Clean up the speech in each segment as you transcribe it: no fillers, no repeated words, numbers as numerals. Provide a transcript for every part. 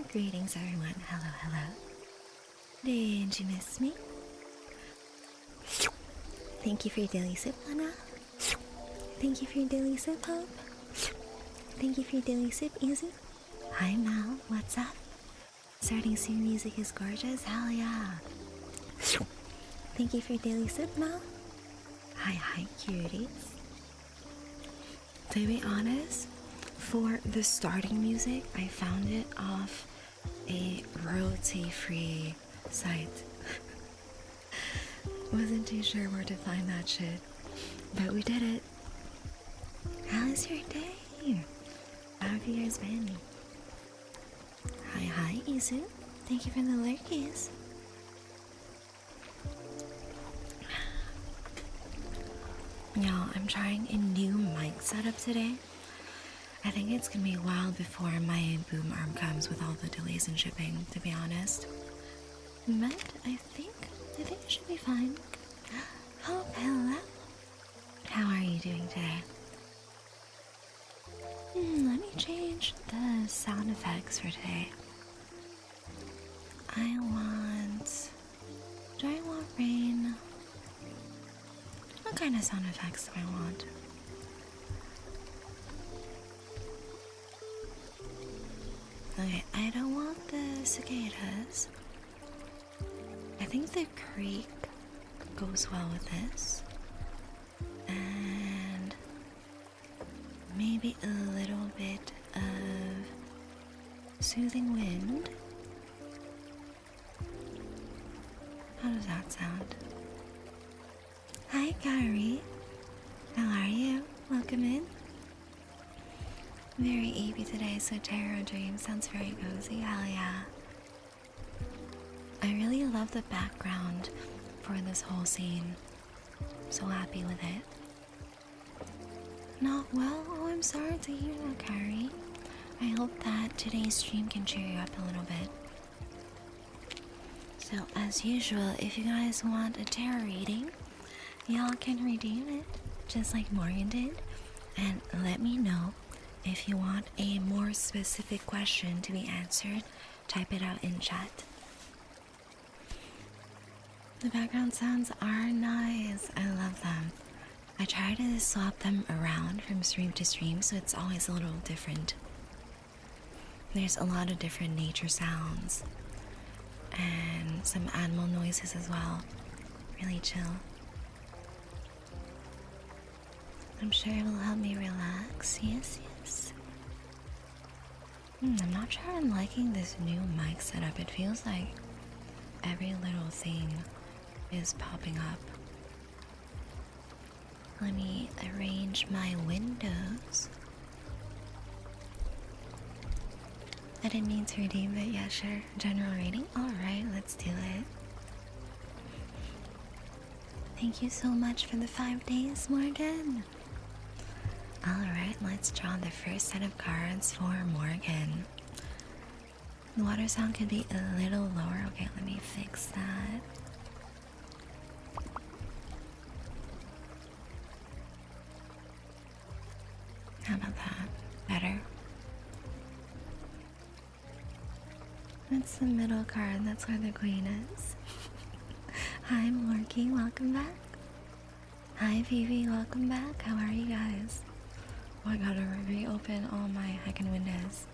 Greetings, everyone. Hello, hello. Did you miss me? Thank you for your daily sip, Lana. Thank you for your daily sip, Hope. Thank you for your daily sip, Easy. Hi, Mal. What's up? Starting soon music is gorgeous. Hell yeah. Thank you for your daily sip, Mal. Hi, cuties. To be honest, for the starting music, I found it off a royalty-free site. Wasn't too sure where to find that shit, but we did it. How is your day? How have you guys been? Hi, Izu. Thank you for the lurkies. Y'all, I'm trying a new mic setup today. I think it's gonna be a while before my boom arm comes with all the delays in shipping, to be honest. But I think it should be fine. Oh, hello. How are you doing today? Let me change the sound effects for today. Do I want rain? What kind of sound effects do I want? Okay, I don't want the cicadas. I think the creek goes well with this. And maybe a little bit of soothing wind. How does that sound? Hi, Kari. How are you? Welcome in. Very eepy today, so Tarot Dream sounds very cozy. Hell yeah. I really love the background for this whole scene. So happy with it. Not well? Oh, I'm sorry to hear that, Kari. I hope that today's stream can cheer you up a little bit. So, as usual, if you guys want a tarot reading, y'all can redeem it, just like Morgan did. And let me know if you want a more specific question to be answered. Type it out in chat. The background sounds are nice. I love them. I try to swap them around from stream to stream, so it's always a little different. There's a lot of different nature sounds and some animal noises as well. Really chill. I'm sure it will help me relax. Yes. I'm not sure I'm liking this new mic setup. It feels like every little thing is popping up. Let me arrange my windows. I didn't mean to redeem it. Yeah, sure. General reading? Alright, let's do it. Thank you so much for the 5 days, Morgan. Alright, let's draw the first set of cards for Morgan. The water sound could be a little lower. Okay, let me fix that. How about that? Better? That's the middle card. That's where the queen is. Hi, Morky. Welcome back. Hi, Vivi. Welcome back. How are you guys? Oh, I gotta reopen all my heckin' windows.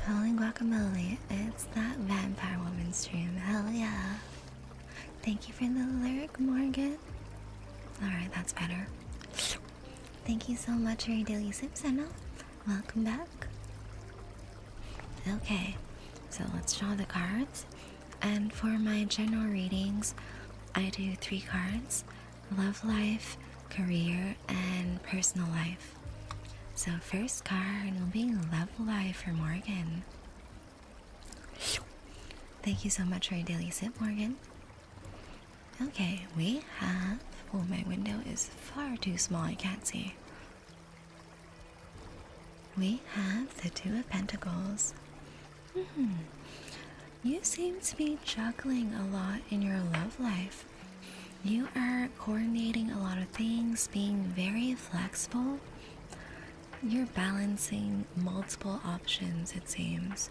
Holy guacamole. It's that vampire woman stream. Hell yeah. Thank you for the lyric, Morgan. Alright, that's better. Thank you so much for your daily sip, Senna. Welcome back. Okay, so let's draw the cards. And for my general readings, I do 3 cards: love life, career, and personal life. So first card will be love life for Morgan. Thank you so much for your daily sip, Morgan. Okay, we have... Oh, my window is far too small, I can't see. We have the 2 of Pentacles. You seem to be juggling a lot in your love life. You are coordinating a lot of things, being very flexible. You're balancing multiple options, it seems.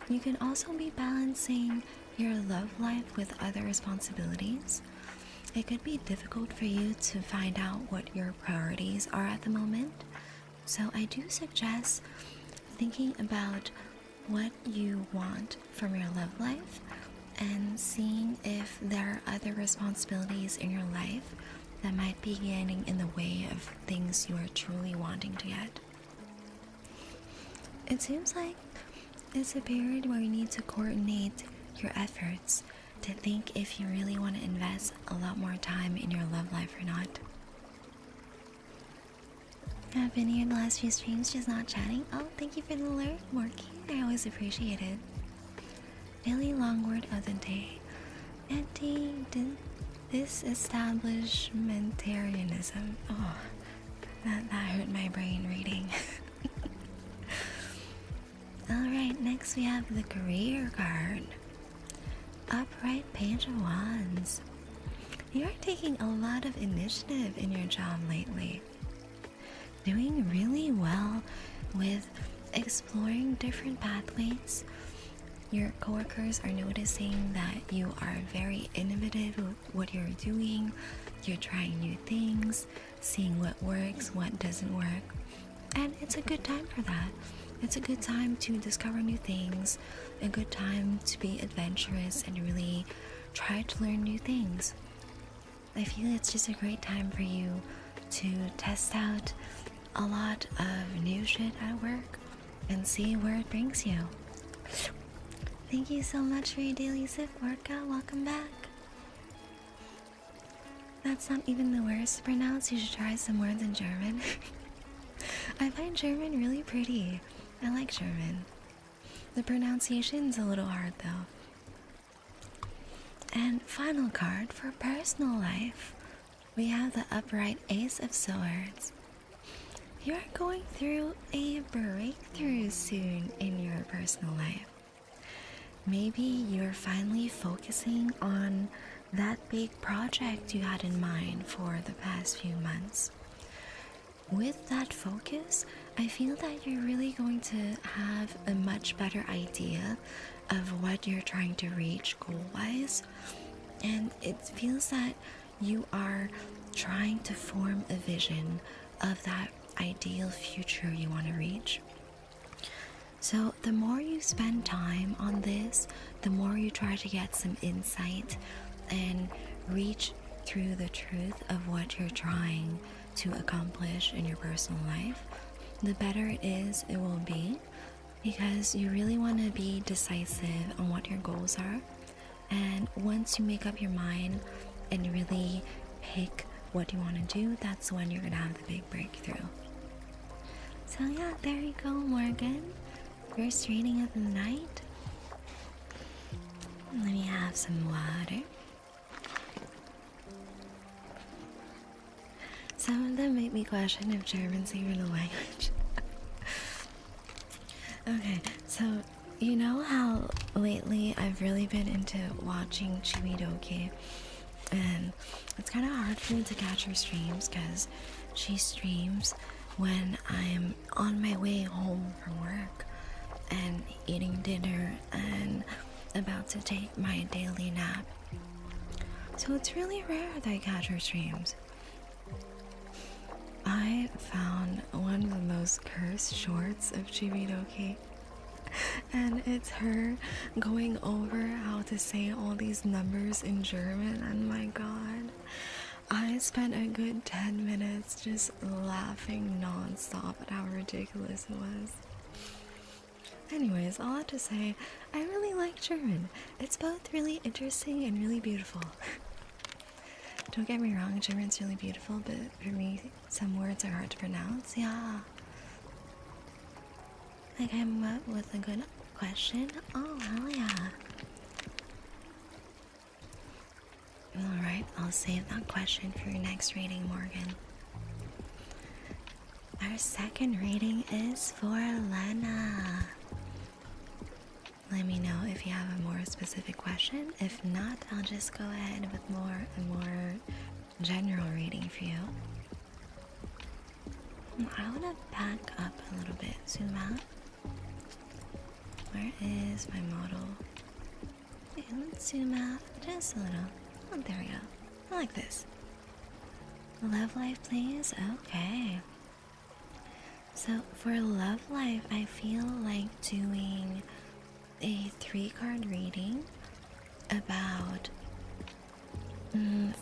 You can also be balancing your love life with other responsibilities. It could be difficult for you to find out what your priorities are at the moment. So I do suggest thinking about what you want from your love life and seeing if there are other responsibilities in your life that might be getting in the way of things you are truly wanting to get. It seems like it's a period where you need to coordinate your efforts to think if you really want to invest a lot more time in your love life or not. I've been here the last few streams just not chatting. Oh, thank you for the alert, Morky. I always appreciate it. Daily long word of the day. Disestablishmentarianism. Oh, that hurt my brain reading. Alright, next we have the career card. Upright Page of Wands. You are taking a lot of initiative in your job lately. Doing really well with exploring different pathways. Your coworkers are noticing that you are very innovative with what you're doing. You're trying new things, seeing what works, what doesn't work. And it's a good time for that. It's a good time to discover new things, a good time to be adventurous and really try to learn new things. I feel it's just a great time for you to test out a lot of new shit at work and see where it brings you. Thank you so much for your daily sip workout. Welcome back. That's not even the worst to pronounce. You should try some words in German. I find German really pretty. I like German. The pronunciation's a little hard though. And final card for personal life. We have the upright Ace of Swords. You are going through a breakthrough soon in your personal life. Maybe you're finally focusing on that big project you had in mind for the past few months. With that focus, I feel that you're really going to have a much better idea of what you're trying to reach goal-wise. And it feels that you are trying to form a vision of that ideal future you want to reach. So the more you spend time on this, the more you try to get some insight and reach through the truth of what you're trying to accomplish in your personal life, the better it will be, because you really want to be decisive on what your goals are. And once you make up your mind and really pick what you want to do, that's when you're gonna have the big breakthrough. So yeah, there you go, Morgan. First reading of the night. Let me have some water. Some of them make me question if German's even a language. Okay, so you know how lately I've really been into watching Chibidoki, and it's kind of hard for me to catch her streams because she streams when I'm on my way home from work and eating dinner and about to take my daily nap. So it's really rare that I catch her streams. I found one of the most cursed shorts of Chibidoki, and it's her going over how to say all these numbers in German, and my god, I spent a good 10 minutes just laughing non-stop at how ridiculous it was. Anyways, all I have to say, I really like German. It's both really interesting and really beautiful. Don't get me wrong, German's really beautiful, but for me, some words are hard to pronounce. Yeah. I came up with a good question. Oh, hell yeah. Alright, I'll save that question for your next reading, Morgan. Our second reading is for Lena. Let me know if you have a more specific question. If not, I'll just go ahead with a more general reading for you. I want to back up a little bit. Zoom out. Where is my model? Okay, let's zoom out just a little. Oh, there we go. I like this. Love life, please. Okay. So for love life, I feel like doing a 3-card reading about.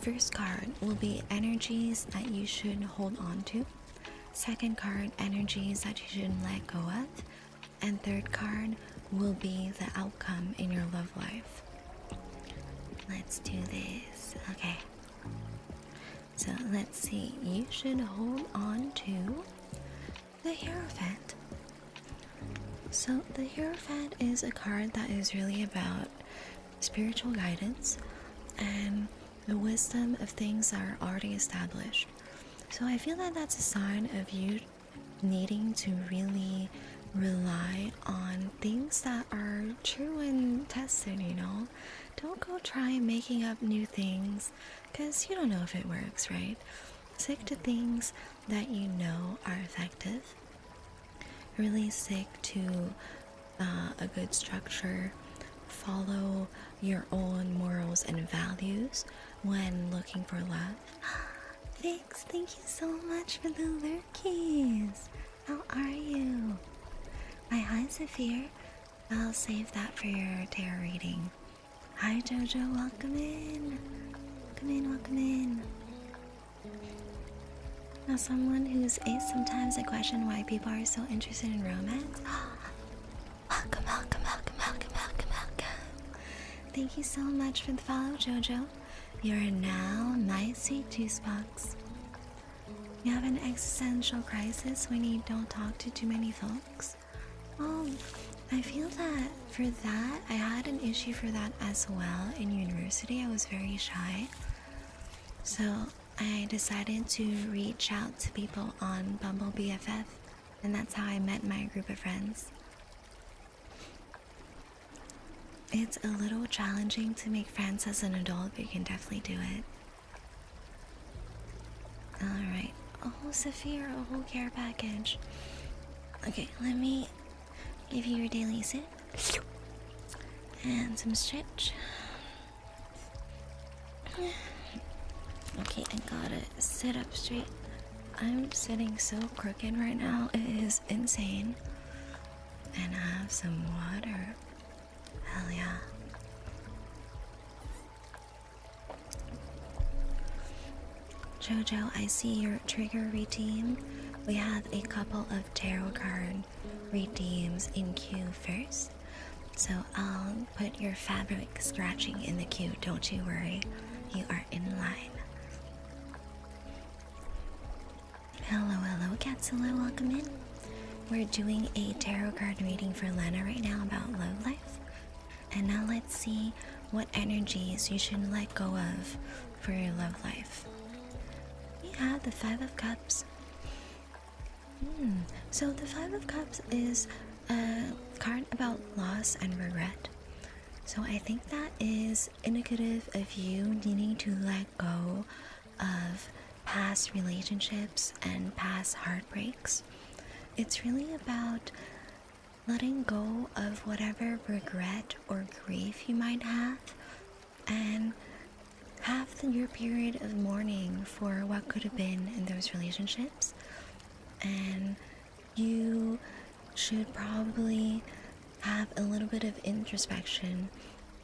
First card will be energies that you should hold on to. Second card, energies that you shouldn't let go of. And third card will be the outcome in your love life. Let's do this. Okay. So let's see. You should hold on to the Hierophant. So the Hierophant is a card that is really about spiritual guidance and the wisdom of things that are already established. So I feel that that's a sign of you needing to really rely on things that are true and tested, you know? Don't go try making up new things because you don't know if it works, right? Stick to things that you know are effective. Really stick to a good structure. Follow your own morals and values when looking for love. Vix, thank you so much for the lurkies. How are you? Hi, Zephyr. I'll save that for your tarot reading. Hi, Jojo. Welcome in. Welcome in, welcome in. Now, someone who's asked sometimes a question why people are so interested in romance. Welcome, welcome, welcome, welcome, welcome, welcome. Thank you so much for the follow, Jojo. You're now my sweet juice box. You have an existential crisis when you don't talk to too many folks? I feel that for that, I had an issue for that as well. In university, I was very shy. So I decided to reach out to people on Bumble BFF, and that's how I met my group of friends. It's a little challenging to make friends as an adult, but you can definitely do it. Alright. Oh, Saphir, a whole care package. Okay, let me give you your daily sit. And some stretch. Okay, I gotta sit up straight. I'm sitting so crooked right now. It is insane. And I have some water. Hell yeah. Jojo, I see your trigger redeem. We have a couple of tarot card redeems in queue first. So I'll put your fabric scratching in the queue. Don't you worry. You are in line. Hello, hello, Katsula. Welcome in. We're doing a tarot card reading for Lena right now about love life. And now let's see what energies you should let go of for your love life. We have the Five of Cups. So the Five of Cups is a card about loss and regret. So I think that is indicative of you needing to let go of past relationships and past heartbreaks. It's really about letting go of whatever regret or grief you might have and have your period of mourning for what could have been in those relationships. And you should probably have a little bit of introspection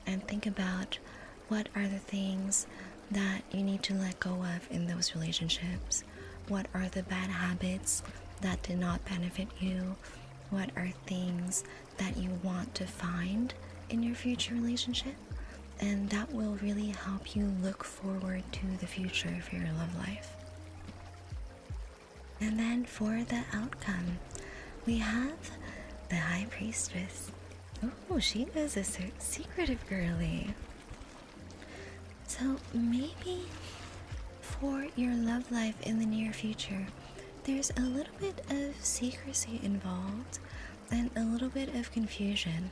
and think about what are the things that you need to let go of in those relationships. What are the bad habits that did not benefit you? What are things that you want to find in your future relationship? And that will really help you look forward to the future for your love life. And then for the outcome, we have the High Priestess. Oh, she is a secretive girly. So maybe for your love life in the near future, there's a little bit of secrecy involved and a little bit of confusion.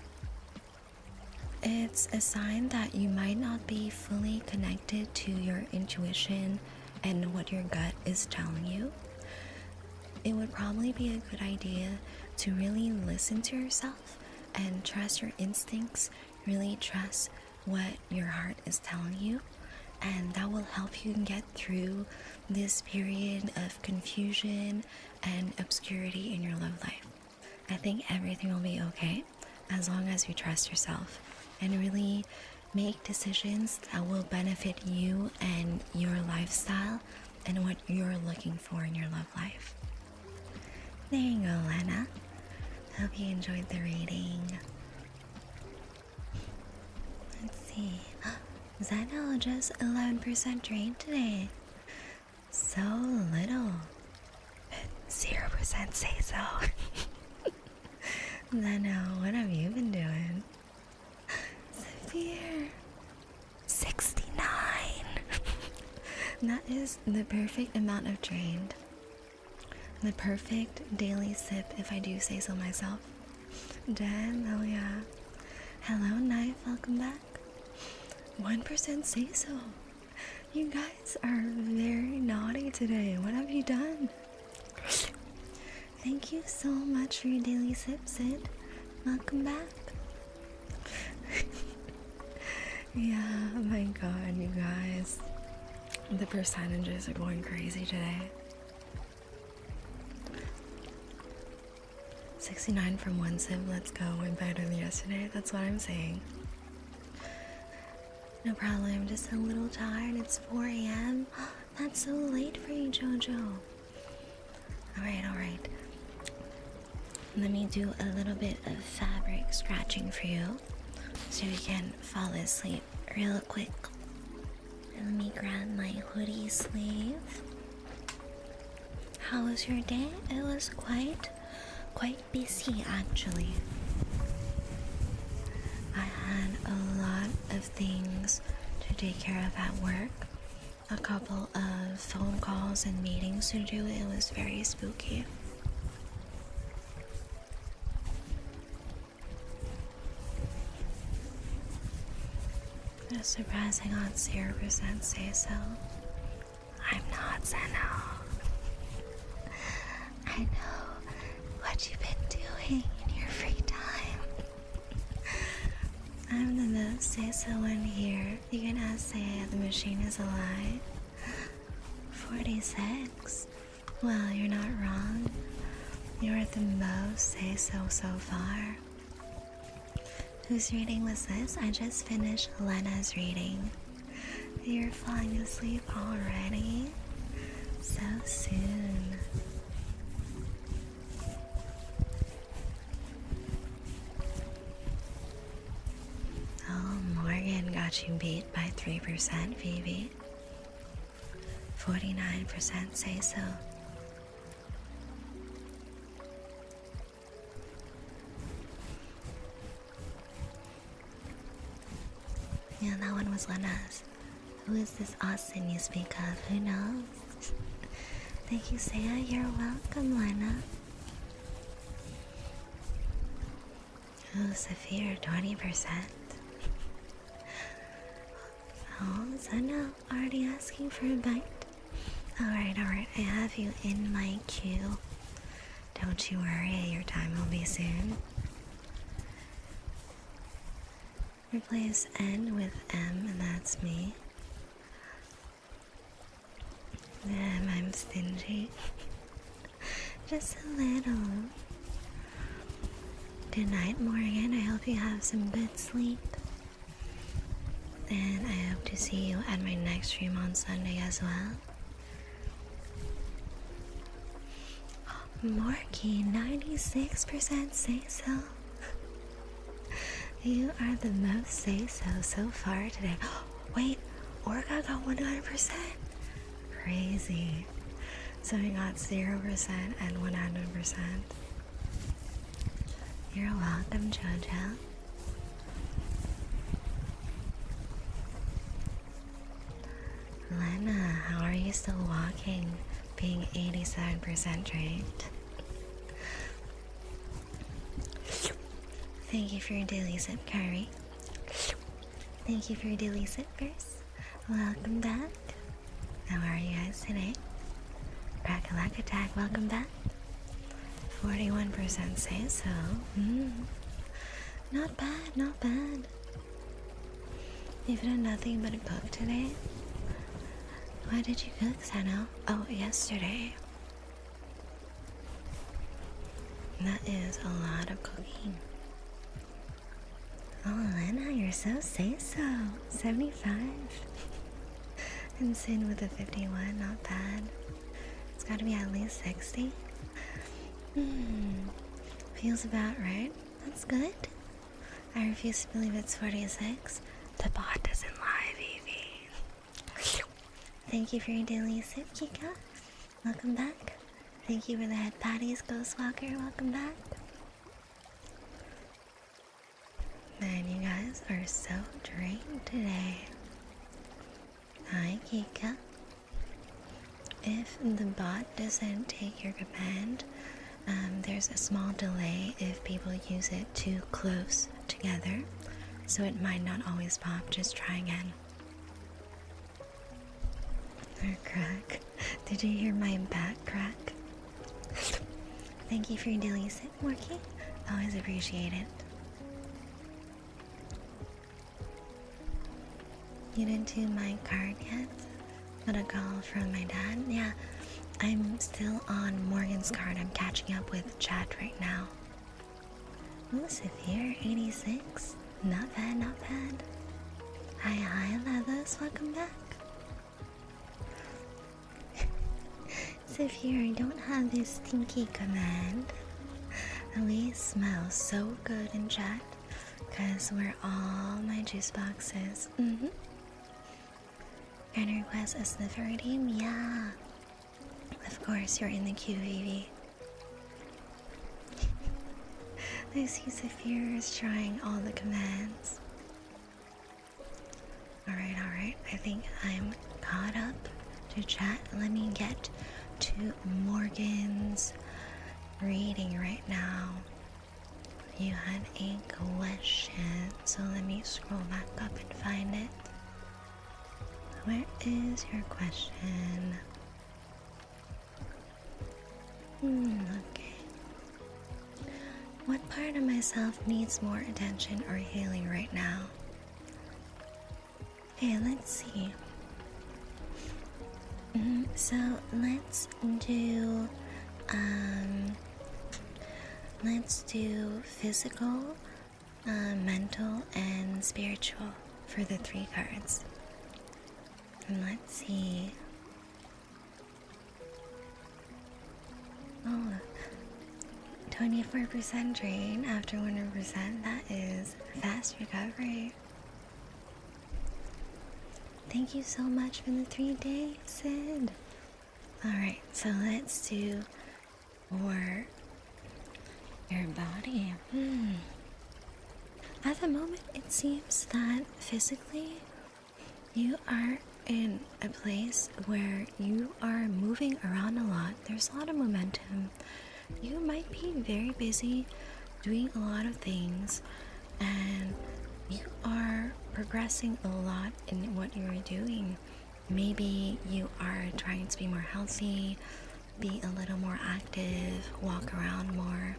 It's a sign that you might not be fully connected to your intuition and what your gut is telling you. it would probably be a good idea to really listen to yourself and trust your instincts, really trust what your heart is telling you, and that will help you get through this period of confusion and obscurity in your love life. I think everything will be okay as long as you trust yourself and really make decisions that will benefit you and your lifestyle and what you're looking for in your love life. There you go, Lena. Hope you enjoyed the reading. Let's see. Zeno just 11% drained today. So little. 0% say so. Zeno, what have you been doing? Severe. 69. That is the perfect amount of drained. The perfect daily sip, if I do say so myself. Damn, hell yeah. Hello, Knife, welcome back. 1% say so. You guys are very naughty today. What have you done? Thank you so much for your daily sip, Sid. Welcome back. Yeah, oh my god, you guys. The percentages are going crazy today. 69 from one sip, let's go. Way better than yesterday, that's what I'm saying. No problem, I'm just a little tired. It's 4 a.m. That's so late for you, Jojo. Alright. Let me do a little bit of fabric scratching for you so you can fall asleep real quick. Let me grab my hoodie sleeve. How was your day? It was quite busy actually. I had a lot of things to take care of at work. A couple of phone calls and meetings to do. It was very spooky. It's surprising on 0% say so. I'm not Zeno. I know what you've been doing in your free time. I'm the most say so one here. You can ask say the machine is a lie. 46. Well, you're not wrong. You're the most say so far. Whose reading was this? I just finished Lena's reading. You're falling asleep already? So soon. Oh, Morgan got you beat by 3%, Phoebe. 49% say so. Yeah, that one was Lena's. Who is this Austin you speak of? Who knows? Thank you, Saya. You're welcome, Lena. Oh, Saphir, 20%. Oh, Zeno, already asking for a bite? Alright, I have you in my queue. Don't you worry, your time will be soon. Replace N with M, and that's me. I'm stingy. Just a little. Good night, Morgan. I hope you have some good sleep. And I hope to see you at my next stream on Sunday as well. Morky, 96% say so. You are the most say so far today. Wait, Orca got 100%. Crazy. So we got 0% and 100%. You're welcome, Jojo. Lena, how are you still walking, being 87% trained? Thank you for your daily sip, Carrie. Thank you for your daily sippers. Welcome back. How are you guys today? Shakalaka Attack, welcome back. 41% say so. Not bad, not bad. You've done nothing but cook today? What did you cook, Sano? Oh, yesterday. That is a lot of cooking. Oh, Lena, you're so say-so. 75. And Sin with a 51, not bad. It's gotta be at least 60. Feels about right. That's good. I refuse to believe it's 46. The bot doesn't lie, Vivi. Thank you for your daily sip, Kika. Welcome back. Thank you for the head patties, Ghostwalker. Welcome back. Man, you guys are so drained today. Hi, Kika. If the bot doesn't take your command, there's a small delay if people use it too close together, so it might not always pop. Just try again. Or crack. Did you hear my back crack? Thank you for your daily sip, Morky. Always appreciate it. You didn't do my card yet? Got a call from my dad? Yeah, I'm still on Morgan's card. I'm catching up with chat right now. Ooh, Severe 86. Not bad, not bad. Hi, Leathers. Welcome back. Severe, I don't have this stinky command. We smell so good in chat because we're all my juice boxes. Can I request a sniffer redeem? Yeah. Of course, you're in the queue, baby. I see Saphir is trying all the commands. Alright. I think I'm caught up to chat. Let me get to Morgan's reading right now. You had a question, so let me scroll back up and find it. Where is your question? Okay. What part of myself needs more attention or healing right now? Okay, let's see. So let's do physical, mental, and spiritual for the 3 cards. And let's see. Oh, 24% drain after 100%. That is fast recovery. Thank you so much for the 3 days, Sid. Alright, so let's do for your body. At the moment, it seems that physically you are in a place where you are moving around a lot. There's a lot of momentum. You might be very busy doing a lot of things, and you are progressing a lot in what you're doing. Maybe you are trying to be more healthy, be a little more active, walk around more.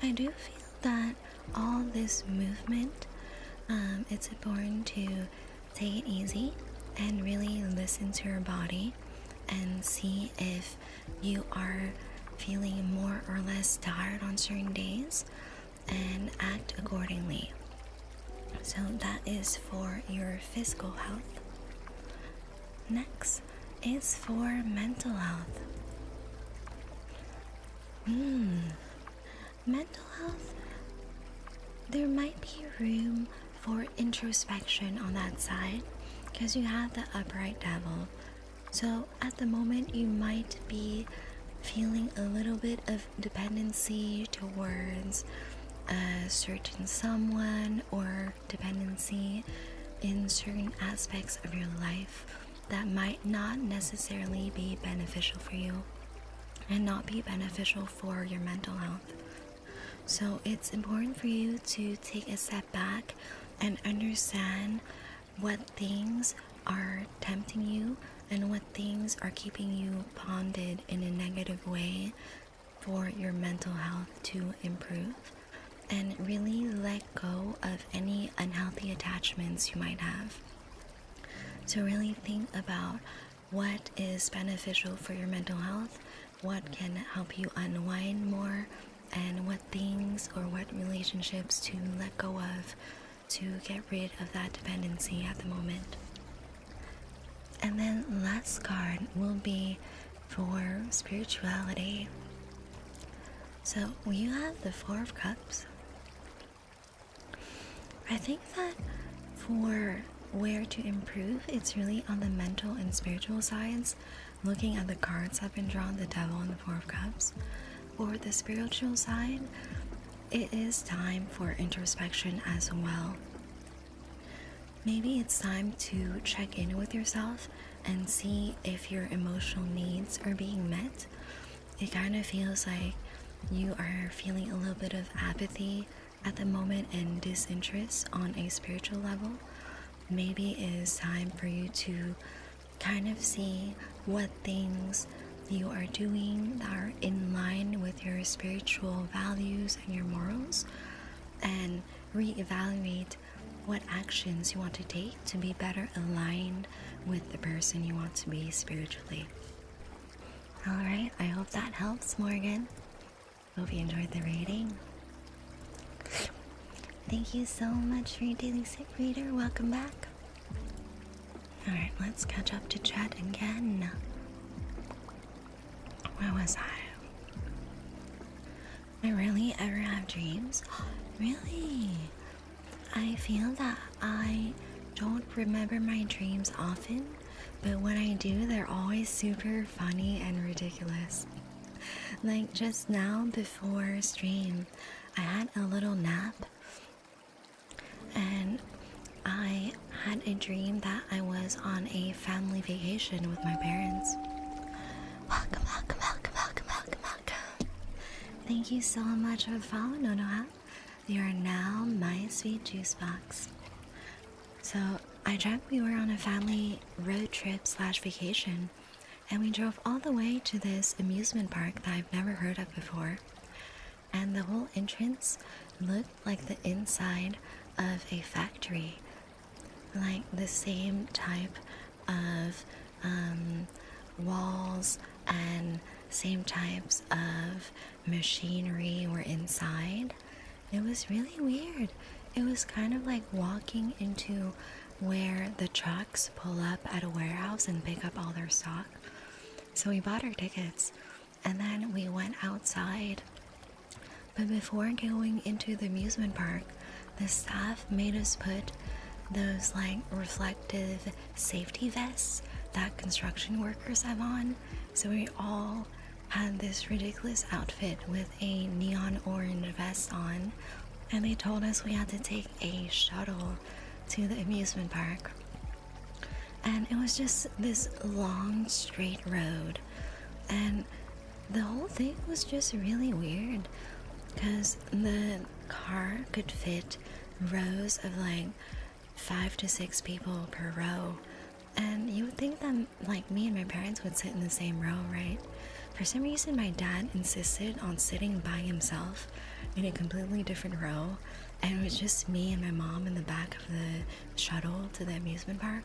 I do feel that all this movement, it's important to take it easy and really listen to your body and see if you are feeling more or less tired on certain days and act accordingly. So that is for your physical health. Next is for mental health. Mental health, there might be room for introspection on that side because you have the upright devil. So at the moment you might be feeling a little bit of dependency towards a certain someone or dependency in certain aspects of your life that might not necessarily be beneficial for you and not be beneficial for your mental health. So it's important for you to take a step back and understand what things are tempting you and what things are keeping you bonded in a negative way for your mental health to improve, and really let go of any unhealthy attachments you might have. So really think about what is beneficial for your mental health, what can help you unwind more, and what things or what relationships to let go of to get rid of that dependency at the moment. And then last card will be for spirituality. So you have the Four of Cups. I think that for where to improve, it's really on the mental and spiritual sides. Looking at the cards that have been drawn, the Devil and the Four of Cups. For the spiritual side, it is time for introspection as well. Maybe it's time to check in with yourself and see if your emotional needs are being met. It kind of feels like you are feeling a little bit of apathy at the moment and disinterest on a spiritual level. Maybe it is time for you to kind of see what things you are doing that are in line with your spiritual values and your morals, and reevaluate what actions you want to take to be better aligned with the person you want to be spiritually. Alright, I hope that helps, Morgan. Hope you enjoyed the reading. Thank you so much for your daily sit reader. Welcome back. Alright, let's catch up to chat again. Where was I really ever have dreams? Really? I feel that I don't remember my dreams often, but when I do, they're always super funny and ridiculous. Like just now before stream, I had a little nap and I had a dream that I was on a family vacation with my parents. Welcome, welcome, welcome, welcome, welcome, welcome. Thank you so much for the follow, Nonoha. You are now my sweet juice box. So I dreamt we were on a family road trip / vacation, and we drove all the way to this amusement park that I've never heard of before. And the whole entrance looked like the inside of a factory, like the same type of walls and same types of machinery were inside. It was really weird. It was kind of like walking into where the trucks pull up at a warehouse and pick up all their stock. So we bought our tickets and then we went outside. But before going into the amusement park, the staff made us put those like reflective safety vests that construction workers have on. So we all had this ridiculous outfit with a neon orange vest on, and they told us we had to take a shuttle to the amusement park. And it was just this long straight road, and the whole thing was just really weird because the car could fit rows of like 5 to 6 people per row. And you would think that like me and my parents would sit in the same row, right? For some reason my dad insisted on sitting by himself in a completely different row, and it was just me and my mom in the back of the shuttle to the amusement park.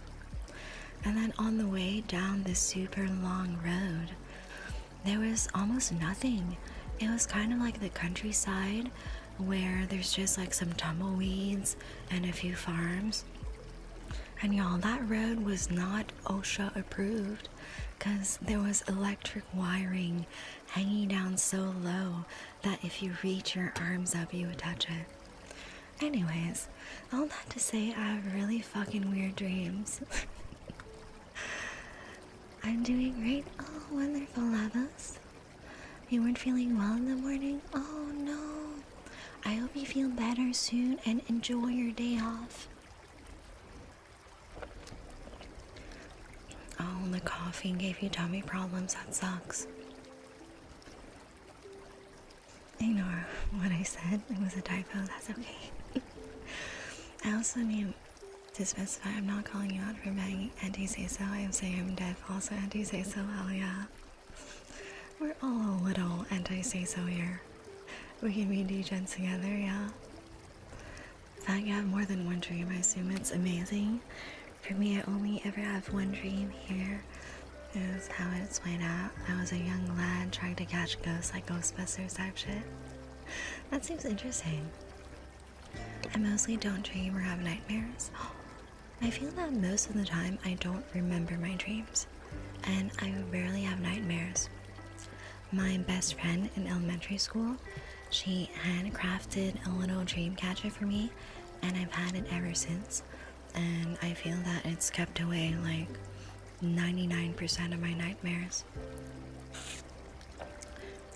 And then on the way down this super long road, there was almost nothing. It was kind of like the countryside where there's just like some tumbleweeds and a few farms. And y'all, that road was not OSHA approved because there was electric wiring hanging down so low that if you reach your arms up, you would touch it. Anyways, all that to say, I have really fucking weird dreams. I'm doing great. Oh, wonderful, Lavos. You weren't feeling well in the morning? Oh no. I hope you feel better soon and enjoy your day off. Oh, the coughing gave you tummy problems. That sucks. Ignore what I said. It was a typo. That's okay. I also need To specify, I'm not calling you out for being anti-say-so. I am saying I'm deaf, also anti-say-so. Hell yeah. We're all a little anti-say-so here. We can be degens together, yeah. The fact you have more than one dream, I assume it's amazing. For me, I only ever have one dream here. Is how it's played out. I was a young lad trying to catch ghosts like Ghostbusters type shit. That seems interesting. I mostly don't dream or have nightmares. I feel that most of the time I don't remember my dreams, and I rarely have nightmares. My best friend in elementary school, she handcrafted a little dream catcher for me, and I've had it ever since. And I feel that it's kept away like 99% of my nightmares.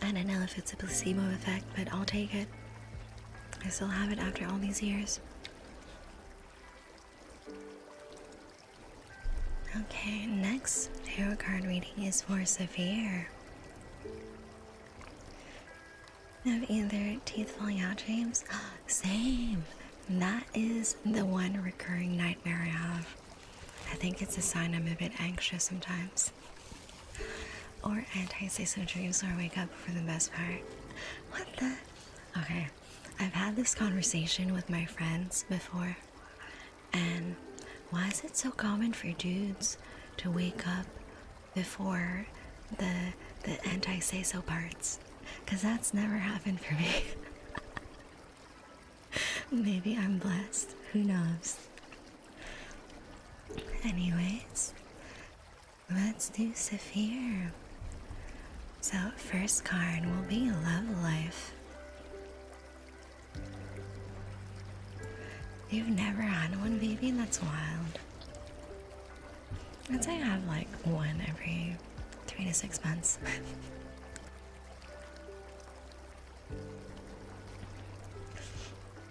I don't know if it's a placebo effect, but I'll take it. I still have it after all these years. Okay, next tarot card reading is for Severe. Have either teeth falling out dreams? Same. That is the one recurring nightmare I have. I think it's a sign I'm a bit anxious sometimes. Or anti-say-so dreams where I wake up for the best part. What the? Okay, I've had this conversation with my friends before. And why is it so common for dudes to wake up before the anti-say-so parts? Because that's never happened for me. Maybe I'm blessed. Who knows? Anyways, let's do Saphir. So, first card will be Love Life. You've never had one, baby? That's wild. I'd say I have like one every 3 to 6 months.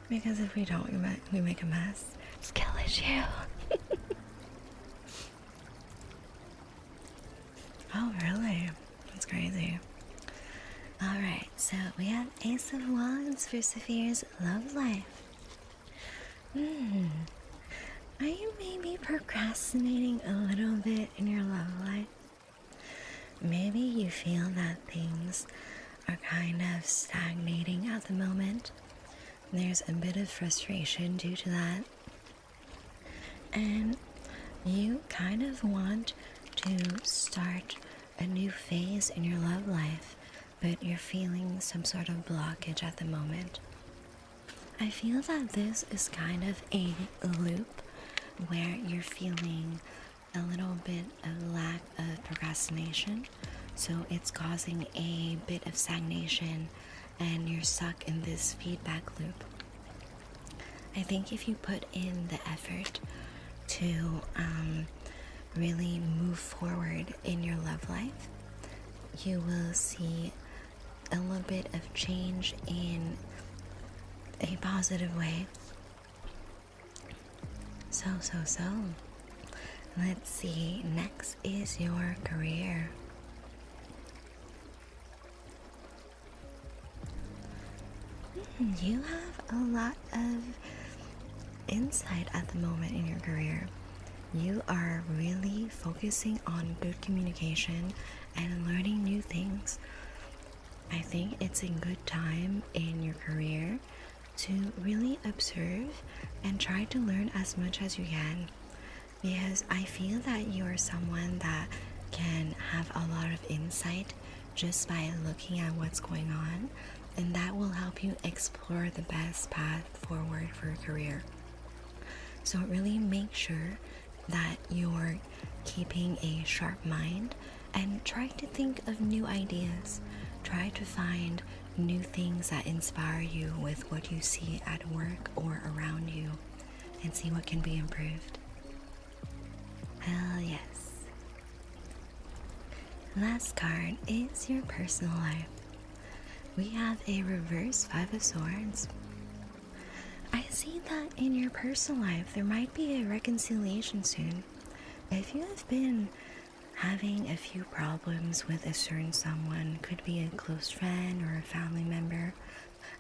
Because if we don't, we make a mess. Skill issue. Oh, really? That's crazy. Alright, so we have Ace of Wands for Saphir's love life. Are you maybe procrastinating a little bit in your love life? Maybe you feel that things are kind of stagnating at the moment. There's a bit of frustration due to that. And you kind of want to start a new phase in your love life, but you're feeling some sort of blockage at the moment. I feel that this is kind of a loop where you're feeling a little bit of lack of procrastination, so it's causing a bit of stagnation and you're stuck in this feedback loop. I think if you put in the effort to really move forward in your love life, you will see a little bit of change in a positive way. So. Let's see, next is your career. You have a lot of insight at the moment in your career. You are really focusing on good communication and learning new things. I think it's a good time in your career to really observe and try to learn as much as you can, because I feel that you are someone that can have a lot of insight just by looking at what's going on, and that will help you explore the best path forward for a career. So really make sure that you're keeping a sharp mind and try to think of new ideas. Try to find new things that inspire you with what you see at work or around you, and see what can be improved. Hell yes. Last card is your personal life. We have a reverse 5 of Swords. I see that in your personal life there might be a reconciliation soon. If you have been having a few problems with a certain someone, could be a close friend or a family member,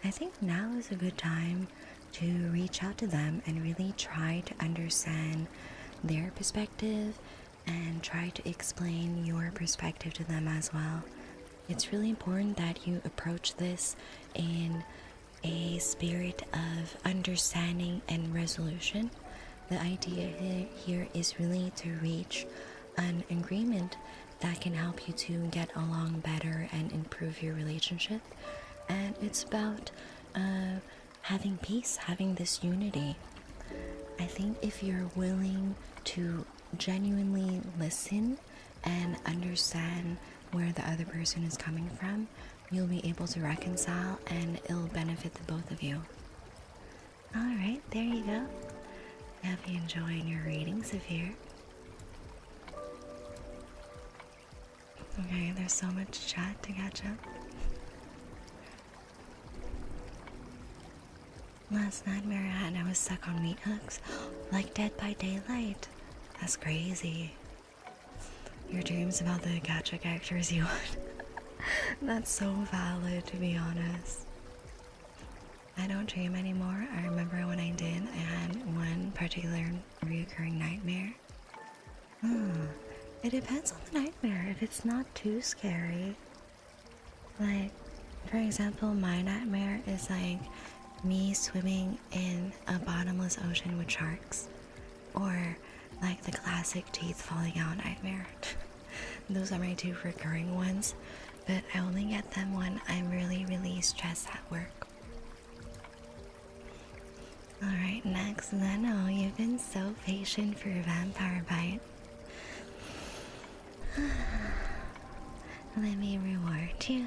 I think now is a good time to reach out to them and really try to understand their perspective and try to explain your perspective to them as well. It's really important that you approach this in a spirit of understanding and resolution. The idea here is really to reach an agreement that can help you to get along better and improve your relationship. And it's about having peace, having this unity. I think if you're willing to genuinely listen and understand where the other person is coming from, you'll be able to reconcile and it'll benefit the both of you. Alright, there you go. I hope you enjoyed your reading, Saphir. Okay, there's so much chat to catch up. Last nightmare I had, I was stuck on meat hooks, like Dead by Daylight. That's crazy. Your dreams about the gacha characters you want. That's so valid, to be honest. I don't dream anymore. I remember when I did, I had one particular reoccurring nightmare. It depends on the nightmare. If it's not too scary, like, for example, my nightmare is like me swimming in a bottomless ocean with sharks, or like the classic teeth falling out nightmare. Those are my two recurring ones, but I only get them when I'm really stressed at work. Alright, next, Leno, you've been so patient for your vampire bite. Let me reward you.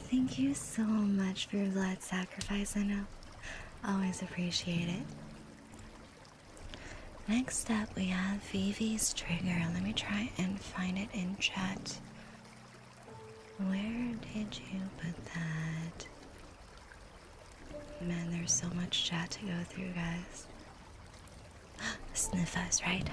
Thank you so much for your blood sacrifice, I know. Always appreciate it. Next up, we have Vivi's trigger. Let me try and find it in chat. Where did you put that? Man, there's so much chat to go through, guys. Sniff us, right?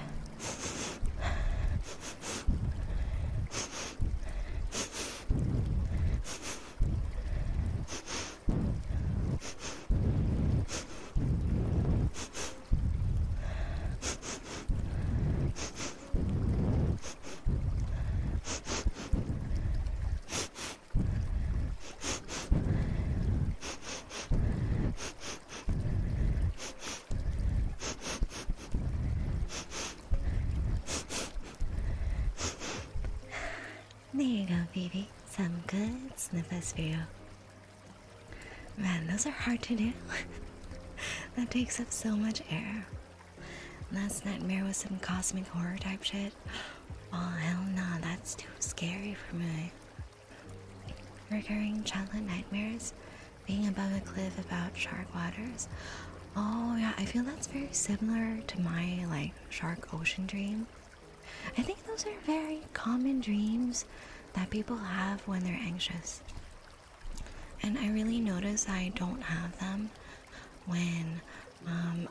There you go, Vivi. Some good sniffers for you. Man, those are hard to do. That takes up so much air. Last nightmare was some cosmic horror type shit. Oh, hell no, that's too scary for me. Recurring childhood nightmares. Being above a cliff about shark waters. Oh yeah, I feel that's very similar to my like shark ocean dream. I think those are very common dreams that people have when they're anxious. And I really notice I don't have them when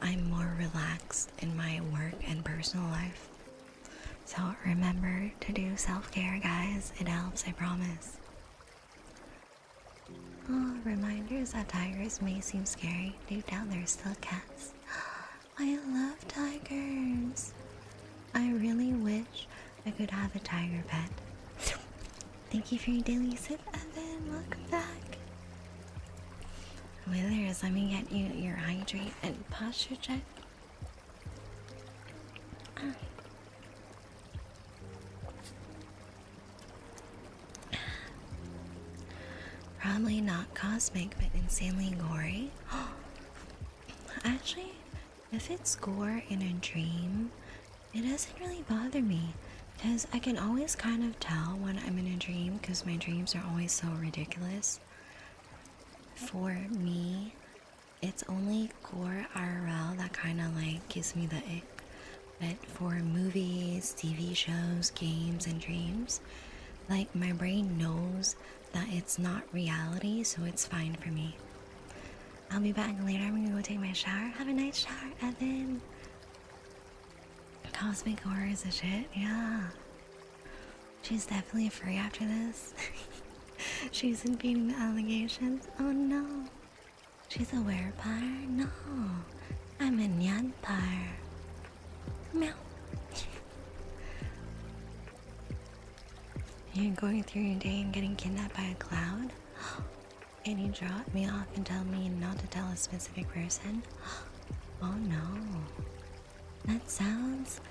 I'm more relaxed in my work and personal life. So remember to do self-care, guys. It helps, I promise. Oh, reminders that tigers may seem scary. Deep down, they're still cats. I love tigers. I really wish I could have a tiger pet. Thank you for your daily sip, Evan. Welcome back. Withers, let me get you your hydrate and posture check. Probably not cosmic, but insanely gory. Actually, if it's gore in a dream, it doesn't really bother me, because I can always kind of tell when I'm in a dream, because my dreams are always so ridiculous. For me, it's only gore IRL that kind of like gives me the ick. But for movies, TV shows, games, and dreams, like my brain knows that it's not reality, so it's fine for me. I'll be back later. I'm gonna go take my shower. Have a nice shower, Evan. Cosmic horror is a shit, yeah. She's definitely free after this. She's been beating the allegations. Oh no. She's a werepire? No. I'm a nyanpire. Meow. You're going through your day and getting kidnapped by a cloud? And you drop me off and tell me not to tell a specific person? Oh no. That sounds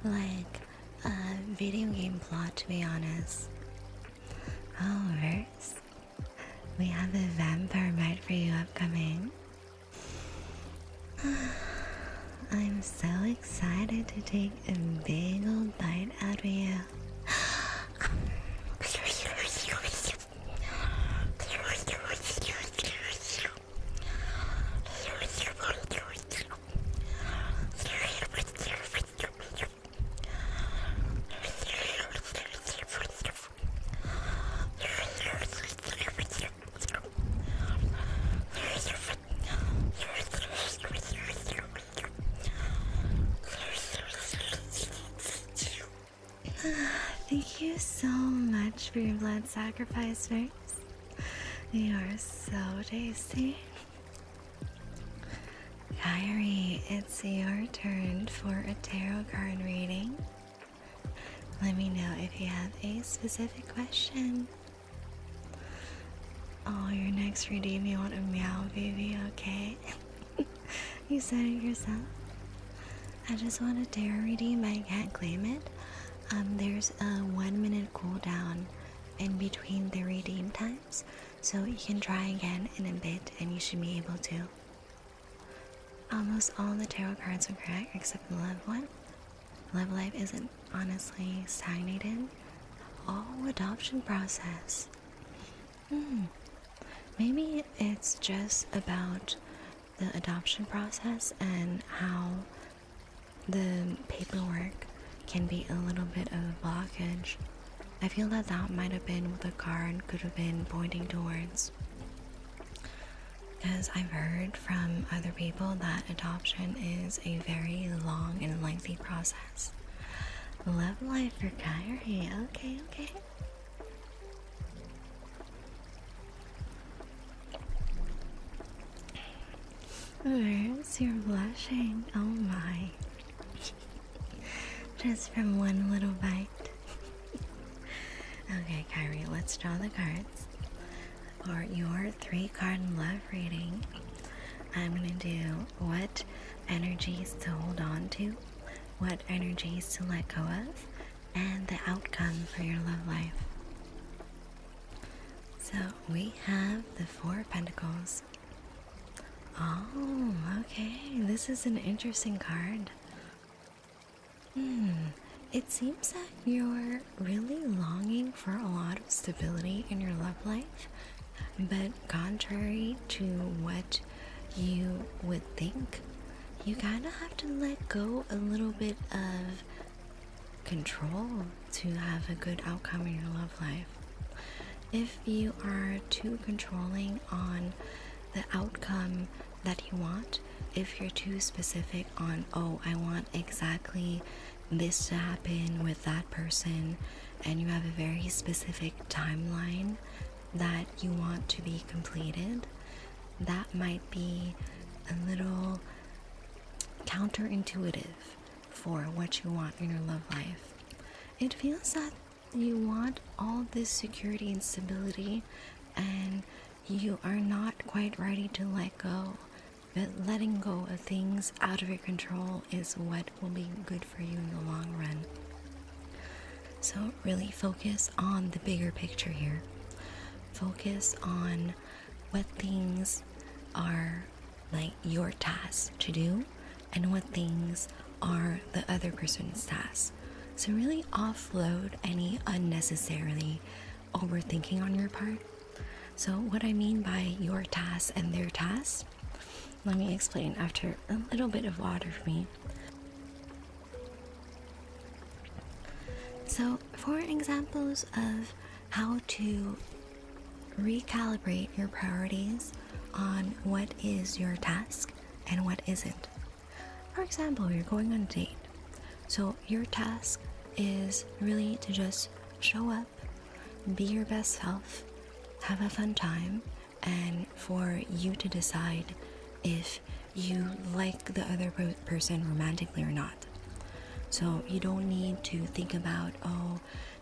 like a video game plot, to be honest. Oh, Verse. We have a vampire bite for you upcoming. I'm so excited to take a big old bite out of you. Thank you so much for your blood sacrifice, Nurse. You are so tasty. Kyrie, it's your turn for a tarot card reading. Let me know if you have a specific question. Oh, your next redeem, you want a meow baby, okay? You said it yourself. I just want a tarot redeem, but I can't claim it. There's a 1 minute cooldown in between the redeem times, so you can try again in a bit and you should be able to. Almost all the tarot cards are correct except the love one. Love life isn't honestly stagnated. Oh, adoption process. Maybe it's just about the adoption process and how the paperwork can be a little bit of a blockage. I feel that that might have been what the card could have been pointing towards. Because I've heard from other people that adoption is a very long and lengthy process. Love life for Kyrie. Okay, okay. Where's you're blushing? Oh my. Just from one little bite. Okay, Kyrie, let's draw the cards. For your 3-card love reading, I'm gonna do what energies to hold on to, what energies to let go of, and the outcome for your love life. So we have the 4 of Pentacles. Oh, okay, this is an interesting card. It seems that you're really longing for a lot of stability in your love life, but contrary to what you would think, you kind of have to let go a little bit of control to have a good outcome in your love life. If you are too controlling on the outcome that you want, if you're too specific on, oh, I want exactly this to happen with that person, and you have a very specific timeline that you want to be completed, that might be a little counterintuitive for what you want in your love life. It feels that you want all this security and stability, and you are not quite ready to let go. But letting go of things out of your control is what will be good for you in the long run. So really focus on the bigger picture here. Focus on what things are like your task to do and what things are the other person's tasks. So really offload any unnecessarily overthinking on your part. So what I mean by your tasks and their tasks, let me explain after a little bit of water for me. So, for examples of how to recalibrate your priorities on what is your task and what isn't. For example, you're going on a date. So, your task is really to just show up, be your best self, have a fun time, and for you to decide if you like the other person romantically or not. So you don't need to think about, oh,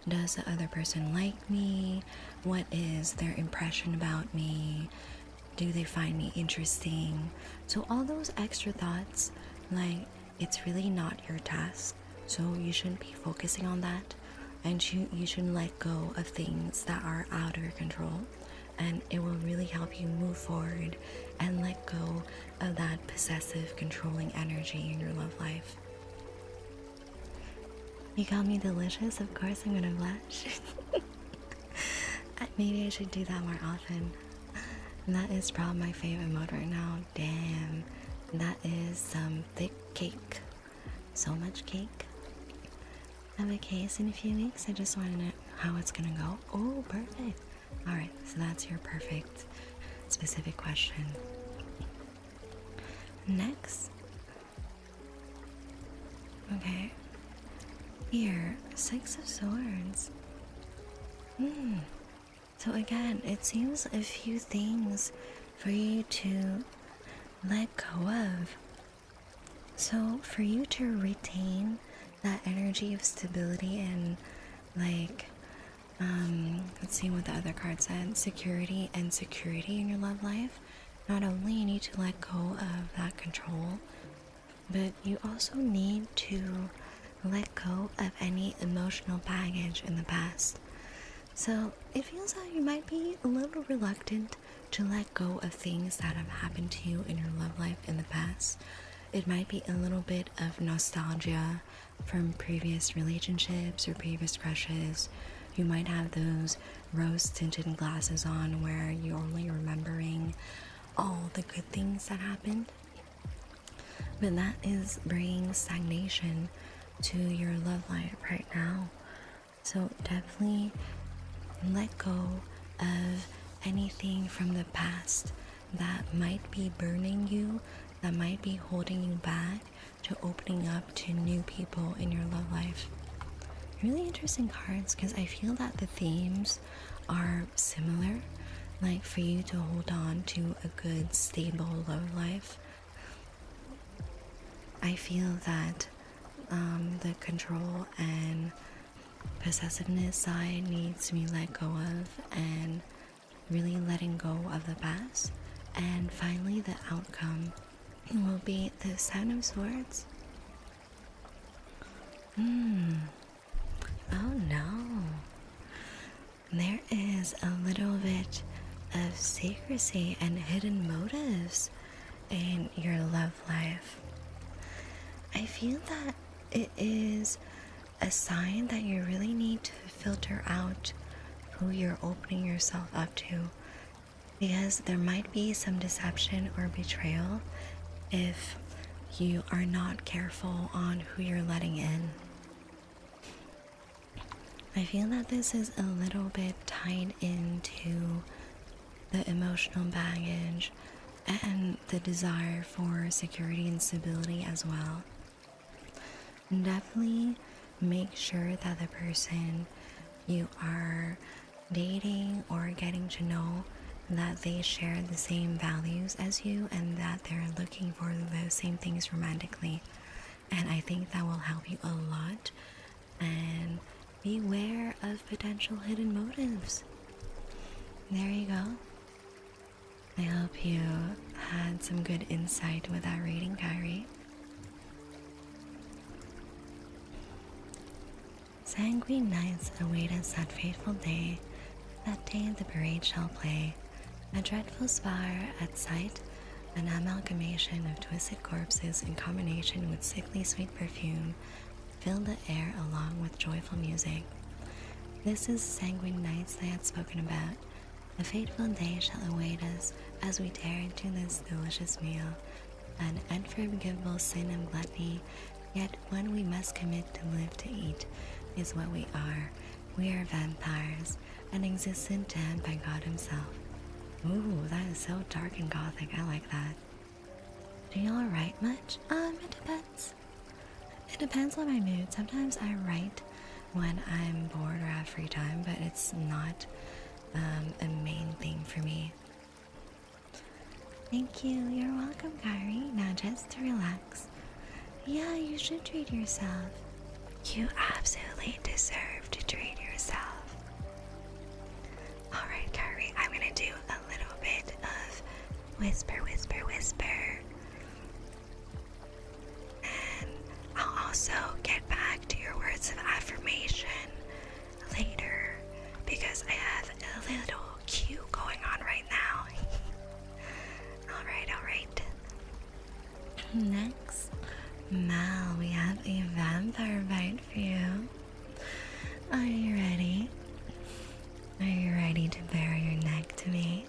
does the other person like me? What is their impression about me? Do they find me interesting? So all those extra thoughts, like, it's really not your task. So you shouldn't be focusing on that. And you should let go of things that are out of your control. And it will really help you move forward and let go of that possessive, controlling energy in your love life. You call me delicious? Of course I'm gonna blush. Maybe I should do that more often. And that is probably my favorite mode right now. Damn, that is some thick cake. So much cake. I have a case in a few weeks. I just want to know how it's gonna go. Oh, perfect. Alright, so that's your perfect specific question. Next. Okay. Here, 6 of Swords. So again, it seems a few things for you to let go of. So for you to retain that energy of stability and like, let's see what the other card said, security and security in your love life, not only you need to let go of that control, but you also need to let go of any emotional baggage in the past. So it feels like you might be a little reluctant to let go of things that have happened to you in your love life in the past. It might be a little bit of nostalgia from previous relationships or previous crushes. You might have those rose-tinted glasses on where you're only remembering all the good things that happened. But that is bringing stagnation to your love life right now. So definitely let go of anything from the past that might be burning you, that might be holding you back to opening up to new people in your love life. Really interesting cards, because I feel that the themes are similar, like for you to hold on to a good, stable love life. I feel that the control and possessiveness side needs to be let go of, and really letting go of the past. And finally, the outcome will be the Seven of Swords. Oh no. There is a little bit of secrecy and hidden motives in your love life. I feel that it is a sign that you really need to filter out who you're opening yourself up to, because there might be some deception or betrayal if you are not careful on who you're letting in. I feel that this is a little bit tied into the emotional baggage and the desire for security and stability as well. Definitely make sure that the person you are dating or getting to know, that they share the same values as you and that they're looking for the same things romantically. And I think that will help you a lot. And beware of potential hidden motives. There you go. I hope you had some good insight with that reading, Kyrie. Sanguine nights await us that fateful day. That day the parade shall play. A dreadful spire at sight, an amalgamation of twisted corpses in combination with sickly sweet perfume, filled the air along with joyful music. This is sanguine nights they had spoken about. A fateful day shall await us as we tear into this delicious meal, an unforgivable sin and gluttony, yet one we must commit to live to eat. is what we are. We are vampires, an existent dead by God himself. Ooh, that is so dark and gothic. I like that. Do y'all write much? It depends. It depends on my mood. Sometimes I write when I'm bored or have free time, but it's not a main thing for me. Thank you. You're welcome, Kyrie. Now just to relax. Yeah, you should treat yourself. You absolutely deserve to treat yourself. Alright, Kyrie, I'm gonna do a little bit of whisper, whisper, whisper. And I'll also get back to your words of affirmation later because I have a little cue going on right now. Alright. Next, Mal, we have a vampire bite for you. Are you ready? Are you ready to bare your neck to me?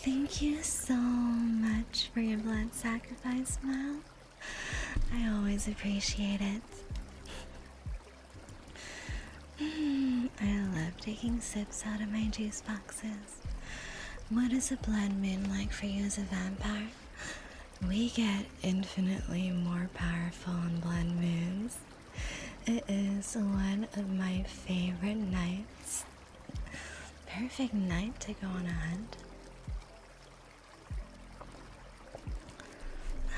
Thank you so much for your blood sacrifice, Mal. I always appreciate it. I love taking sips out of my juice boxes. What is a blood moon like for you as a vampire? We get infinitely more powerful on blood moons. It is one of my favorite nights. Perfect night to go on a hunt.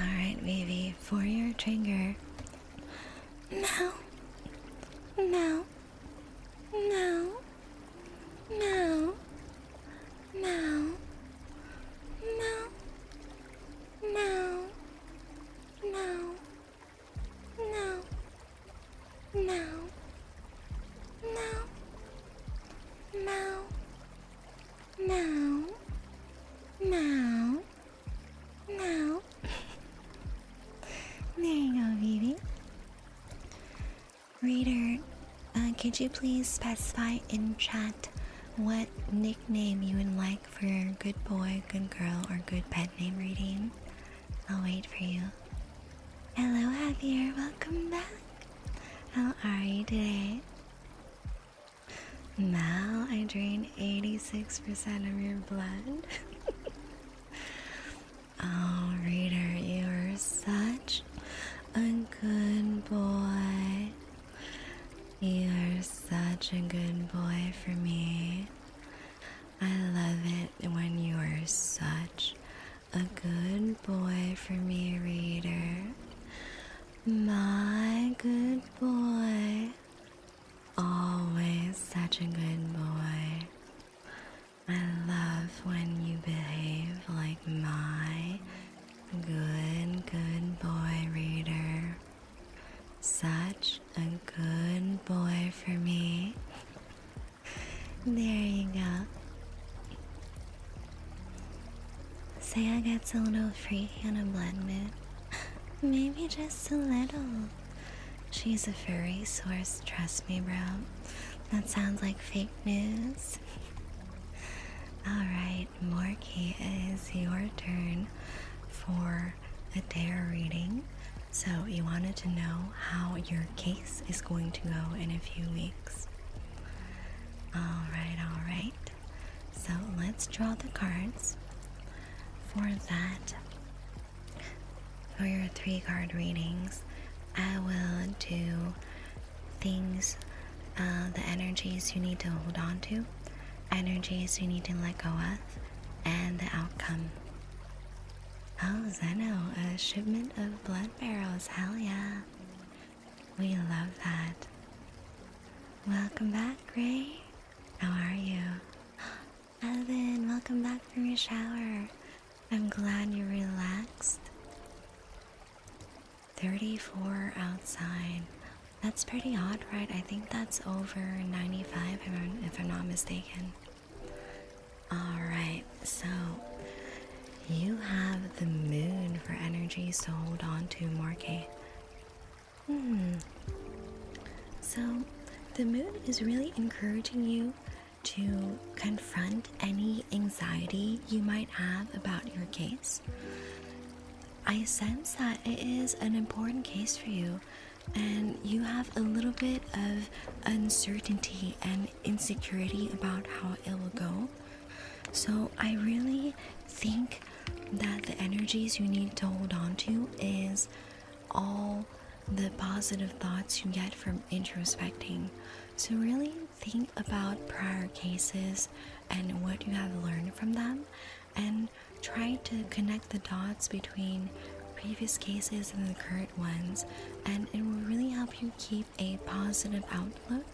Alright, baby, for your trigger. No. No. No. No. No. No. No. No. No. No. No. No. No. No. No. There you go, baby. Reader, could you please specify in chat what nickname you would like for your good boy, good girl, or good pet name reading? I'll wait for you. Hello, Javier. Welcome back. How are you today? Mal, I drained 86% of your blood. Oh, Reader, you are such a good boy. You are such a good boy for me. I love it when you are such a good boy for me, Reader. My good boy. Always such a good boy. I love when you behave like my good boy, Reader. Such a good boy for me. There you go. Saya gets a little freaky on a blood moon. Maybe just a little. She's a furry source, trust me, bro. That sounds like fake news. Alright, Morky, it is your turn for a dare reading. So you wanted to know how your case is going to go in a few weeks. Alright. So let's draw the cards. For that, for your 3-card readings, I will do things, the energies you need to hold on to, energies you need to let go of, and the outcome. Oh, Zeno, a shipment of blood barrels, hell yeah. We love that. Welcome back, Ray. How are you? Evan, welcome back from your shower. I'm glad you're relaxed. 34 outside. That's pretty odd, right? I think that's over 95 if I'm not mistaken. Alright, so you have the moon for energies to hold on to, Morky. So, the moon is really encouraging you to confront any anxiety you might have about your case. I sense that it is an important case for you, and you have a little bit of uncertainty and insecurity about how it will go. So, I really think that the energies you need to hold on to is all the positive thoughts you get from introspecting. So really think about prior cases and what you have learned from them, and try to connect the dots between previous cases and the current ones, and it will really help you keep a positive outlook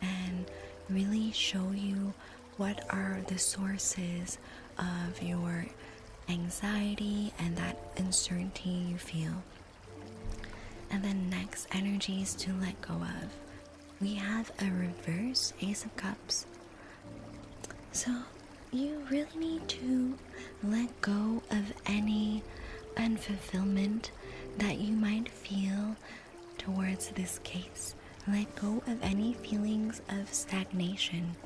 and really show you what are the sources of your anxiety and that uncertainty you feel. And then next, energies to let go of. We have a reverse Ace of Cups. So you really need to let go of any unfulfillment that you might feel towards this case. Let go of any feelings of stagnation.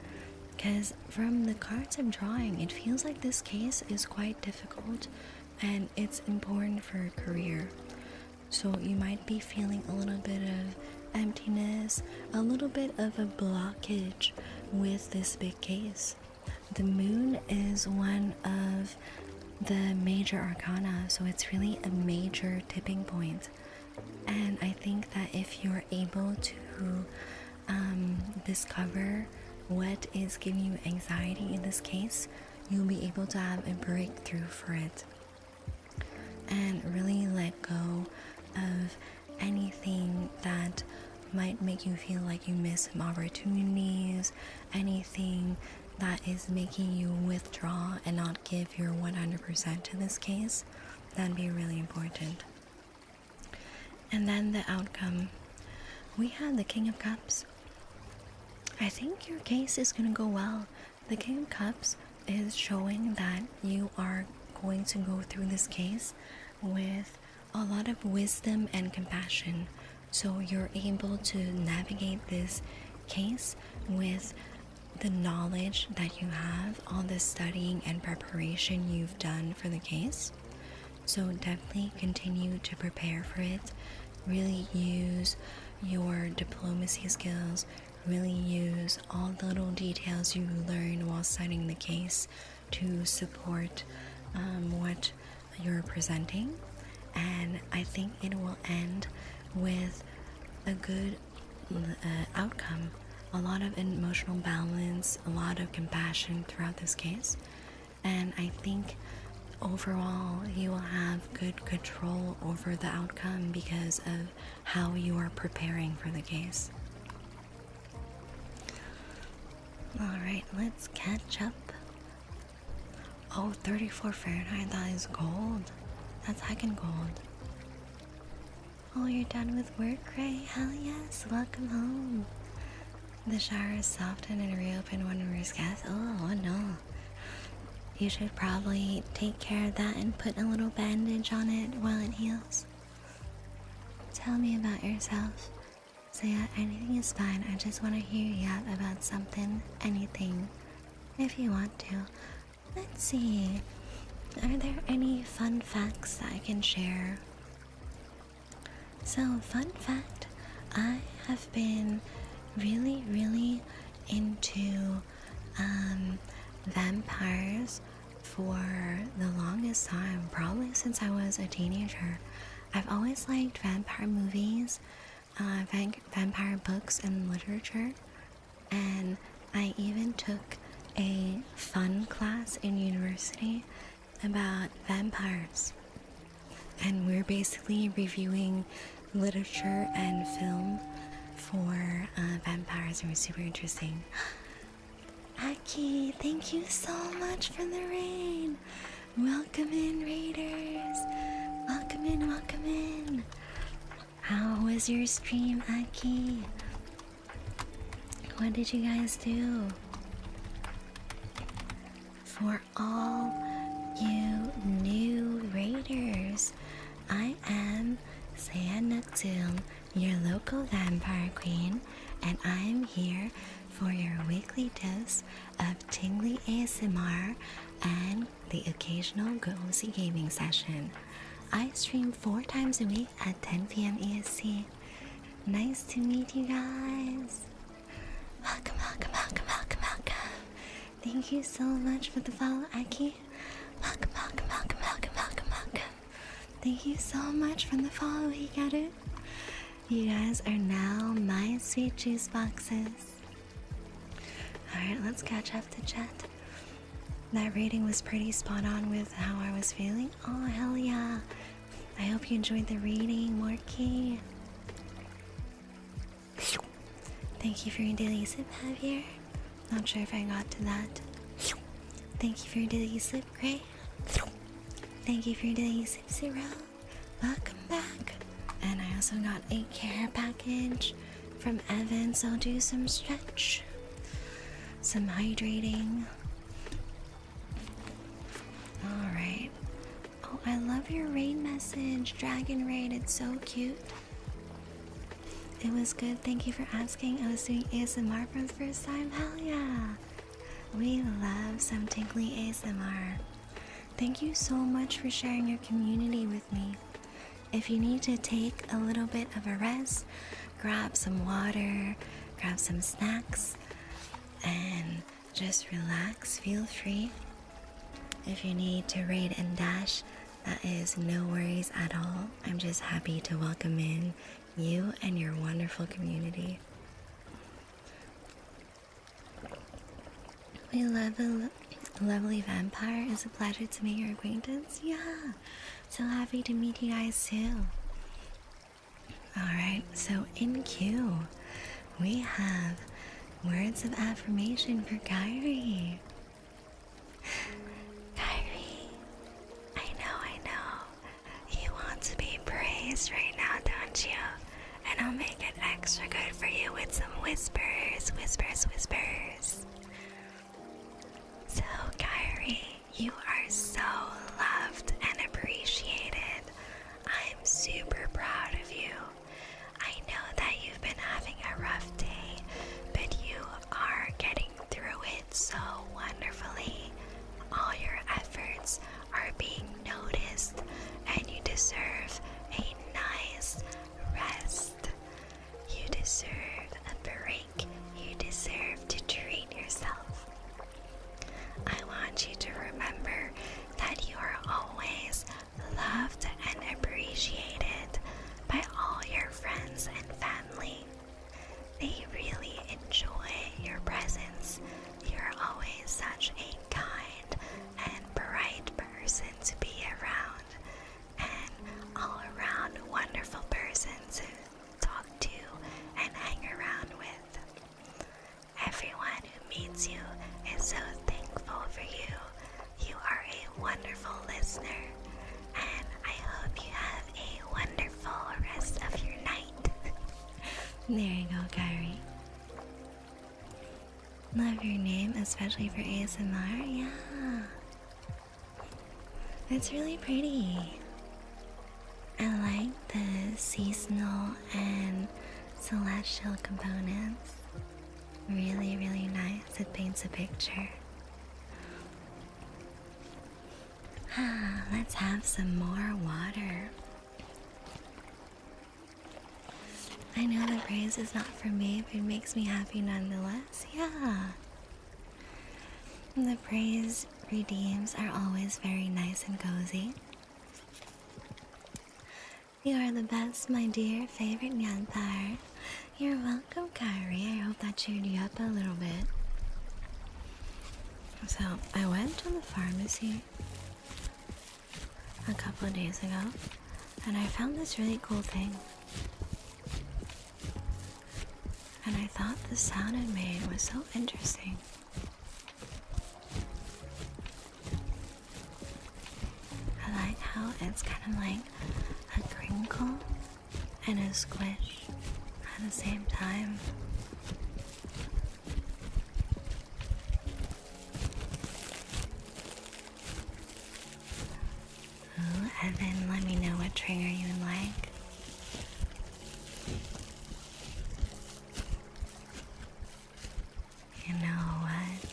Because from the cards I'm drawing, it feels like this case is quite difficult and it's important for a career. So you might be feeling a little bit of emptiness, a little bit of a blockage with this big case. The moon is one of the major arcana, so it's really a major tipping point. And I think that if you're able to discover what is giving you anxiety in this case, you'll be able to have a breakthrough for it and really let go of anything that might make you feel like you miss some opportunities, anything that is making you withdraw and not give your 100% to this case. That'd be really important. And then the outcome. We have the King of Cups. I think your case is going to go well. The King of Cups is showing that you are going to go through this case with a lot of wisdom and compassion. So you're able to navigate this case with the knowledge that you have, all the studying and preparation you've done for the case. So definitely continue to prepare for it. Really use your diplomacy skills. Really use all the little details you learn while studying the case to support what you're presenting. And I think it will end with a good outcome. A lot of emotional balance, a lot of compassion throughout this case. And I think overall you will have good control over the outcome because of how you are preparing for the case. Alright, let's catch up. Oh, 34 Fahrenheit, that is gold. That's heckin' gold. Oh, you're done with work, right? Hell yes, welcome home. The shower is softened and reopened when we were guests. Oh no. You should probably take care of that and put a little bandage on it while it heals. Tell me about yourself. So yeah, anything is fine. I just want to hear you out about something, anything, if you want to. Let's see. Are there any fun facts that I can share? So, fun fact, I have been really into vampires for the longest time, probably since I was a teenager. I've always liked vampire movies, vampire books and literature, and I even took a fun class in university about vampires. And we're basically reviewing literature and film for vampires. It was super interesting. Aki, thank you so much for the raid. Welcome in, raiders. Welcome in, welcome in. How was your stream, Aki? What did you guys do? for all you new raiders. I am Saya Noctul, your local vampire queen, and I am here for your weekly dose of tingly ASMR and the occasional cozy gaming session. I stream 4 times a week at 10 p.m. EST. Nice to meet you guys. Welcome, welcome, welcome, welcome, welcome. Thank you so much for the follow, Aki. Welcome, welcome, welcome, welcome, welcome, welcome. Thank you so much for the follow, Hikaru. You guys are now my sweet juice boxes. Alright, let's catch up to chat. That rating was pretty spot on with how I was feeling. Oh, hell yeah. I hope you enjoyed the reading, Morky. Thank you for your daily sip, Javier. Not sure if I got to that. Thank you for your daily sip, Gray. Thank you for your daily sip, Zero. Welcome back. And I also got a care package from Evan, so I'll do some stretch, some hydrating. Alright. Oh, I love your raid message, Dragon Raid. It's so cute. It was good. Thank you for asking. I was doing ASMR for the first time. Hell yeah. We love some tinkly ASMR. Thank you so much for sharing your community with me. If you need to take a little bit of a rest, grab some water, grab some snacks, and just relax, feel free. If you need to raid and dash, that is no worries at all. I'm just happy to welcome in you and your wonderful community. We love a lovely vampire. It's a pleasure to make your acquaintance. Yeah, so happy to meet you guys too. Alright, so in queue, we have words of affirmation for Kyrie. Kyrie, I know. You want to be praised right now, don't you? And I'll make it extra good for you with some whispers, whispers, whispers. So, Kyrie, you are so loved and appreciated. I'm super proud of you. I know that you've been having a rough day, but you are getting through it so wonderfully. All your efforts are being noticed, and you deserve a nice rest. You deserve a break. You deserve to treat yourself. I want you to remember that you are always loved and appreciated by all your friends and family. They really enjoy your presence. You're always such a kind and bright person to be around, and all around wonderful person to talk to and hang around with. Everyone who meets you is so thankful for you. You are a wonderful listener, and I hope you have a wonderful rest of your night. There you go, Kyrie. Love your name, especially for ASMR. Yeah. It's really pretty. I like the seasonal and celestial components. Really, really nice. It paints a picture. Let's have some more water. I know the praise is not for me, but it makes me happy nonetheless. Yeah. The praise redeems are always very nice and cozy. You are the best, my dear favorite vampire. You're welcome, Kyrie. I hope that cheered you up a little bit. So, I went to the pharmacy a couple of days ago, and I found this really cool thing. And I thought the sound it made was so interesting. I like how it's kind of like a crinkle and a squish at the same time. trigger you like? You know what?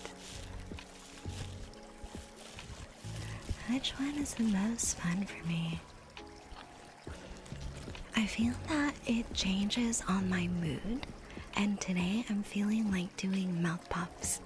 Which one is the most fun for me? I feel that it changes on my mood, and today I'm feeling like doing mouth pops.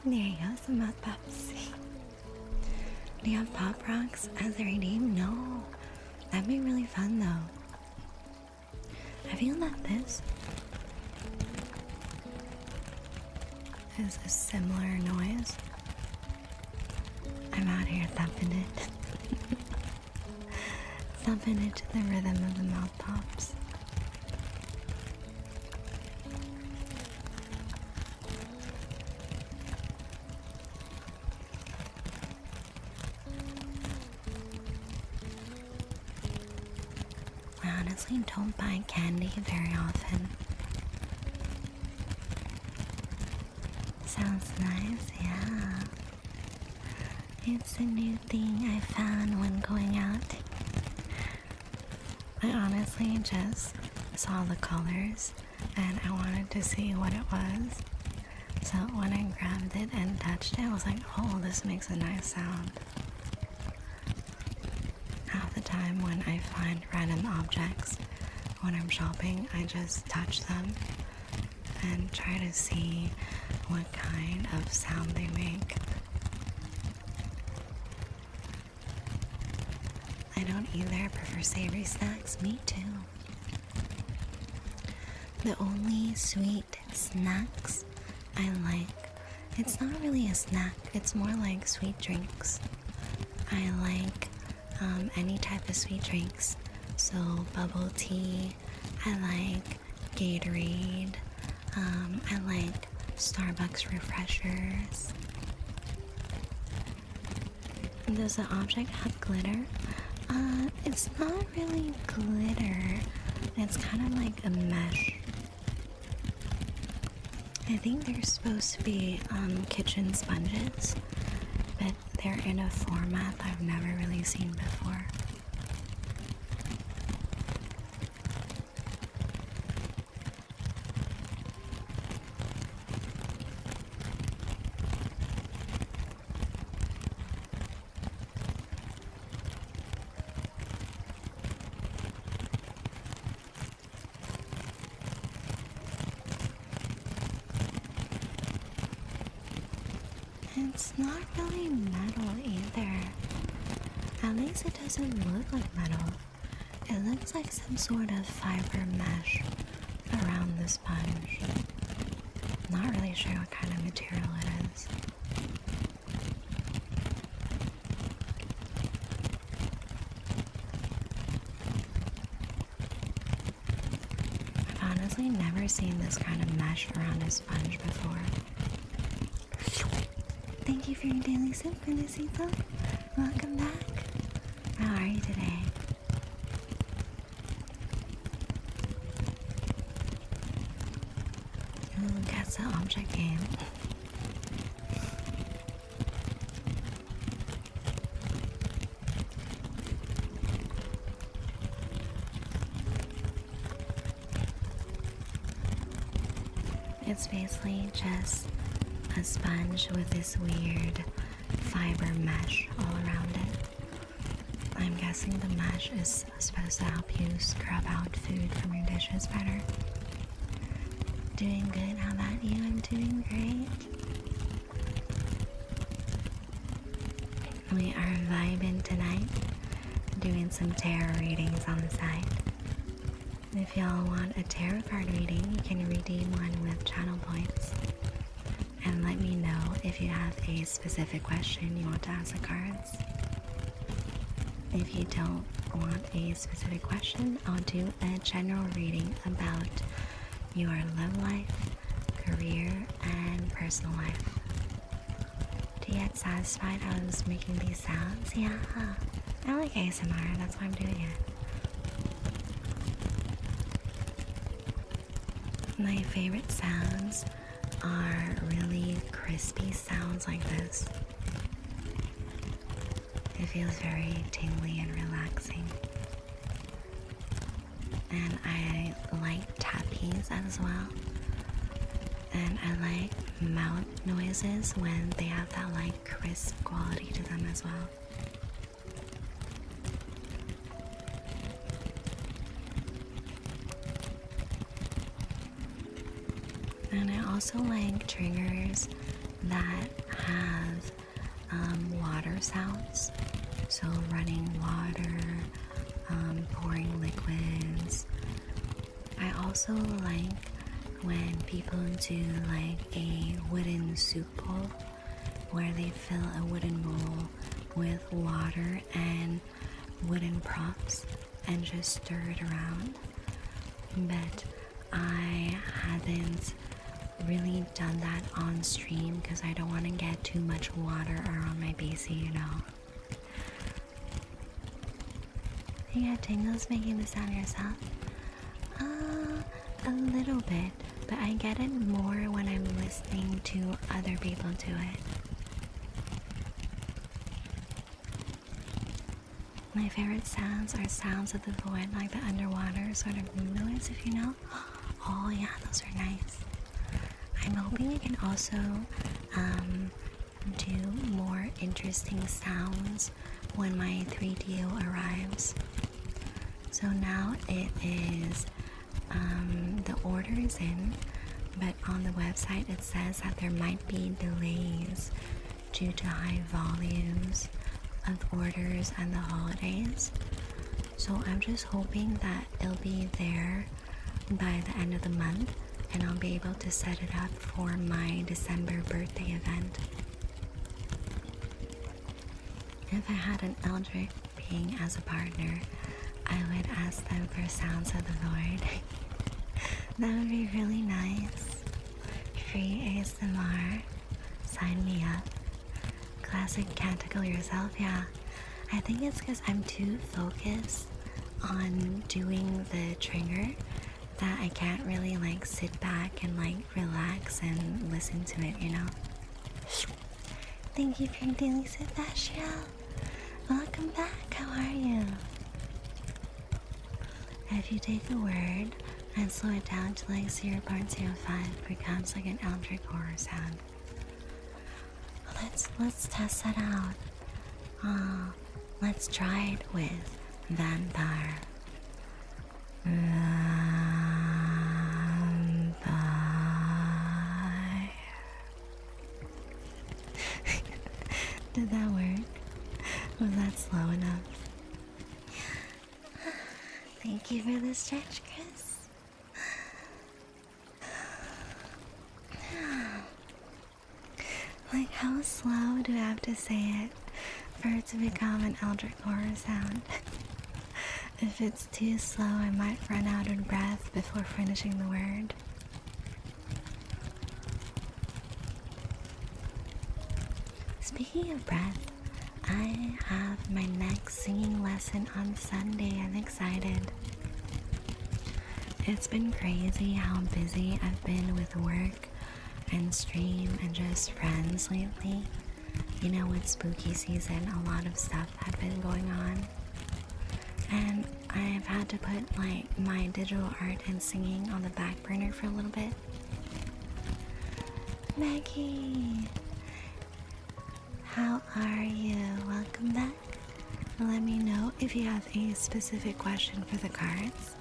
There you go, some mouth pops. Do you have Pop Rocks as a redeem? No. That'd be really fun though. I feel that this is a similar noise. I'm out here thumping it. Thumping it to the rhythm of the mouth pops. I honestly don't buy candy very often. Sounds nice, yeah. It's a new thing I found when going out. I honestly just saw the colors and I wanted to see what it was. So when I grabbed it and touched it, I was like, oh, this makes a nice sound. Half the time when I find random objects when I'm shopping, I just touch them and try to see what kind of sound they make. I don't either prefer savory snacks. Me too. The only sweet snacks I like, it's not really a snack, it's more like sweet drinks. I like any type of sweet drinks. So bubble tea, I like Gatorade, I like Starbucks refreshers. Does the object have glitter? It's not really glitter. It's kind of like a mesh. I think they're supposed to be kitchen sponges, but they're in a format that I've never really seen before. It's not really metal either. At least it doesn't look like metal. It looks like some sort of fiber mesh around the sponge. Not really sure what kind of material it is. I've honestly never seen this kind of mesh around a sponge before. Thank you for your daily sip, Felicito. Welcome back. How are you today? Ooh, that's the object game. It's basically just a sponge with this weird fiber mesh all around it. I'm guessing the mesh is supposed to help you scrub out food from your dishes better. Doing good, how about you? I'm doing great. We are vibing tonight, doing some tarot readings on the side. If y'all want a tarot card reading, you can redeem one with channel points. And let me know if you have a specific question you want to ask the cards. If you don't want a specific question, I'll do a general reading about your love life, career, and personal life. Do you get satisfied I was making these sounds? Yeah, I like ASMR, that's why I'm doing it. My favorite sounds are really crispy sounds like this. It feels very tingly and relaxing. And I like tappies as well. And I like mouth noises when they have that like crisp quality to them as well. And I also like triggers that have water sounds. So running water, pouring liquids. I also like when people do like a wooden soup bowl where they fill a wooden bowl with water and wooden props and just stir it around. But I haven't really done that on stream because I don't want to get too much water around my PC, you know. You got tingles making the sound yourself? A little bit, but I get it more when I'm listening to other people do it. My favorite sounds are sounds of the void, like the underwater sort of noise, if you know. Oh yeah, those are nice. I'm hoping I can also do more interesting sounds when my 3DO arrives. So now it is, the order is in, but on the website it says that there might be delays due to high volumes of orders and the holidays. So I'm just hoping that it'll be there by the end of the month and I'll be able to set it up for my December birthday event. If I had an Eldritch being as a partner, I would ask them for sounds of the void. That would be really nice. Free ASMR. Sign me up. Classic can't tickle yourself, yeah. I think it's because I'm too focused on doing the trigger that I can't really like sit back and like relax and listen to it, you know. Thank you for your daily Sebastian. Welcome back, how are you? If you take a word and slow it down to like 0.05, it becomes like an Eldritch horror sound. Let's test that out. Let's try it with vampire. Was that slow enough? Thank you for the stretch, Chris. Like, how slow do I have to say it for it to become an Eldritch horror sound? If it's too slow, I might run out of breath before finishing the word. Speaking of breath, I have my next singing lesson on Sunday. I'm excited. It's been crazy how busy I've been with work and stream and just friends lately. You know, with spooky season, a lot of stuff had been going on. And I've had to put like my digital art and singing on the back burner for a little bit. Maggie, how are you? Welcome back. Let me know if you have a specific question for the cards.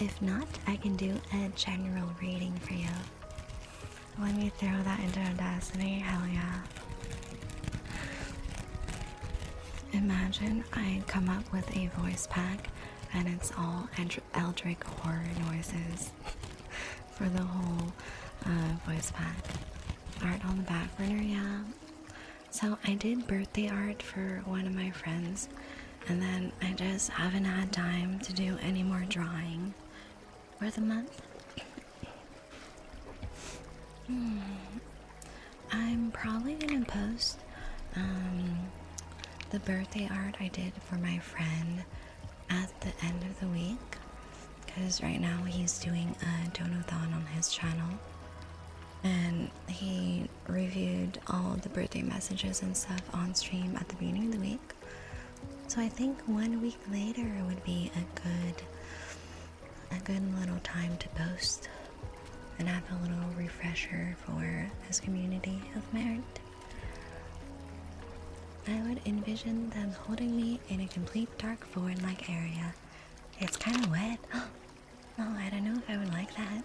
If not, I can do a general reading for you. Let me throw that into a destiny. Hell yeah. Imagine I come up with a voice pack and it's all Eldritch horror noises for the whole voice pack. Art on the back burner, yeah. So I did birthday art for one of my friends, and then I just haven't had time to do any more drawing for the month. I'm probably gonna post the birthday art I did for my friend at the end of the week, because right now he's doing a donathon on his channel, and he reviewed all the birthday messages and stuff on stream at the beginning of the week. So I think 1 week later would be a good little time to post and have a little refresher for his community of my art. I would envision them holding me in a complete dark void-like area. It's kind of wet. Oh, I don't know if I would like that.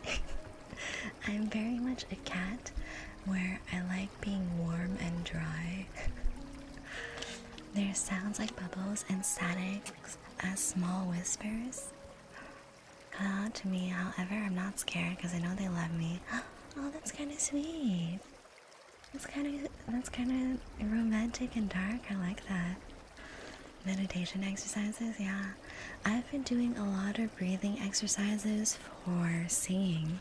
I'm very much a cat where I like being warm and dry. There's sounds like bubbles and static as small whispers. Call out to me, however, I'm not scared because I know they love me. Oh, that's kind of sweet. That's kind of romantic and dark. I like that. Meditation exercises, yeah. I've been doing a lot of breathing exercises for singing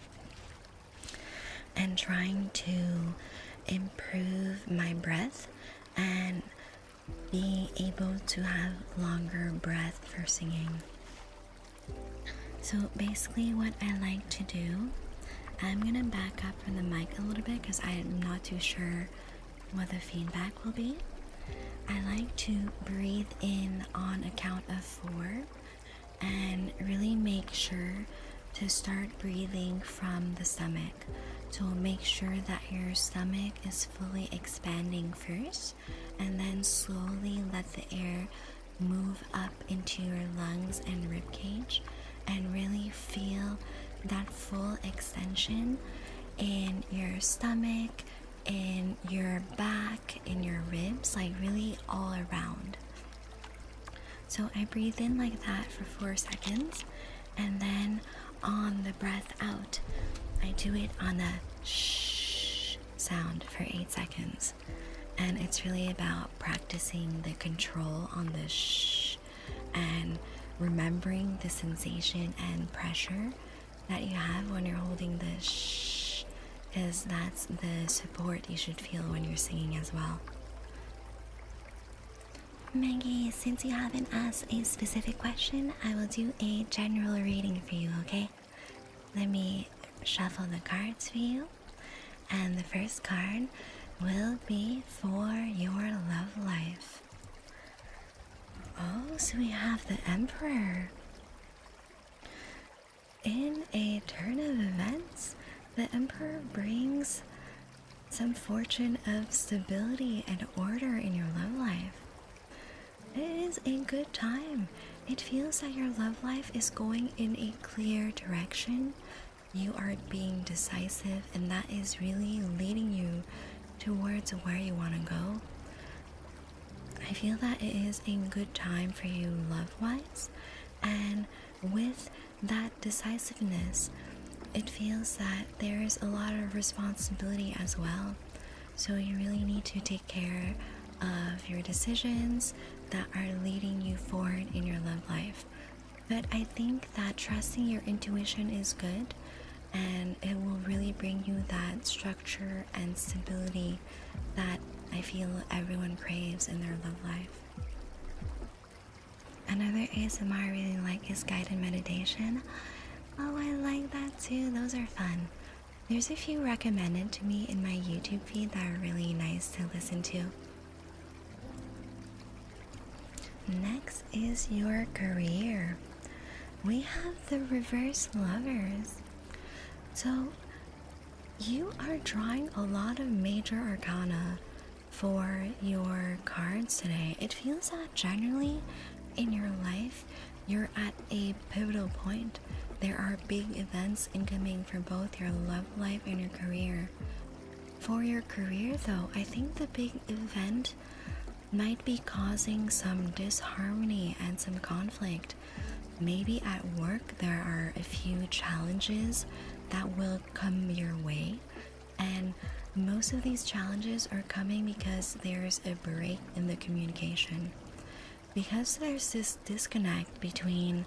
and trying to improve my breath and be able to have longer breath for singing. So basically what I like to do, I'm gonna back up from the mic a little bit because I'm not too sure what the feedback will be. I like to breathe in on a count of 4 and really make sure to start breathing from the stomach. So make sure that your stomach is fully expanding first, and then slowly let the air move up into your lungs and rib cage, and really feel that full extension in your stomach, in your back, in your ribs, like really all around. So I breathe in like that for 4 seconds, and then on the breath out, I do it on a shh sound for 8 seconds. And it's really about practicing the control on the shh and remembering the sensation and pressure that you have when you're holding the shh, because that's the support you should feel when you're singing as well. Maggie, since you haven't asked a specific question, I will do a general reading for you, okay? Let me shuffle the cards for you, and the first card will be for your love life. Oh, so we have the Emperor. In a turn of events, the Emperor brings some fortune of stability and order in your love life. It is a good time. It feels that your love life is going in a clear direction. You are being decisive, and that is really leading you towards where you want to go. I feel that it is a good time for you love-wise, and with that decisiveness, it feels that there is a lot of responsibility as well. So you really need to take care of your decisions that are leading you forward in your love life. But I think that trusting your intuition is good, and it will really bring you that structure and stability that I feel everyone craves in their love life. Another ASMR I really like is guided meditation. Oh, I like that too. Those are fun. There's a few recommended to me in my YouTube feed that are really nice to listen to. Next is your career. We have the reverse lovers. So you are drawing a lot of major arcana for your cards today. It feels that generally in your life, you're at a pivotal point. There are big events incoming for both your love life and your career. For your career though, I think the big event might be causing some disharmony and some conflict. Maybe at work there are a few challenges that will come your way, and most of these challenges are coming because there's a break in the communication. Because there's this disconnect between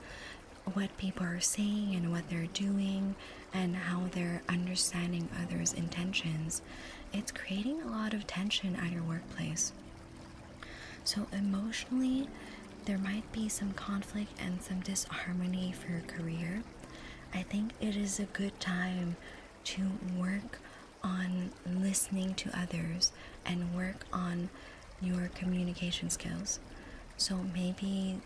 what people are saying and what they're doing and how they're understanding others' intentions, it's creating a lot of tension at your workplace. So emotionally, there might be some conflict and some disharmony for your career. I think it is a good time to work on listening to others and work on your communication skills. So maybe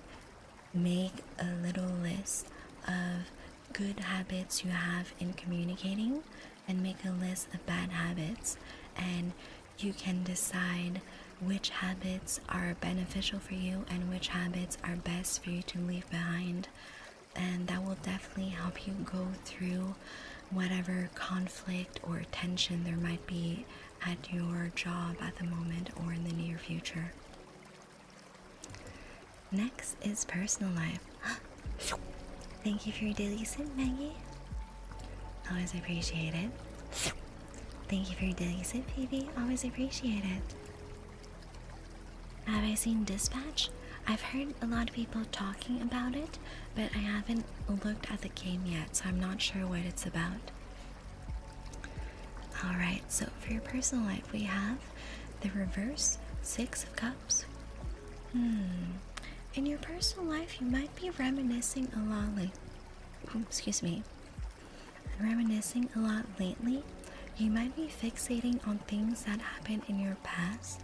make a little list of good habits you have in communicating and make a list of bad habits, and you can decide which habits are beneficial for you and which habits are best for you to leave behind. And that will definitely help you go through whatever conflict or tension there might be at your job at the moment or in the near future. Next is personal life. Thank you for your daily sip, Maggie. Always appreciate it. Thank you for your daily sip, baby. Always appreciate it. Have I seen Dispatch? I've heard a lot of people talking about it, but I haven't looked at the game yet, so I'm not sure what it's about. Alright, so for your personal life, we have the reverse Six of Cups. In your personal life, you might be reminiscing a lot reminiscing a lot lately. You might be fixating on things that happened in your past,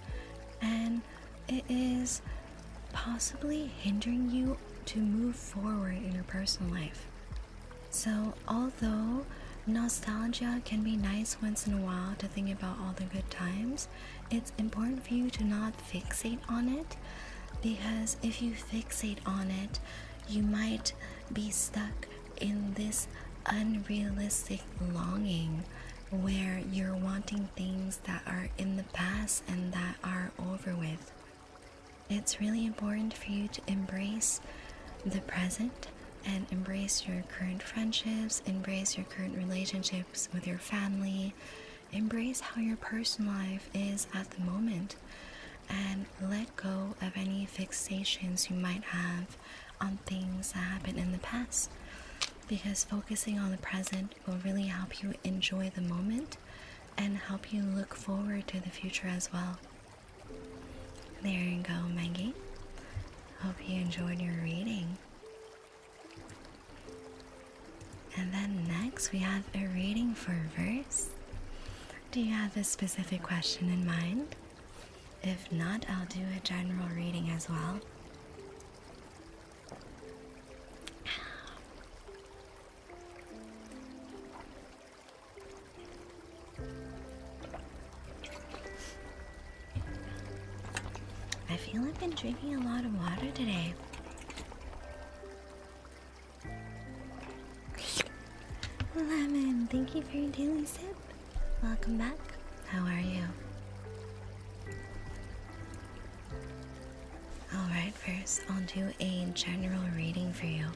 and it is possibly hindering you to move forward in your personal life. So although nostalgia can be nice once in a while to think about all the good times, it's important for you to not fixate on it, because if you fixate on it, you might be stuck in this unrealistic longing where you're wanting things that are in the past and that are over with. It's really important for you to embrace the present and embrace your current friendships, embrace your current relationships with your family, embrace how your personal life is at the moment, and let go of any fixations you might have on things that happened in the past, because focusing on the present will really help you enjoy the moment and help you look forward to the future as well. There you go, Maggie. Hope you enjoyed your reading. And then next we have a reading for verse. Do you have a specific question in mind? If not, I'll do a general reading as well. I feel I've been drinking a lot of water today. Lemon, thank you for your daily sip. Welcome back. How are you? Alright, first I'll do a general reading for you.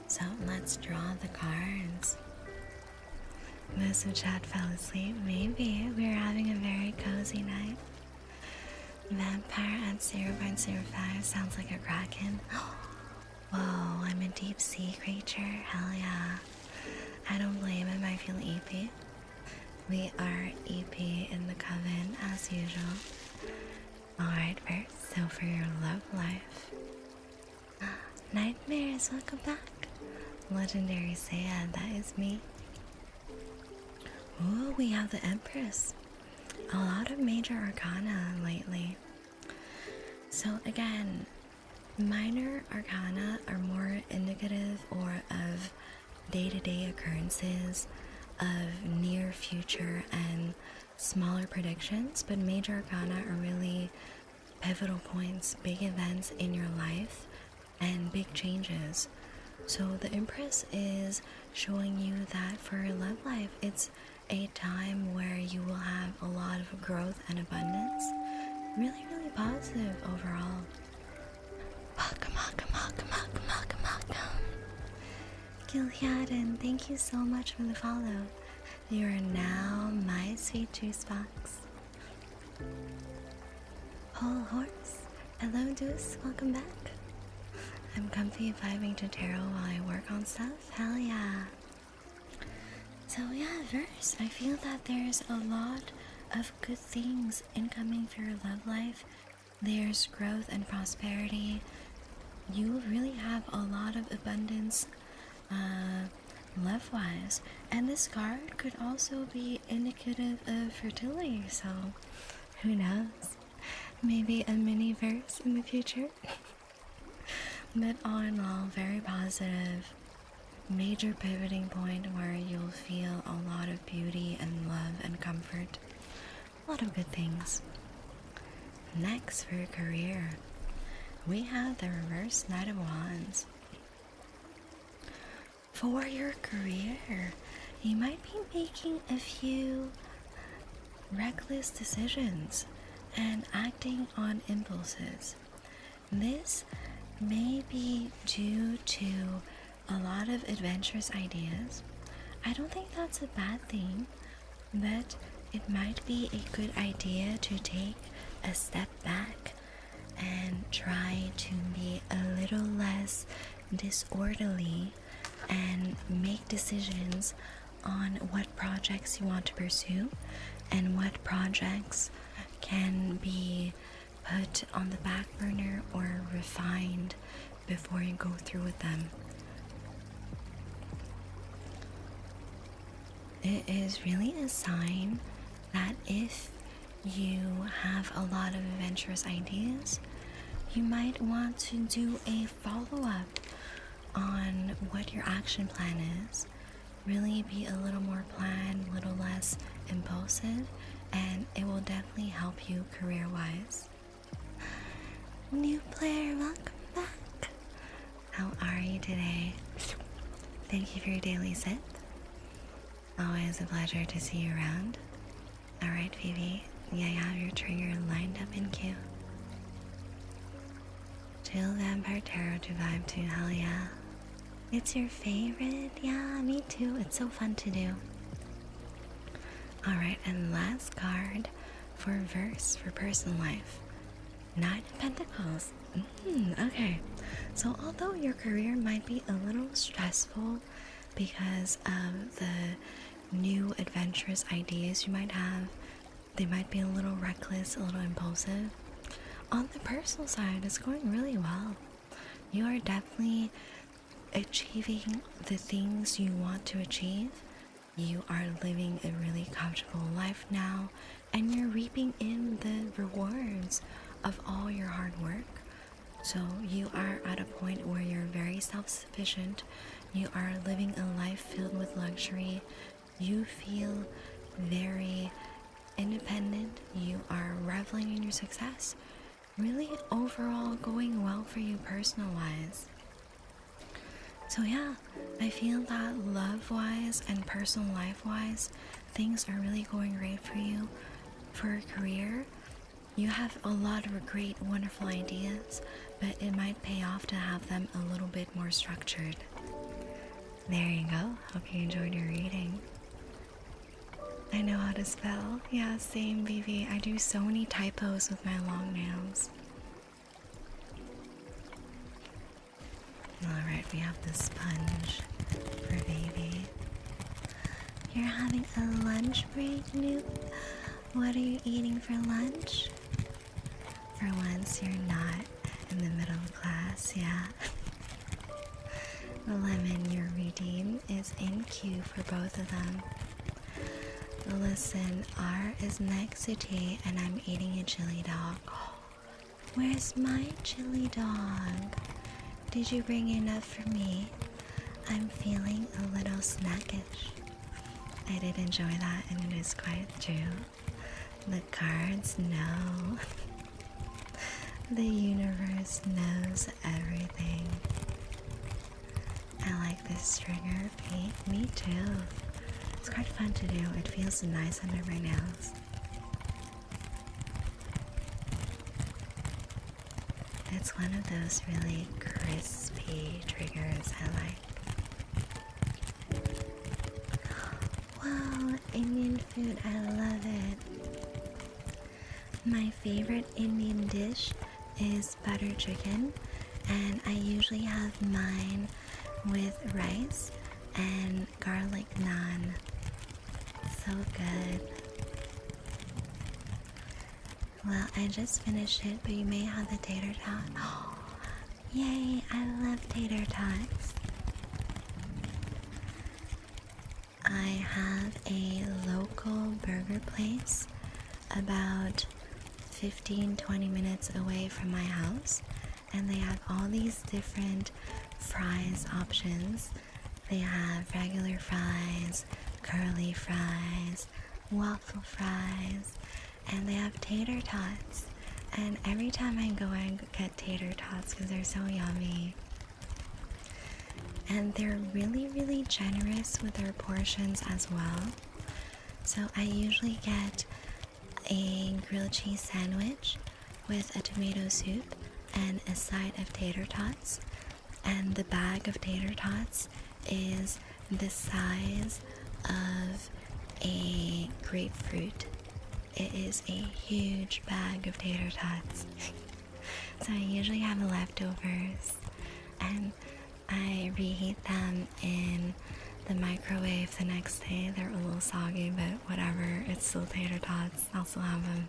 So let's draw the cards. Most of chat fell asleep. Maybe we're having a very cozy night. Vampire at 0.05 sounds like a kraken. Whoa, I'm a deep sea creature. Hell yeah. I don't blame him, I feel EP. We are EP in the coven as usual. Alright, first, so for your love life. Nightmares, welcome back. Legendary Saiya, that is me. Ooh, we have the Empress. A lot of major arcana lately. So again, minor arcana are more indicative or of day-to-day occurrences, of near future and smaller predictions, but major arcana are really pivotal points, big events in your life and big changes. So the Empress is showing you that for your love life, it's a time where you will have a lot of growth and abundance. Really, really positive overall. Welcome. Gilliaden, thank you so much for the follow. You are now my sweet juice box. Whole horse. Hello, Deuce. Welcome back. I'm comfy vibing to tarot while I work on stuff. Hell yeah. So yeah, verse. I feel that there's a lot of good things incoming for your love life. There's growth and prosperity. You really have a lot of abundance love-wise. And this card could also be indicative of fertility, so who knows? Maybe a mini verse in the future. But all in all, very positive. Major pivoting point where you'll feel a lot of beauty and love and comfort. A lot of good things. Next, for your career, we have the reverse Knight of Wands. For your career, you might be making a few reckless decisions and acting on impulses. This may be due to a lot of adventurous ideas. I don't think that's a bad thing, but it might be a good idea to take a step back and try to be a little less disorderly and make decisions on what projects you want to pursue and what projects can be put on the back burner or refined before you go through with them. It is really a sign that if you have a lot of adventurous ideas, you might want to do a follow-up on what your action plan is. Really be a little more planned, a little less impulsive, and it will definitely help you career-wise. New player, welcome back. How are you today? Thank you for your daily sip. Always a pleasure to see you around. Alright, Phoebe. Yeah, you have your trigger lined up in queue. Chill Vampire Tarot to vibe to, hell yeah. It's your favorite? Yeah, me too. It's so fun to do. Alright, and last card for verse for personal life. Nine of Pentacles. Okay. So although your career might be a little stressful because of the new adventurous ideas you might have, they might be a little reckless, a little impulsive. On the personal side, it's going really well. You are definitely achieving the things you want to achieve. You are living a really comfortable life now, and you're reaping in the rewards of all your hard work. So you are at a point where you're very self-sufficient. You are living a life filled with luxury. You feel very independent. You are reveling in your success. Really overall going well for you personal wise. So yeah, I feel that love wise and personal life wise, things are really going great for you. For a career, You have a lot of great, wonderful ideas, but it might pay off to have them a little bit more structured. There you go. Hope you enjoyed your reading. I know how to spell. Yeah, same, baby. I do so many typos with my long nails. Alright, we have the sponge for baby. You're having a lunch break, Noob? What are you eating for lunch? For once, you're not in the middle of class, yeah. Lemon, your redeem is in queue for both of them. Listen, R is next to T and I'm eating a chili dog. Where's my chili dog? Did you bring enough for me? I'm feeling a little snackish. I did enjoy that and it is quite true. The cards know. The universe knows everything. I like this trigger, Pete. Me too. It's quite fun to do. It feels nice under my nails. It's one of those really crispy triggers I like. Wow, Indian food, I love it. My favorite Indian dish is butter chicken, and I usually have mine with rice and garlic naan. So good. Well, I just finished it, but you may have the tater tot. Oh, yay, I love tater tots. I have a local burger place about 15-20 minutes away from my house, and they have all these different fries options. They have regular fries, curly fries, waffle fries, and they have tater tots. And every time I go, I get tater tots because they're so yummy. And they're really, really generous with their portions as well. So I usually get a grilled cheese sandwich with a tomato soup and a side of tater tots. And the bag of tater tots is the size of a grapefruit. It is a huge bag of tater tots. So I usually have leftovers and I reheat them in the microwave the next day. They're a little soggy, but whatever, it's still tater tots. I'll still have them.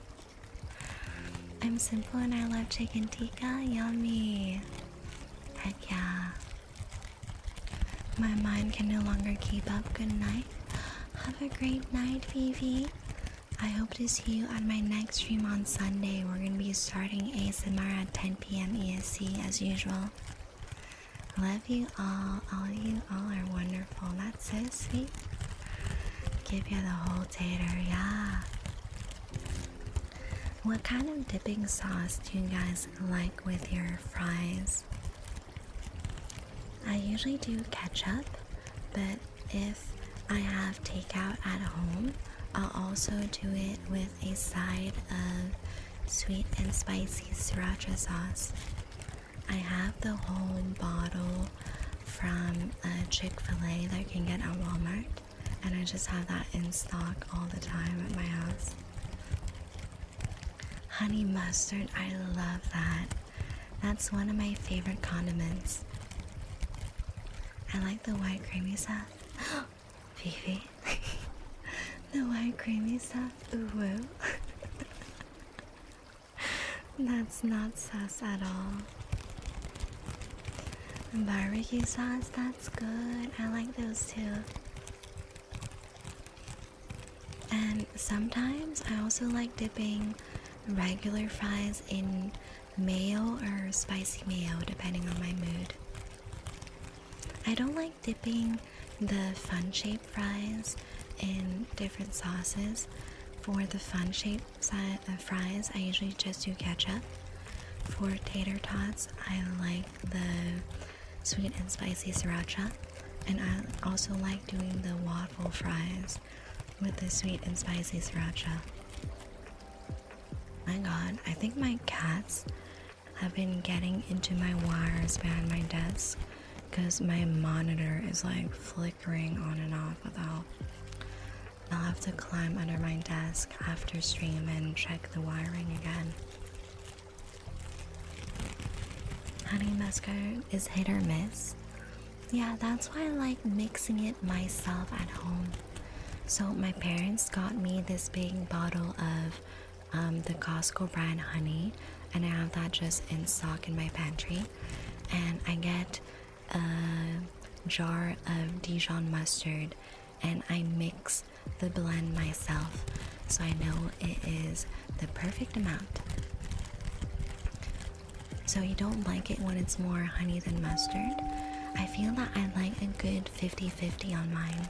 I'm simple and I love chicken tikka. Yummy. Heck yeah. My mind can no longer keep up. Good night. Have a great night, Vivi. I hope to see you on my next stream on Sunday. We're going to be starting ASMR at 10 p.m. ESC as usual. Love you all. All you all are wonderful. That's so sweet. Give you the whole tater, yeah. What kind of dipping sauce do you guys like with your fries? I usually do ketchup, but if I have takeout at home, I'll also do it with a side of sweet and spicy sriracha sauce. I have the whole bottle from Chick-fil-A that you can get at Walmart, and I just have that in stock all the time at my house. Honey mustard, I love that. That's one of my favorite condiments. I like the white creamy stuff. Fifi. The white creamy stuff. Ooh woo. That's not sus at all. Barbecue sauce, that's good. I like those too. And sometimes I also like dipping regular fries in mayo or spicy mayo, depending on my mood. I don't like dipping the fun shape fries in different sauces. For the fun shape fries, I usually just do ketchup. For tater tots, I like the sweet and spicy sriracha, and I also like doing the waffle fries with the sweet and spicy sriracha. my god, I think my cats have been getting into my wires behind my desk because my monitor is like flickering on and off without. I'll have to climb under my desk after stream and check the wiring again. Honey mustard is hit or miss. Yeah, that's why I like mixing it myself at home. So my parents got me this big bottle of the Costco brand honey, and I have that just in stock in my pantry. And I get a jar of Dijon mustard, and I mix the blend myself, so I know it is the perfect amount. So you don't like it when it's more honey than mustard? I feel that I like a good 50-50 on mine.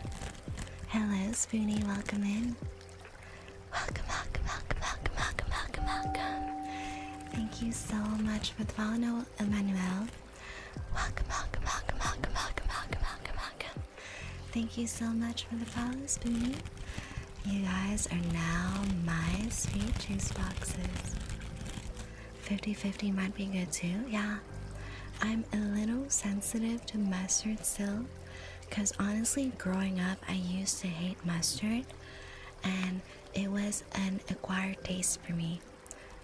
Hello, Spoonie, welcome in. Welcome, welcome, welcome, welcome, welcome, welcome, welcome. Thank you so much for the follow, no, Emmanuel. Welcome, welcome, welcome, welcome, welcome, welcome, welcome, welcome. Thank you so much for the follow, Spoonie. You guys are now my sweet juice boxes. 50-50 might be good too, yeah. I'm a little sensitive to mustard still, because honestly, growing up, I used to hate mustard, and it was an acquired taste for me.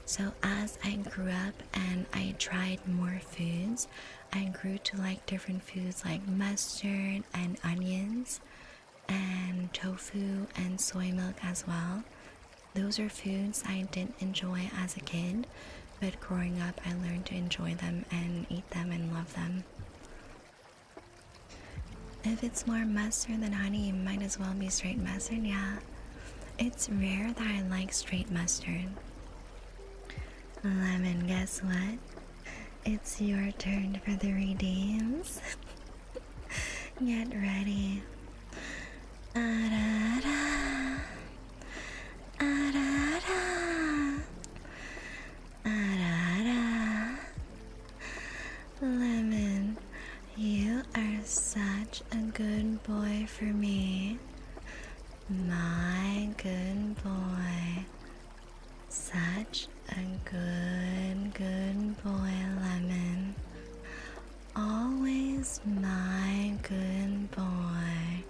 So as I grew up and I tried more foods, I grew to like different foods like mustard and onions and tofu and soy milk as well. Those are foods I didn't enjoy as a kid, but growing up I learned to enjoy them and eat them and love them. If it's more mustard than honey, it might as well be straight mustard, yeah. It's rare that I like straight mustard. Lemon, guess what? It's your turn for the redeems. Get ready. Ah-da-da. Ah-da-da. Ah-da-da. Lemon, you are such a good boy for me. My good boy. Such a good boy, Lemon. Always my good boy.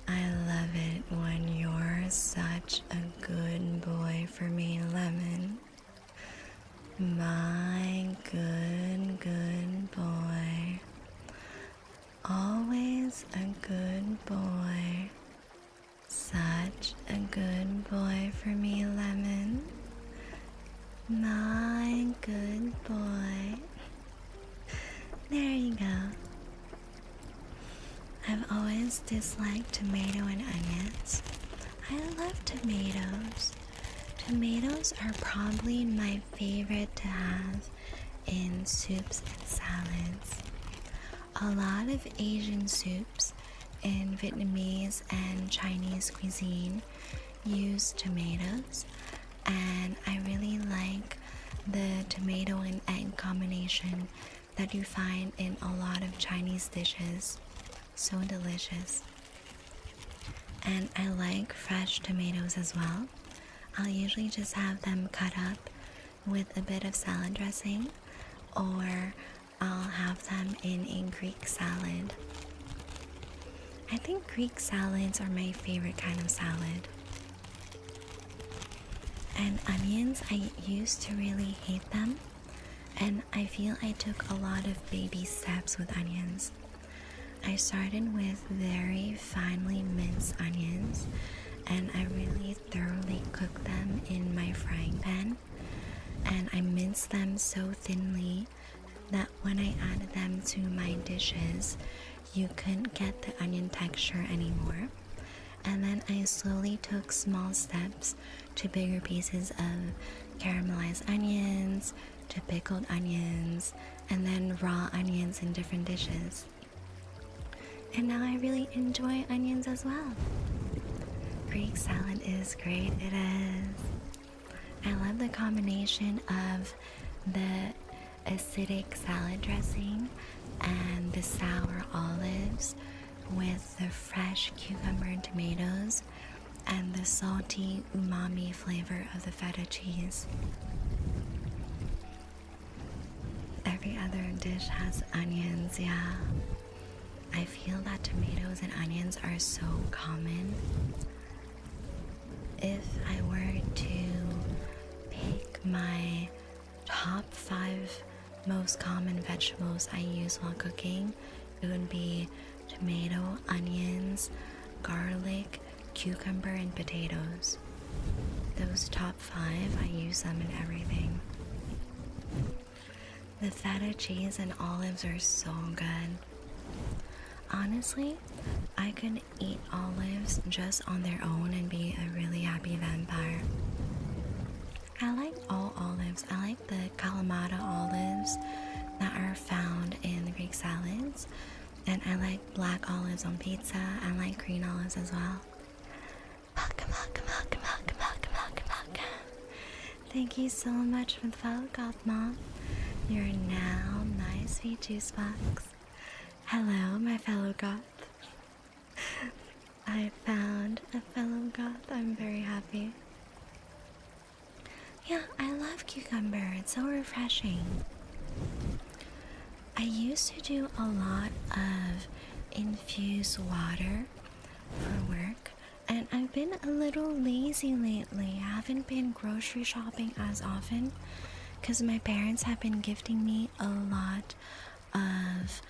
I love it when you're such a good boy for me, Lemon. My good boy. Always a good boy. Such a good boy for me, Lemon. My good boy. There you go. I've always disliked tomato and onions. I love tomatoes. Tomatoes are probably my favorite to have in soups and salads. A lot of Asian soups in Vietnamese and Chinese cuisine use tomatoes, and I really like the tomato and egg combination that you find in a lot of Chinese dishes. So delicious. And I like fresh tomatoes as well. I'll usually just have them cut up with a bit of salad dressing, or I'll have them in a Greek salad. I think Greek salads are my favorite kind of salad. And onions, I used to really hate them, and I feel I took a lot of baby steps with onions. I started with very finely minced onions, and I really thoroughly cooked them in my frying pan, and I minced them so thinly that when I added them to my dishes, you couldn't get the onion texture anymore. And then I slowly took small steps to bigger pieces of caramelized onions, to pickled onions, and then raw onions in different dishes. And now I really enjoy onions as well. Greek salad is great, it is. I love the combination of the acidic salad dressing and the sour olives with the fresh cucumber and tomatoes. and the salty umami flavor of the feta cheese. Every other dish has onions, yeah. I feel that tomatoes and onions are so common. If I were to pick my top 5 most common vegetables I use while cooking, it would be tomato, onions, garlic, cucumber, and potatoes. Those top 5, I use them in everything. The feta cheese and olives are so good. Honestly, I could eat olives just on their own and be a really happy vampire. I like all olives. I like the Kalamata olives that are found in the Greek salads. And I like black olives on pizza. I like green olives as well. Thank you so much for the follow, Goth Mom. You're now my sweet juice box. Hello, my fellow goth. I found a fellow goth. I'm very happy. Yeah, I love cucumber. It's so refreshing. I used to do a lot of infused water for work, and I've been a little lazy lately. I haven't been grocery shopping as often because my parents have been gifting me a lot of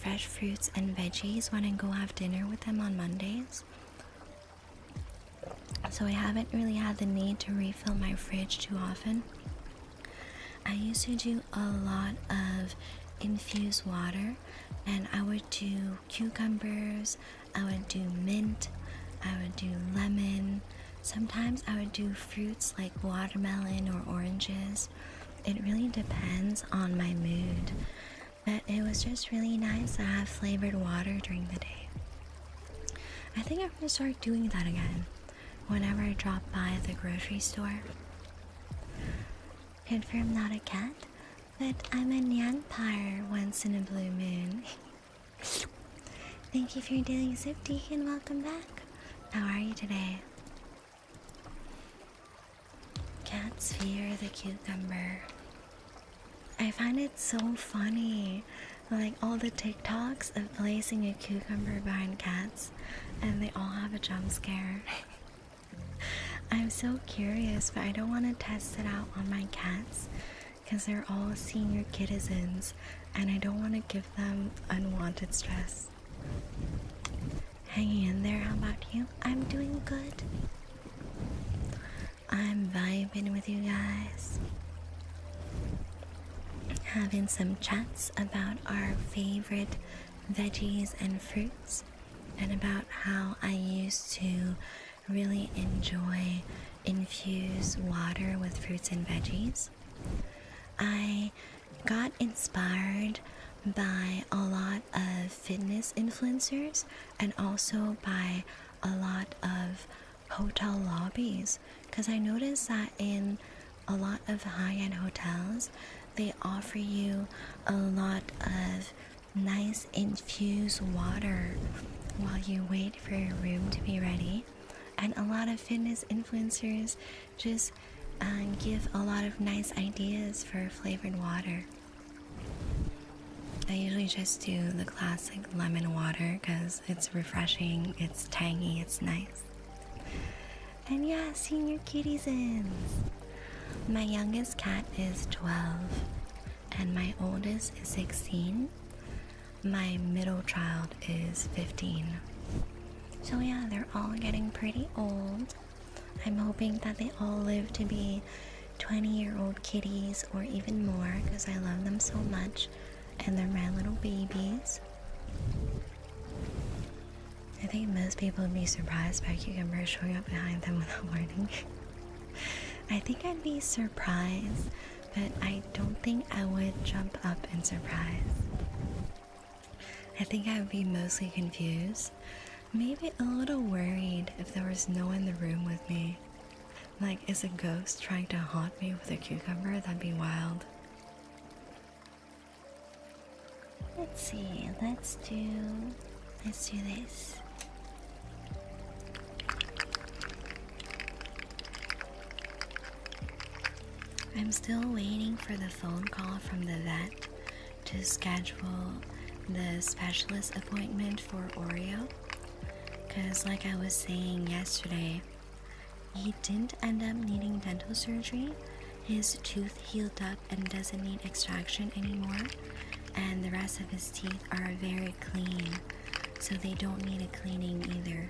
fresh fruits and veggies when I go have dinner with them on Mondays. So I haven't really had the need to refill my fridge too often. I used to do a lot of infused water, and I would do cucumbers, I would do mint, I would do lemon. Sometimes I would do fruits like watermelon or oranges. It really depends on my mood, but it was just really nice to have flavored water during the day. I think I'm gonna start doing that again whenever I drop by the grocery store. Confirm not a cat, but I'm a vampire once in a blue moon. Thank you for doing Zipty and welcome back. How are you today? Cats fear the cucumber. I find it so funny, like all the TikToks of placing a cucumber behind cats and they all have a jump scare. I'm so curious, but I don't want to test it out on my cats because they're all senior citizens and I don't want to give them unwanted stress. Hanging in there, how about you? I'm doing good. I'm vibing with you guys. Having some chats about our favorite veggies and fruits and about how I used to really enjoy infused water with fruits and veggies. I got inspired by a lot of fitness influencers and also by a lot of hotel lobbies because I noticed that in a lot of high-end hotels they offer you a lot of nice infused water while you wait for your room to be ready. And a lot of fitness influencers just give a lot of nice ideas for flavored water. I usually just do the classic lemon water because it's refreshing, it's tangy, it's nice. And yeah, senior kitties. My youngest cat is 12 and my oldest is 16. My middle child is 15. So yeah, they're all getting pretty old. I'm hoping that they all live to be 20-year-old kitties or even more because I love them so much and they're my little babies. I think most people would be surprised by cucumbers showing up behind them without warning. I think I'd be surprised, but I don't think I would jump up in surprise. I think I would be mostly confused. Maybe a little worried if there was no one in the room with me. Like, is a ghost trying to haunt me with a cucumber? That'd be wild. Let's see, let's do this. I'm still waiting for the phone call from the vet to schedule the specialist appointment for Oreo. Because, like I was saying yesterday, he didn't end up needing dental surgery. His tooth healed up and doesn't need extraction anymore, and the rest of his teeth are very clean, so they don't need a cleaning either.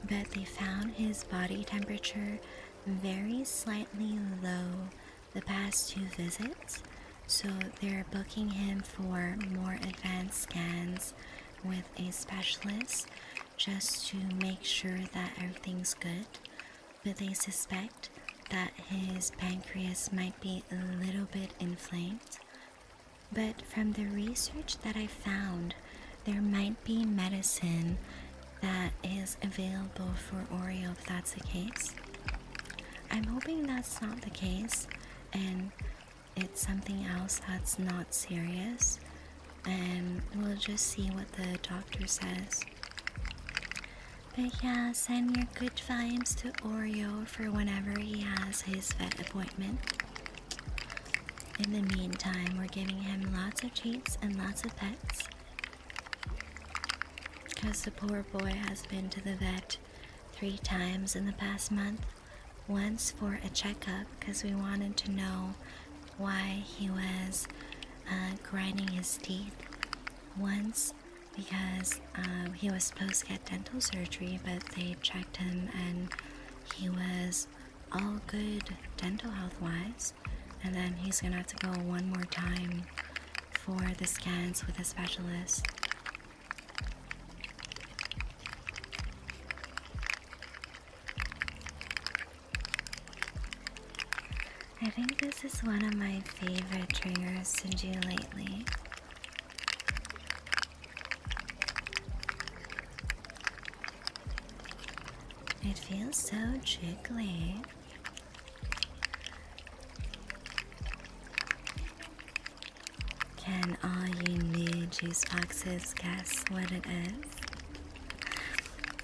But they found his body temperature very slightly low the past 2 visits, so they're booking him for more advanced scans with a specialist just to make sure that everything's good. But they suspect that his pancreas might be a little bit inflamed. But from the research that I found, there might be medicine that is available for Oreo if that's the case. I'm hoping that's not the case and it's something else that's not serious, and we'll just see what the doctor says. But yeah, send your good vibes to Oreo for whenever he has his vet appointment. In the meantime, we're giving him lots of treats and lots of pets, because the poor boy has been to the vet 3 times in the past month. Once for a checkup because we wanted to know why he was grinding his teeth. Once because he was supposed to get dental surgery, but they checked him and he was all good dental health wise. And then he's gonna have to go one more time for the scans with a specialist. I think this is one of my favorite triggers to do lately. It feels so jiggly. Can all you new juice boxes guess what it is?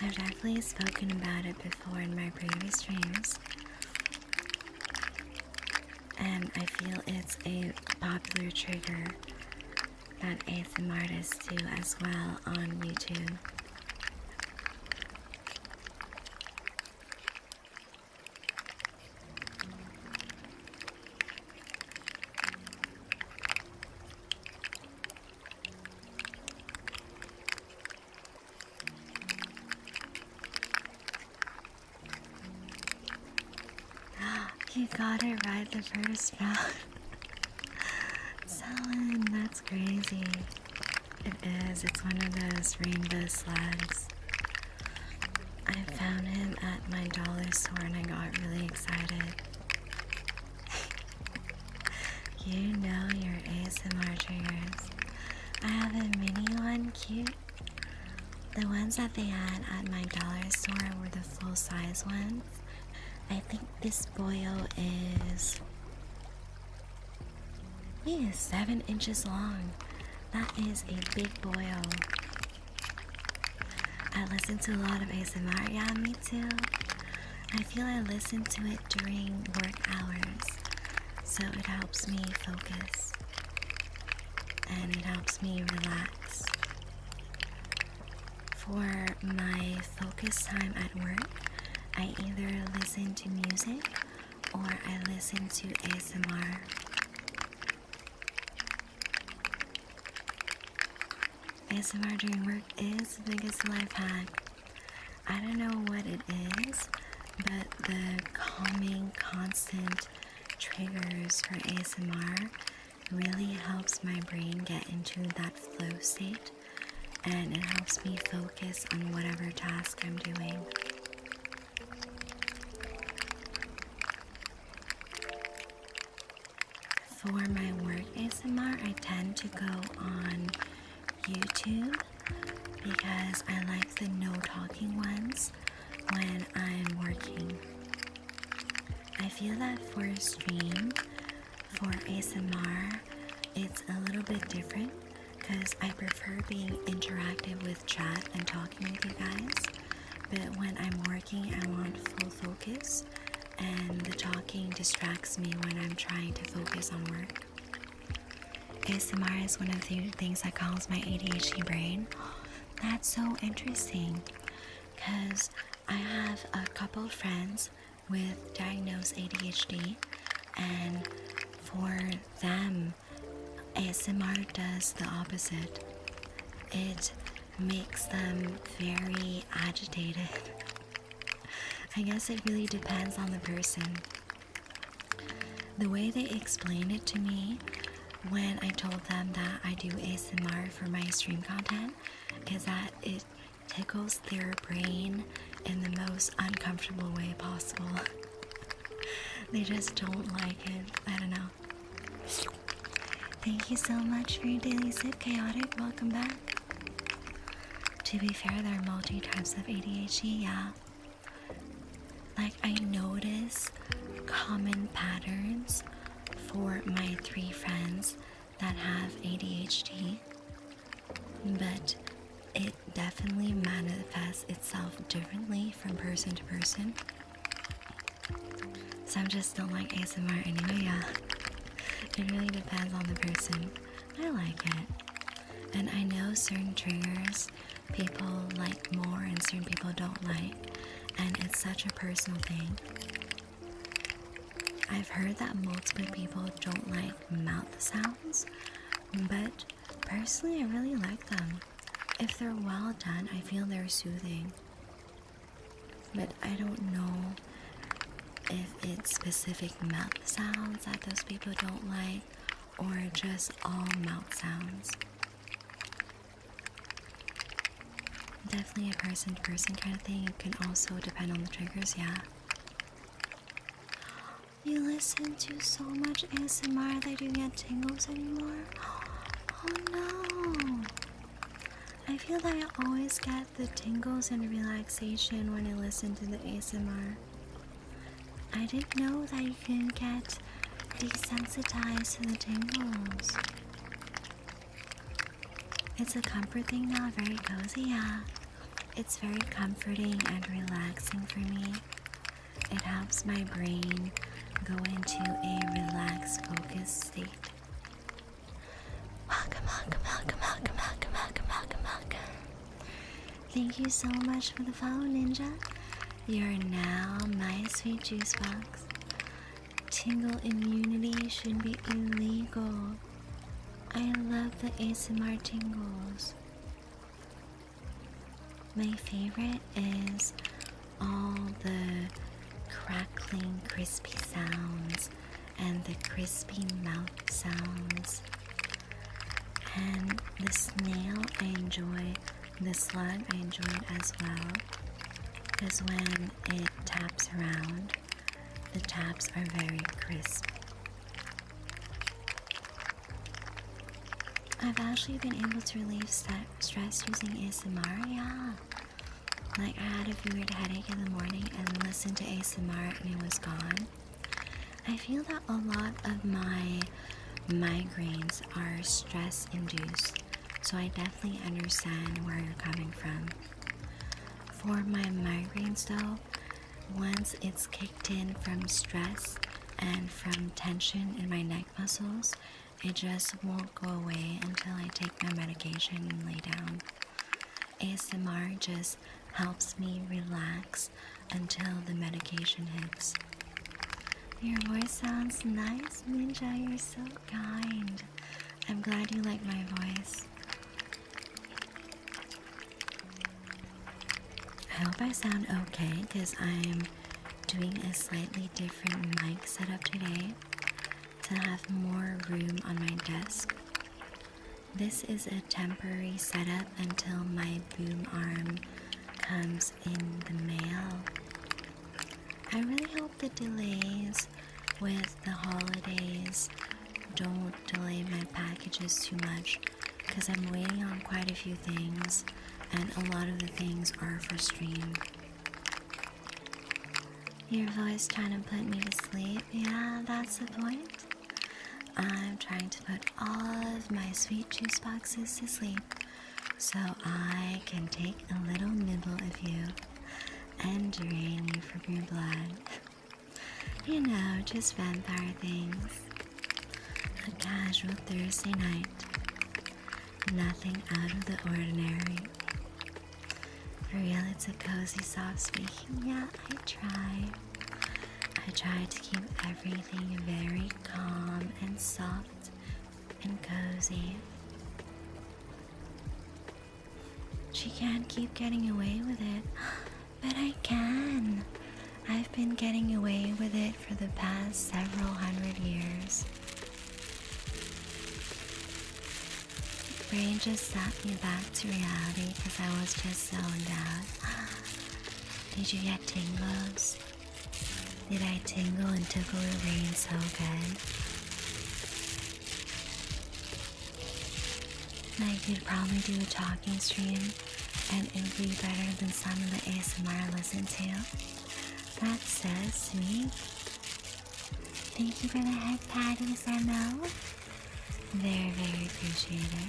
I've definitely spoken about it before in my previous streams, and I feel it's a popular trigger that ASMR artists do as well on YouTube. You got it right the first round. Selin, that's crazy. It is. It's one of those rainbow slugs. I found him at my dollar store and I got really excited. You know your ASMR triggers. I have a mini one, cute. The ones that they had at my dollar store were the full size ones. I think this boyo he is 7 inches long. That is a big boyo. I listen to a lot of ASMR, yeah, me too. I feel I listen to it during work hours, so it helps me focus and it helps me relax. For my focus time at work, I either listen to music or I listen to ASMR. ASMR during work is the biggest life hack. I don't know what it is, but the calming, constant triggers for ASMR really helps my brain get into that flow state, and it helps me focus on whatever task I'm doing. For my work ASMR, I tend to go on YouTube because I like the no talking ones when I'm working. I feel that for a stream, for ASMR, it's a little bit different because I prefer being interactive with chat and talking with you guys. But when I'm working, I want full focus. and the talking distracts me when I'm trying to focus on work. ASMR is one of the things that calms my ADHD brain. That's so interesting because I have a couple of friends with diagnosed ADHD, and for them, ASMR does the opposite. It makes them very agitated. I guess it really depends on the person. The way they explained it to me when I told them that I do ASMR for my stream content is that it tickles their brain in the most uncomfortable way possible. They just don't like it. I don't know. Thank you so much for your daily sip, Chaotic. Welcome back. To be fair, there are multi types of ADHD, yeah. Like, I notice common patterns for my 3 friends that have ADHD, but it definitely manifests itself differently from person to person. Some just don't like ASMR anyway, yeah. It really depends on the person. I like it. And I know certain triggers people like more and certain people don't like, and it's such a personal thing. I've heard that multiple people don't like mouth sounds, but personally I really like them. If they're well done, I feel they're soothing. But I don't know if it's specific mouth sounds that those people don't like, or just all mouth sounds. Definitely a person-to-person kind of thing. It can also depend on the triggers, yeah. You listen to so much ASMR that you get tingles anymore? Oh no! I feel that I always get the tingles and relaxation when I listen to the ASMR. I didn't know that you can get desensitized to the tingles. It's a comfort thing now, very cozy, yeah. It's very comforting and relaxing for me. It helps my brain go into a relaxed, focused state. Welcome, welcome, welcome, welcome, welcome, welcome, welcome, welcome. Thank you so much for the follow, Ninja. You're now my sweet juice box. Tingle immunity should be illegal. I love the ASMR tingles. My favorite is all the crackling, crispy sounds and the crispy mouth sounds. And the snail I enjoy, the slug I enjoy it as well, because when it taps around, the taps are very crisp. I've actually been able to relieve stress using ASMR, yeah. Like, I had a weird headache in the morning and listened to ASMR and it was gone. I feel that a lot of my migraines are stress induced, so I definitely understand where you're coming from. For my migraines though, once it's kicked in from stress and from tension in my neck muscles, it just won't go away until I take my medication and lay down. ASMR just helps me relax until the medication hits. Your voice sounds nice, Ninja. You're so kind. I'm glad you like my voice. I hope I sound okay because I'm doing a slightly different mic setup today to have more room on my desk. This is a temporary setup until my boom arm comes in the mail. I really hope the delays with the holidays don't delay my packages too much, because I'm waiting on quite a few things and a lot of the things are for stream. Your voice trying to put me to sleep? Yeah, that's the point. I'm trying to put all of my sweet juice boxes to sleep so I can take a little nibble of you and drain you from your blood. You know, just vampire things. A casual Thursday night. Nothing out of the ordinary. For real, it's a cozy, soft speaking. Yeah, I try. I try to keep everything very calm and soft and cozy. She can't keep getting away with it, but I can. I've been getting away with it for the past several hundred years. Brain just snapped me back to reality because I was just zoned out. Did you get tingles? Did I tingle and tickle your brain so good? Like you'd probably do a talking stream and it would be better than some of the ASMR I listen to. That's so sweet. Thank you for the head patties, I know. Very, very appreciated.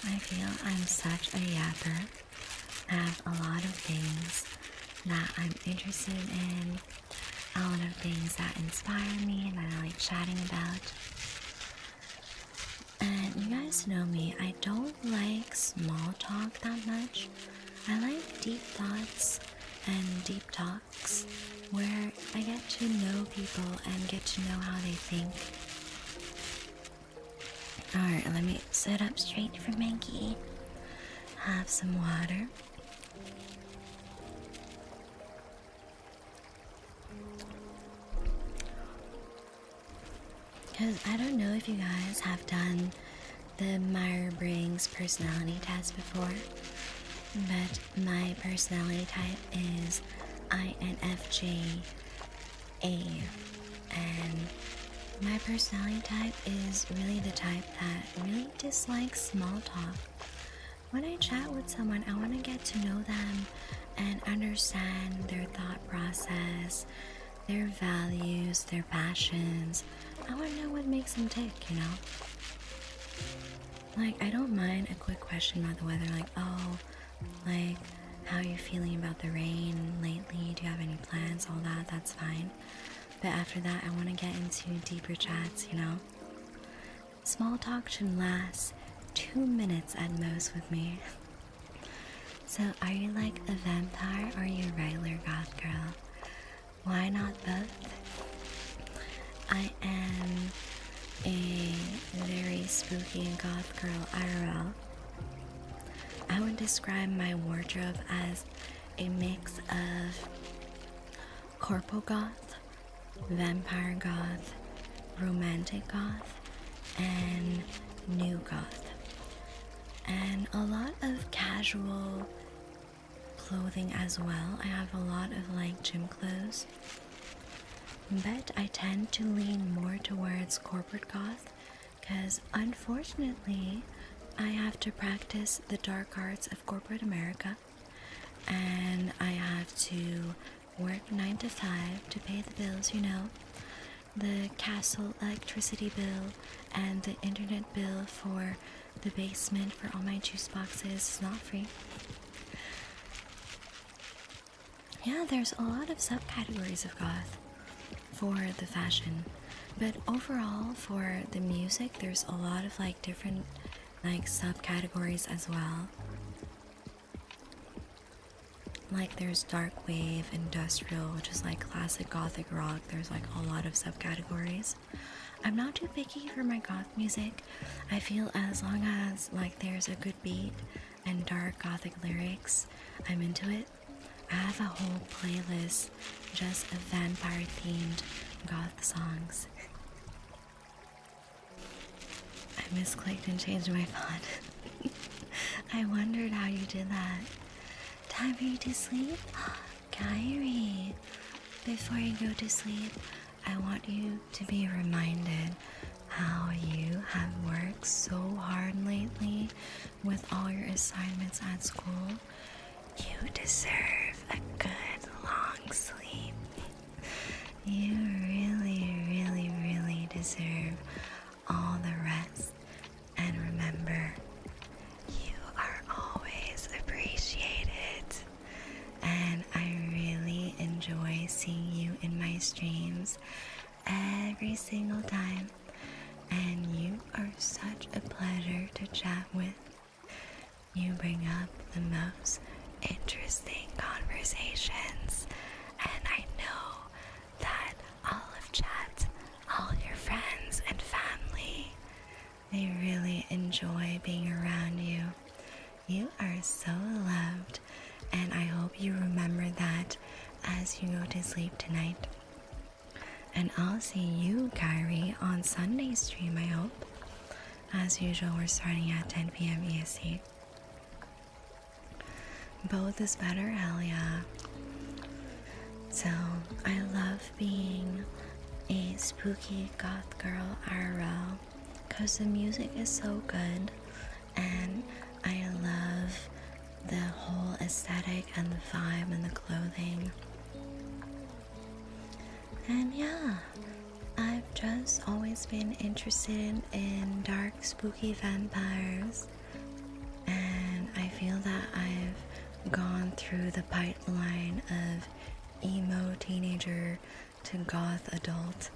I feel I'm such a yapper. I have a lot of things that I'm interested in, a lot of things that inspire me and I like chatting about. And you guys know me, I don't like small talk that much. I like deep thoughts and deep talks where I get to know people and get to know how they think. Alright, let me sit up straight for Maggie. Have some water. Because I don't know if you guys have done the Myers-Briggs personality test before, but my personality type is INFJ and my personality type is really the type that really dislikes small talk. When I chat with someone, I want to get to know them and understand their thought process, their values, their passions. I want to know what makes them tick, you know? Like, I don't mind a quick question about the weather, like, oh, like, how are you feeling about the rain lately? Do you have any plans? All that, that's fine. But after that, I want to get into deeper chats, you know? Small talk should last 2 minutes at most with me. So, are you like a vampire or are you a regular goth girl? Why not both? I am a very spooky and goth girl IRL. I would describe my wardrobe as a mix of corpo goth, vampire goth, romantic goth, and new goth. And a lot of casual clothing as well. I have a lot of like gym clothes. But I tend to lean more towards corporate goth because unfortunately I have to practice the dark arts of corporate America and I have to work 9 to 5 to pay the bills, you know, the castle electricity bill and the internet bill for the basement for all my juice boxes is not free. Yeah, there's a lot of subcategories of goth for the fashion, but overall for the music there's a lot of like different like subcategories as well. Like there's dark wave, industrial, which is like classic gothic rock. There's like a lot of subcategories. I'm not too picky for my goth music. I feel as long as like there's a good beat and dark gothic lyrics, I'm into it. I have a whole playlist just of vampire themed goth songs. I misclicked and changed my font. I wondered how you did that. Time for you to sleep? Kyrie, before you go to sleep, I want you to be reminded how you have worked so hard lately with all your assignments at school. You deserve a good long sleep. You really, really, really deserve all the rest. And remember, you are always appreciated. And I really enjoy seeing you in my streams every single time. And you are such a pleasure to chat with. You bring up the most interesting conversations, and I know that all of chat, all your friends and family, they really enjoy being around you. You are so loved, and I hope you remember that as you go to sleep tonight. And I'll see you, Kyrie, on Sunday stream, I hope. As usual, we're starting at 10 p.m. EST. Both is better, hell yeah. So, I love being a spooky goth girl IRL because the music is so good, and I love the whole aesthetic and the vibe and the clothing. And yeah, I've just always been interested in dark, spooky vampires, and I feel that I've gone through the pipeline of emo teenager to goth adult.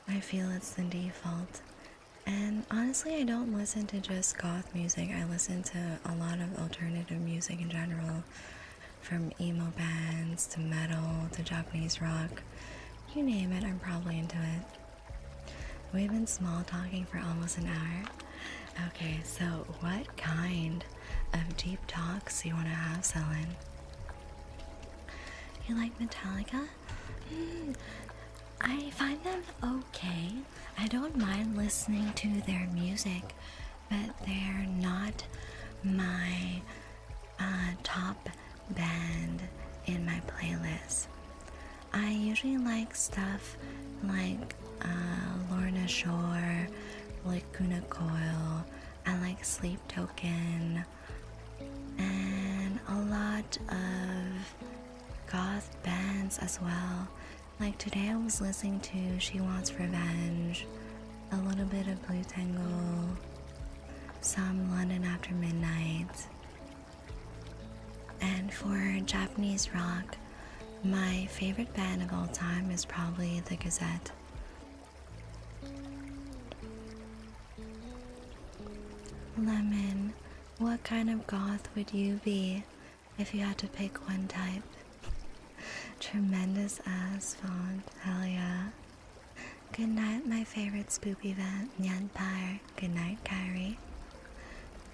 I feel it's the default. And honestly, I don't listen to just goth music. I listen to a lot of alternative music in general. From emo bands to metal to Japanese rock, you name it, I'm probably into it. We've been small talking for almost an hour. Okay, so what kind of deep talks do you want to have, Selin? You like Metallica? I find them okay. I don't mind listening to their music, but they're not my top band in my playlist. I usually like stuff like Lorna Shore, Lacuna Coil, I like Sleep Token, and a lot of goth bands as well. Like today I was listening to She Wants Revenge, a little bit of Blue Tangle, some London After Midnight. And for Japanese rock, my favorite band of all time is probably The Gazette. Lemon, what kind of goth would you be if you had to pick one type? Tremendous ass font, hell yeah. Good night, my favorite spoopy vampire. Good night, Kyrie.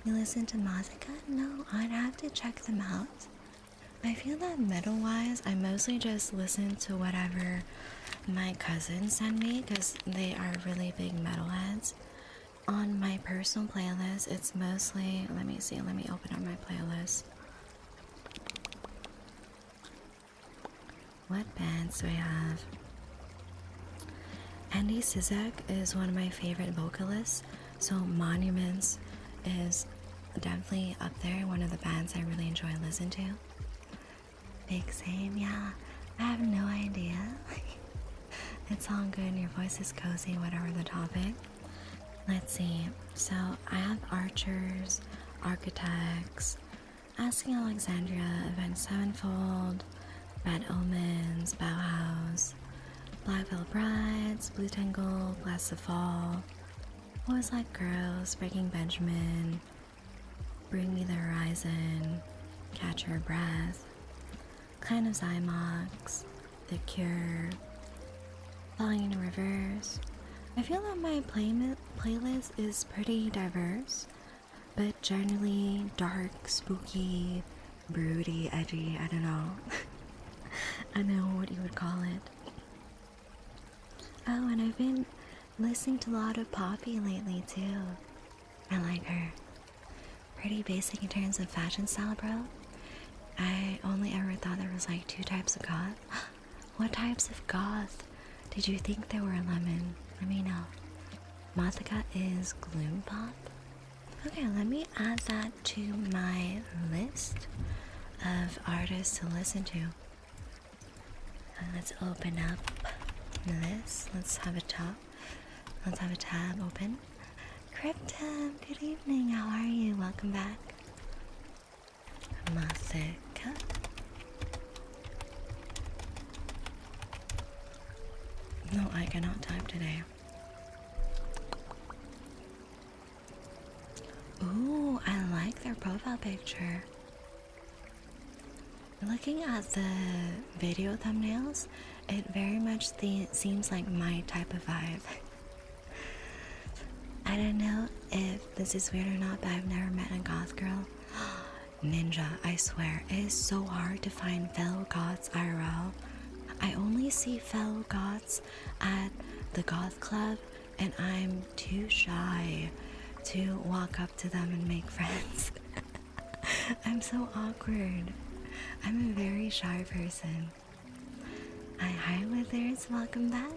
You listen to Mazika? No, I'd have to check them out. I feel that metal-wise, I mostly just listen to whatever my cousins send me because they are really big metalheads. On my personal playlist, it's mostly, let me open up my playlist. What bands do I have? Andy Cizek is one of my favorite vocalists, so Monuments is definitely up there, one of the bands I really enjoy listening to. Big Same, yeah, I have no idea. It's all good, your voice is cozy, whatever the topic. Let's see, so I have Archers, Architects, Asking Alexandria, Avenged Sevenfold, Red Omens, Bauhaus, Black Veil Brides, Blue Tangle, Blast the Fall, Boys Like Girls, Breaking Benjamin, Bring Me the Horizon, Catch Your Breath, Clan of Zymox, The Cure, Falling in Reverse. I feel that my playlist is pretty diverse, but generally dark, spooky, broody, edgy, I don't know. I don't know what you would call it. Oh, and I've been listening to a lot of Poppy lately too. I like her. Pretty basic in terms of fashion style, bro. I only ever thought there was like 2 types of goth. What types of goth did you think there were, Lemon? Let me know. Mathika is gloom pop. Okay, let me add that to my list of artists to listen to. And let's open up this. Let's have a tab. Let's have a tab open. Cryptum, good evening. How are you? Welcome back. Masika. No, I cannot type today. Ooh, I like their profile picture. Looking at the video thumbnails, it very much seems like my type of vibe. I don't know if this is weird or not, but I've never met a goth girl. Ninja, I swear, it is so hard to find fellow goths IRL. I only see fellow goths at the goth club, and I'm too shy to walk up to them and make friends. I'm so awkward. I'm a very shy person. Hi Withers, welcome back.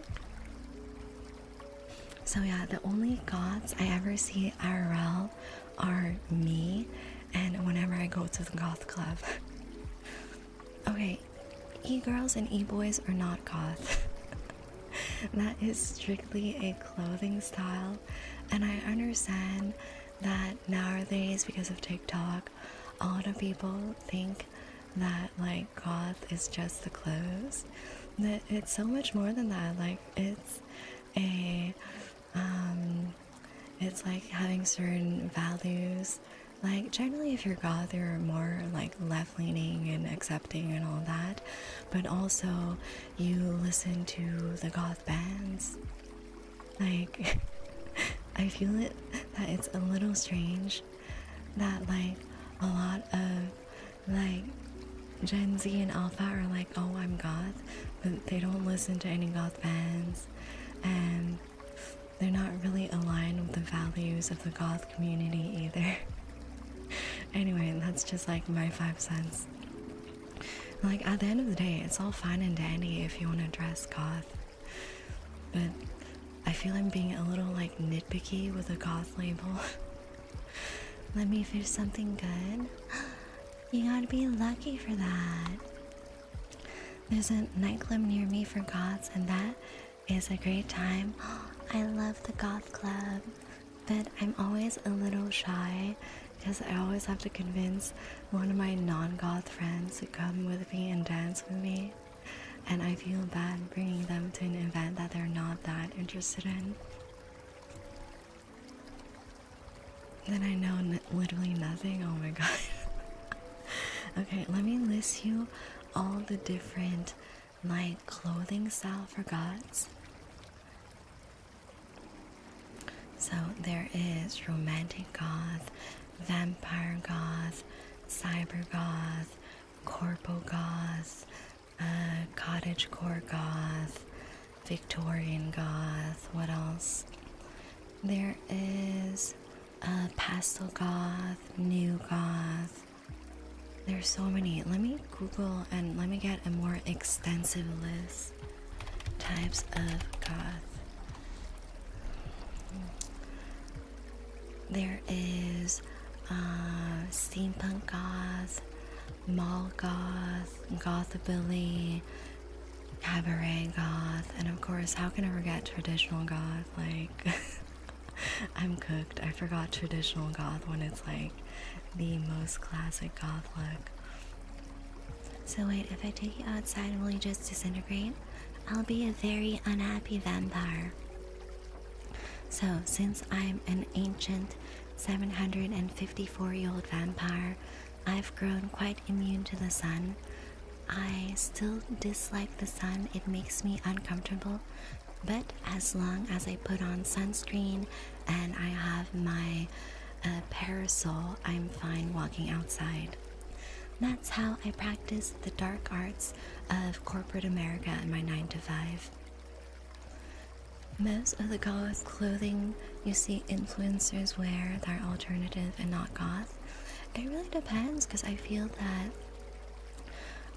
So yeah, the only goths I ever see IRL are me and whenever I go to the goth club. Okay, e-girls and e-boys are not goth. That is strictly a clothing style, and I understand that nowadays because of TikTok, a lot of people think that like goth is just the clothes. That it's so much more than that. Like it's a it's like having certain values. Like generally if you're goth you're more like left leaning and accepting and all that, but also you listen to the goth bands. Like I feel it that it's a little strange that like a lot of like Gen Z and Alpha are like, oh I'm goth, but they don't listen to any goth bands and they're not really aligned with the values of the goth community either. Anyway, that's just like my 5 cents. Like at the end of the day, it's all fine and dandy if you want to dress goth, but I feel I'm being a little like nitpicky with a goth label. Let me fish something good. You gotta be lucky for that. There's a nightclub near me for goths and that is a great time. I love the goth club, but I'm always a little shy because I always have to convince one of my non-goth friends to come with me and dance with me, and I feel bad bringing them to an event that they're not that interested in. Then I know literally nothing. Oh my god. Okay, let me list you all the different like clothing style for goths. So there is romantic goth, vampire goth, cyber goth, corpo goth, cottagecore goth, Victorian goth. What else? There is pastel goth, new goth. There's so many. Let me Google and let me get a more extensive list. Types of goth. There is steampunk goth, mall goth, gothabilly, cabaret goth, and of course, how can I forget traditional goth? Like, I'm cooked. I forgot traditional goth when it's like the most classic goth look. So wait, if I take you outside, will you just disintegrate? I'll be a very unhappy vampire. So, since I'm an ancient 754-year-old vampire, I've grown quite immune to the sun. I still dislike the sun, it makes me uncomfortable, but as long as I put on sunscreen and I have my parasol, I'm fine walking outside. That's how I practice the dark arts of corporate America in my 9 to 5. Most of the goth clothing you see influencers wear that are alternative and not goth. It really depends because I feel that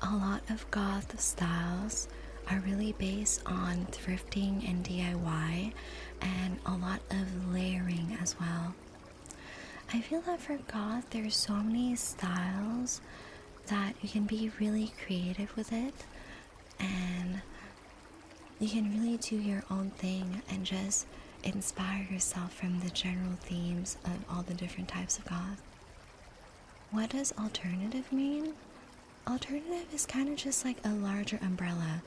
a lot of goth styles are really based on thrifting and DIY and a lot of layering as well. I feel that for goth there's so many styles that you can be really creative with it, and you can really do your own thing and just inspire yourself from the general themes of all the different types of goth. What does alternative mean? Alternative is kind of just like a larger umbrella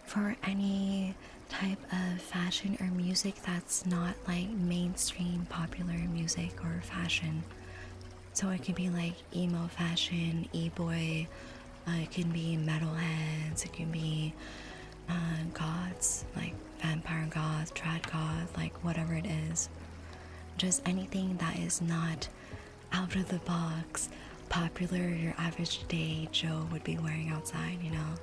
for any type of fashion or music that's not like mainstream popular music or fashion. So it could be like emo fashion, e-boy, it can be metalheads, it can be goths, like vampire goth, trad goth, like whatever it is. Just anything that is not out of the box, popular, your average day Joe would be wearing outside, you know?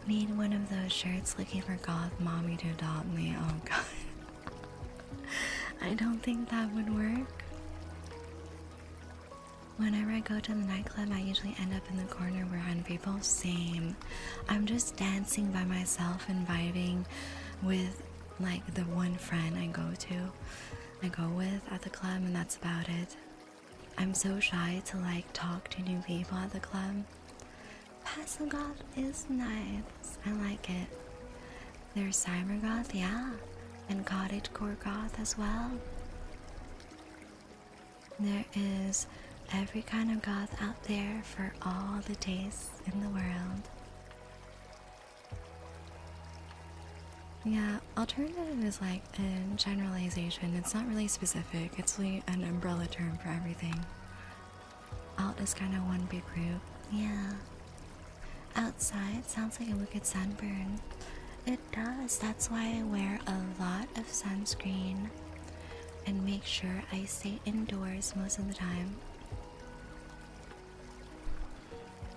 Need one of those shirts looking for goth mommy to adopt me. Oh god. I don't think that would work. Whenever I go to the nightclub, I usually end up in the corner behind people. Same. I'm just dancing by myself and vibing with like the one friend I go with at the club, and that's about it. I'm so shy to like talk to new people at the club. Passive goth is nice. I like it. There's cyber goth, yeah, and cottagecore goth as well. There is every kind of goth out there for all the tastes in the world. Yeah, alternative is like a generalization. It's not really specific. It's really an umbrella term for everything. Alt is kind of one big group. Yeah. Outside sounds like a wicked sunburn. It does. That's why I wear a lot of sunscreen and make sure I stay indoors most of the time.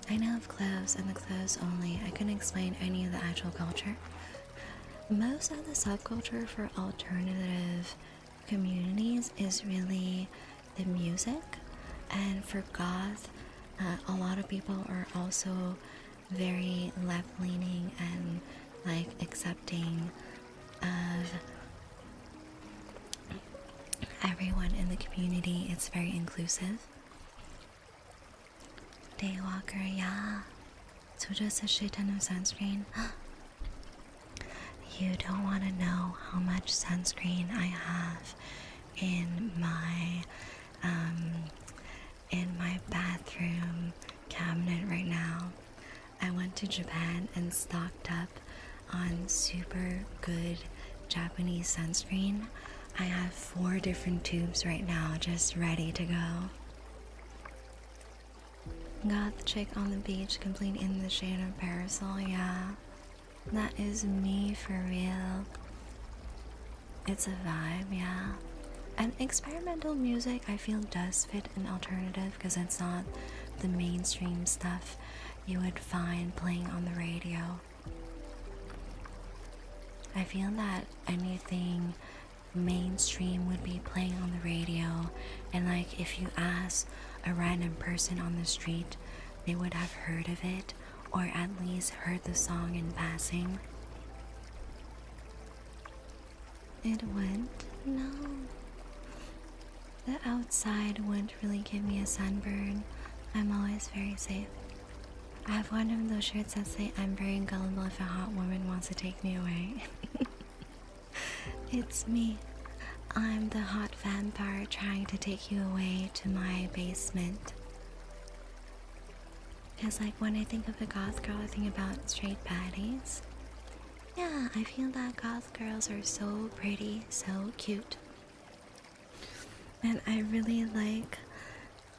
I know of clothes and the clothes only. I couldn't explain any of the actual culture. Most of the subculture for alternative communities is really the music, and for goth, a lot of people are also very left-leaning and like accepting of everyone in the community. It's very inclusive. Daywalker, yeah. So just a shit ton of sunscreen. You don't want to know how much sunscreen I have in my bathroom cabinet right now. I went to Japan and stocked up on super good Japanese sunscreen. I have 4 different tubes right now just ready to go. Goth chick on the beach, complete in the shade of parasol, yeah. That is me for real. It's a vibe, yeah. And experimental music I feel does fit an alternative because it's not the mainstream stuff you would find playing on the radio. I feel that anything mainstream would be playing on the radio, and like if you ask a random person on the street, they would have heard of it or at least heard the song in passing. It wouldn't? No. The outside wouldn't really give me a sunburn. I'm always very safe. I have one of those shirts that say I'm very gullible if a hot woman wants to take me away. It's me. I'm the hot vampire trying to take you away to my basement. Because like when I think of a goth girl, I think about straight baddies. Yeah, I feel that goth girls are so pretty, so cute. And I really like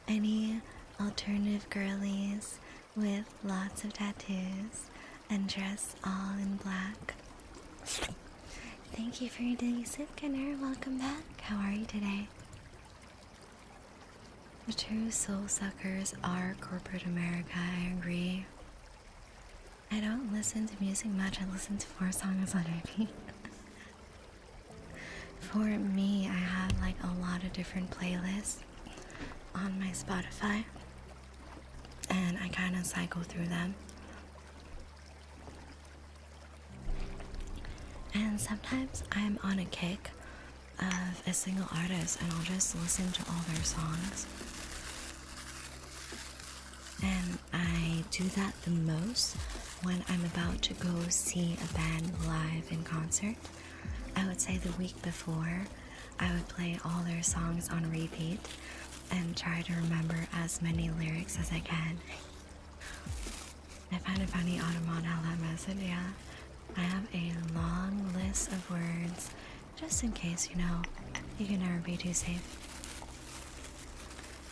any alternative girlies with lots of tattoos and dress all in black. Thank you for your daily sip, Kenner. Welcome back. How are you today? The true soul suckers are corporate America, I agree. I don't listen to music much, I listen to 4 songs on repeat. For me, I have like a lot of different playlists on my Spotify, and I kind of cycle through them. And sometimes I'm on a kick of a single artist and I'll just listen to all their songs. And I do that the most when I'm about to go see a band live in concert. I would say the week before, I would play all their songs on repeat and try to remember as many lyrics as I can. I find it funny, Automon, how that message, yeah. I have a long list of words, just in case, you can never be too safe.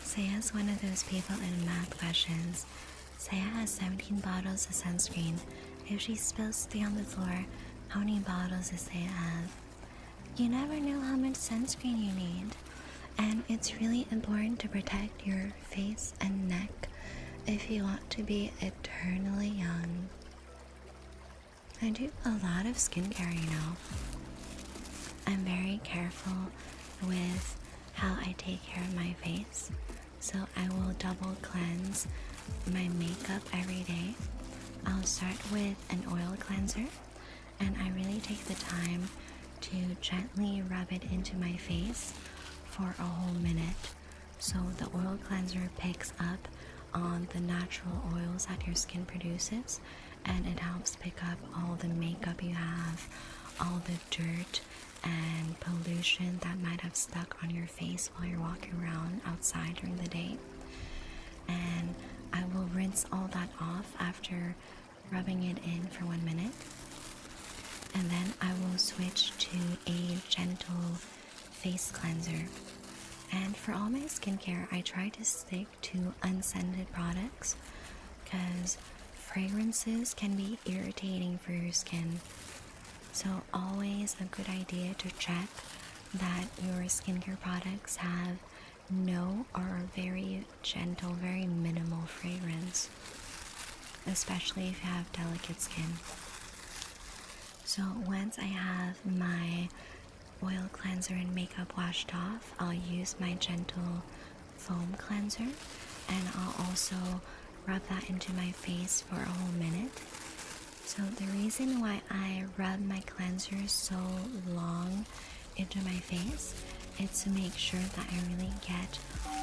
Saya's one of those people in math questions. Saya has 17 bottles of sunscreen. If she spills 3 on the floor, how many bottles does Saya have? You never know how much sunscreen you need. And it's really important to protect your face and neck if you want to be eternally young. I do a lot of skincare, I'm very careful with how I take care of my face. So I will double cleanse my makeup every day. I'll start with an oil cleanser, and I really take the time to gently rub it into my face for a whole minute. So the oil cleanser picks up on the natural oils that your skin produces, and it helps pick up all the makeup you have, all the dirt and pollution that might have stuck on your face while you're walking around outside during the day. And I will rinse all that off after rubbing it in for 1 minute, and then I will switch to a gentle face cleanser. And for all my skincare, I try to stick to unscented products because fragrances can be irritating for your skin. So always a good idea to check that your skincare products have no or very gentle, very minimal fragrance, especially if you have delicate skin. So once I have my oil cleanser and makeup washed off, I'll use my gentle foam cleanser, and I'll also rub that into my face for a whole minute. So the reason why I rub my cleanser so long into my face is to make sure that I really get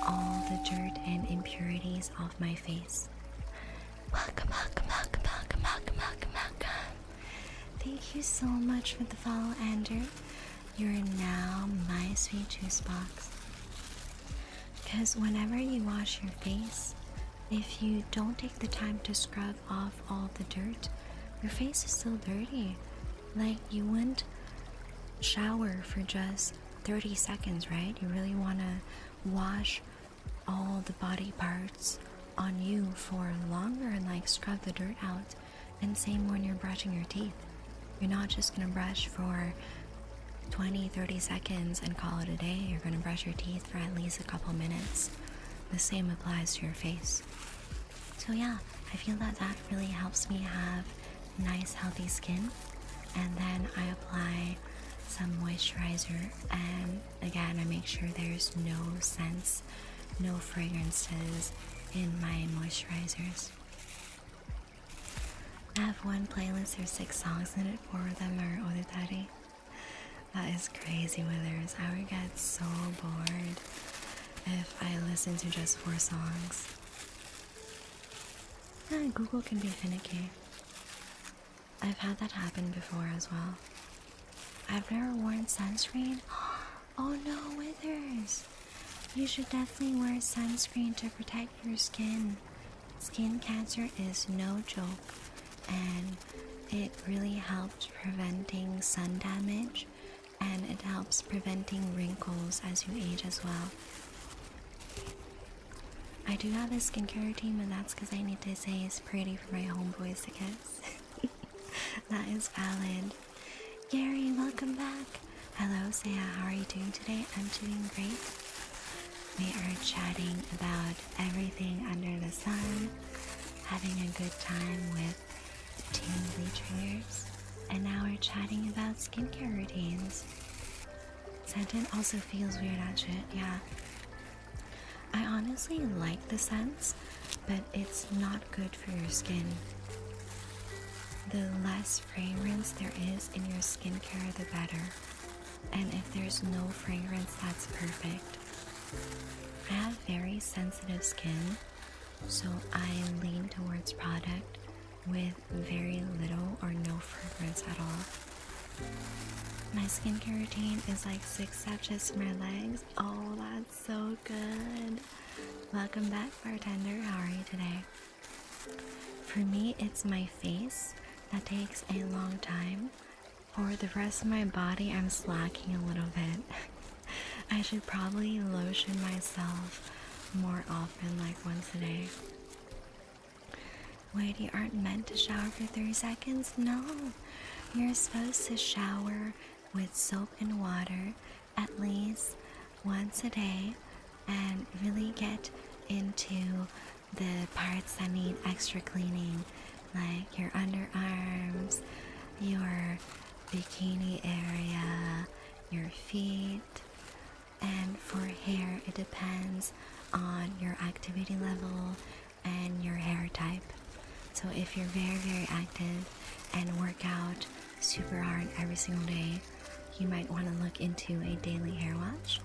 all the dirt and impurities off my face. Welcome. Thank you so much for the follow, Andrew. You're now my sweet juice box. Because whenever you wash your face, if you don't take the time to scrub off all the dirt, your face is still dirty. Like, you wouldn't shower for just 30 seconds, right? You really want to wash all the body parts on you for longer and like scrub the dirt out. And same when you're brushing your teeth. You're not just gonna brush for 20-30 seconds and call it a day. You're gonna brush your teeth for at least a couple minutes. The same applies to your face. So yeah, I feel that that really helps me have nice healthy skin. And then I apply some moisturizer, and again I make sure there's no scents, no fragrances in my moisturizers. I have one playlist, there's 6 songs in it, 4 of them are Odetari. That is crazy, Withers. I would get so bored if I listened to just 4 songs. Yeah, Google can be finicky. I've had that happen before as well. I've never worn sunscreen. Oh no, Withers! You should definitely wear sunscreen to protect your skin. Skin cancer is no joke, and it really helps preventing sun damage, and it helps preventing wrinkles as you age as well. I do have a skincare routine, and that's because I need to say it's pretty for my homeboys to kiss. That is valid. Gary, welcome back. Hello, Saya. How are you doing today? I'm doing great. We are chatting about everything under the sun, having a good time with tingly triggers, and now we're chatting about skincare routines. Scented also feels weird, actually. Yeah. I honestly like the scents, but it's not good for your skin. The less fragrance there is in your skincare, the better. And if there's no fragrance, that's perfect. I have very sensitive skin, So I lean towards product with very little or no fragrance at all. My skincare routine is like 6 steps just for my legs. Oh, that's so good. Welcome back, bartender. How are you today? For me, it's my face that takes a long time. For the rest of my body, I'm slacking a little bit. I should probably lotion myself more often, like once a day. Wait, you aren't meant to shower for 30 seconds? No. You're supposed to shower with soap and water at least once a day and really get into the parts that need extra cleaning, like your underarms, your bikini area, your feet. And for hair, it depends on your activity level and your hair type. So if you're very, very active and work out super hard every single day, you might want to look into a daily hair wash.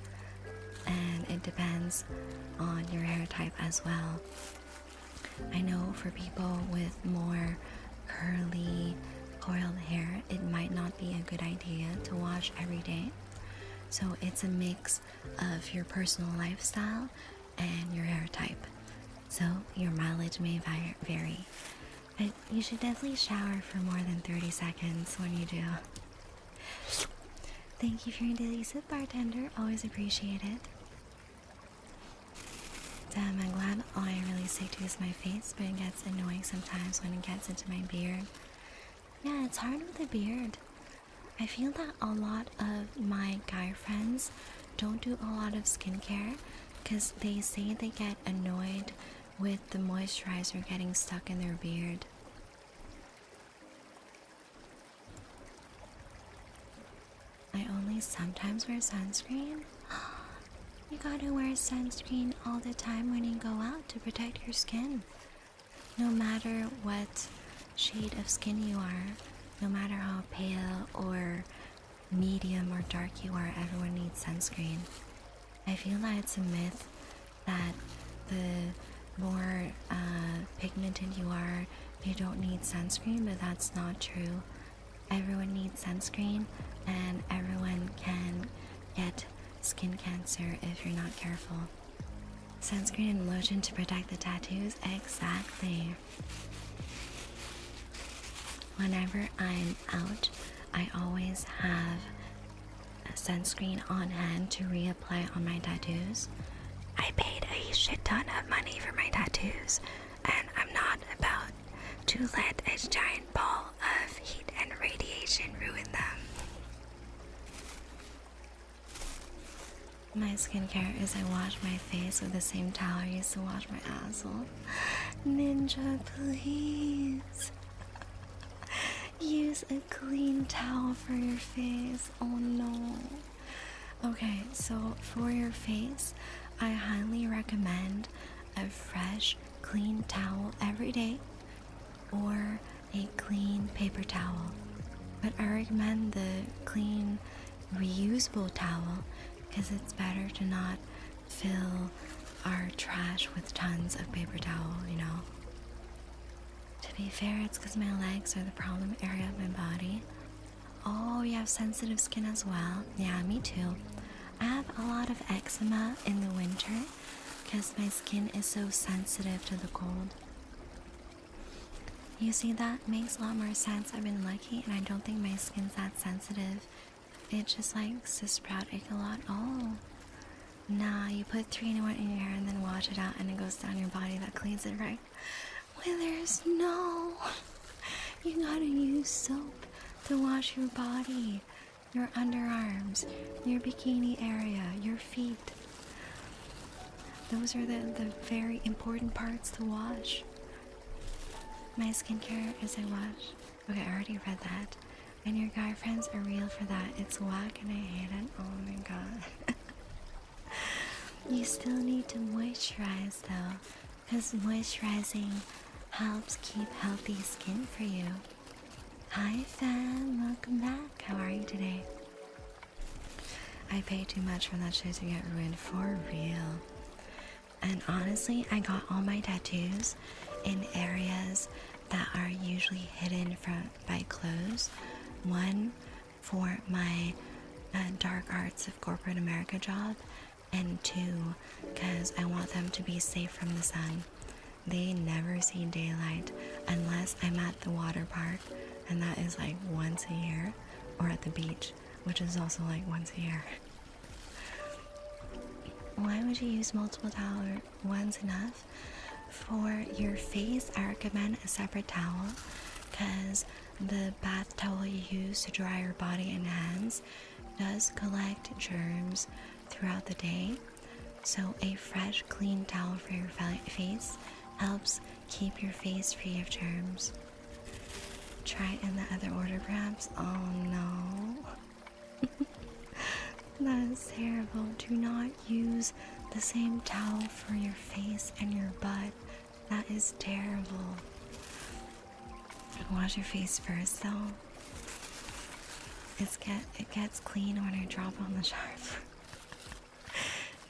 And it depends on your hair type as well. I know for people with more curly, coiled hair, it might not be a good idea to wash every day. So it's a mix of your personal lifestyle and your hair type. So your mileage may vary. But you should definitely shower for more than 30 seconds when you do. Thank you for your daily sip, bartender. Always appreciate it. Damn, I'm glad all I really stick to is my face, but it gets annoying sometimes when it gets into my beard. Yeah, it's hard with a beard. I feel that a lot of my guy friends don't do a lot of skincare because they say they get annoyed with the moisturizer getting stuck in their beard. I only sometimes wear sunscreen. You gotta wear sunscreen all the time when you go out to protect your skin. No matter what shade of skin you are, no matter how pale or medium or dark you are, everyone needs sunscreen. I feel that it's a myth that the more pigmented you are, you don't need sunscreen, but that's not true. Everyone needs sunscreen, and everyone can get skin cancer if you're not careful. Sunscreen and lotion to protect the tattoos? Exactly. Whenever I'm out, I always have a sunscreen on hand to reapply on my tattoos. I paid a shit ton of money for my tattoos, and I'm not about to let a giant ball of heat and radiation ruin them. My skincare is I wash my face with the same towel I used to wash my asshole. Ninja, please. Use a clean towel for your face. Oh no. Okay, so for your face, I highly recommend a fresh, clean towel every day or a clean paper towel. But I recommend the clean, reusable towel because it's better to not fill our trash with tons of paper towel, you know? To be fair, it's because my legs are the problem area of my body. Oh, you have sensitive skin as well? Yeah, me too. I have a lot of eczema in the winter because my skin is so sensitive to the cold. You see, that makes a lot more sense. I've been lucky and I don't think my skin's that sensitive. It just likes to sprout ache a lot. Oh, nah, you put 3-in-1 in your hair and then wash it out and it goes down your body. That cleans it, right? Withers, no. You gotta use soap to wash your body, your underarms, your bikini area, your feet. Those are the very important parts to wash. My skincare is I wash. Okay, I already read that. And your guy friends are real for that. It's whack and I hate it. Oh my god. You still need to moisturize though, because moisturizing helps keep healthy skin for you. Hi fam, welcome back. How are you today? I pay too much for that shit to get ruined, for real. And honestly, I got all my tattoos in areas that are usually hidden by clothes. One for my dark arts of corporate America job, and two, because I want them to be safe from the sun. They never see daylight unless I'm at the water park, and that is like once a year, or at the beach, which is also like once a year. Why would you use multiple towels? One's enough. For your face, I recommend a separate towel because the bath towel you use to dry your body and hands does collect germs throughout the day. So a fresh, clean towel for your face helps keep your face free of germs. Try it in the other order, perhaps? Oh no. That is terrible. Do not use the same towel for your face and your butt. That is terrible. Wash your face first, though. It gets clean when I drop on the sharp.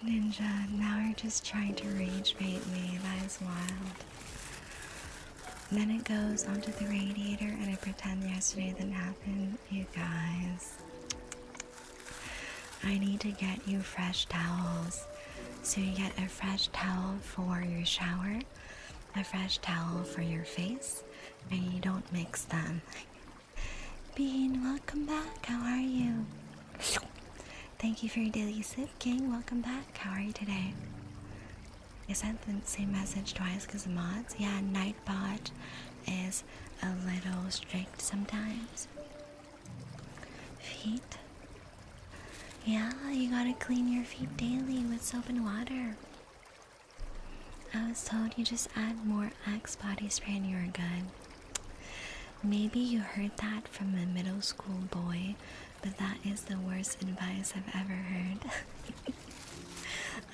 Ninja, now you're just trying to rage bait me. That is wild. Then it goes onto the radiator and I pretend yesterday didn't happen. You guys, I need to get you fresh towels. So you get a fresh towel for your shower, a fresh towel for your face, and you don't mix them. Bean, welcome back. How are you? Thank you for your daily sip, King. Welcome back. How are you today? I sent the same message twice because of mods. Yeah, Nightbot is a little strict sometimes. Feet. Yeah, you gotta clean your feet daily with soap and water. I was told you just add more Axe body spray and you're good. Maybe you heard that from a middle school boy, but that is the worst advice I've ever heard.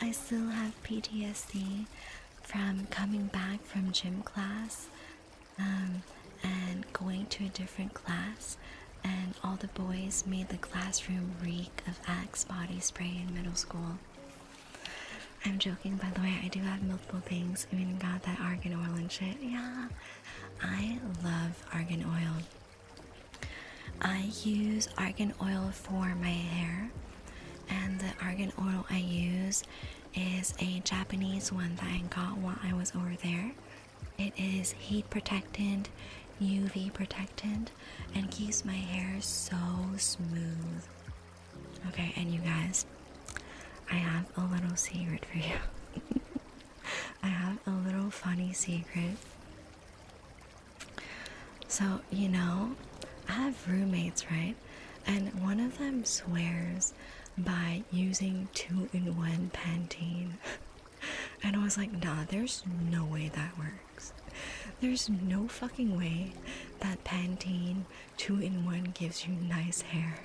I still have PTSD from coming back from gym class and going to a different class, and all the boys made the classroom reek of Axe body spray in middle school. I'm joking, by the way. I do have multiple things. I mean, got that argan oil and shit. Yeah, I love argan oil. I use argan oil for my hair, and the argan oil I use is a Japanese one that I got while I was over there. It is heat protectant, UV protectant, and keeps my hair so smooth. Okay, and you guys, I have a little secret for you. I have a little funny secret. So, you know, I have roommates, right? And one of them swears by using 2-in-1 Pantene. And I was like, nah, there's no way that works. There's no fucking way that Pantene 2-in-1 gives you nice hair.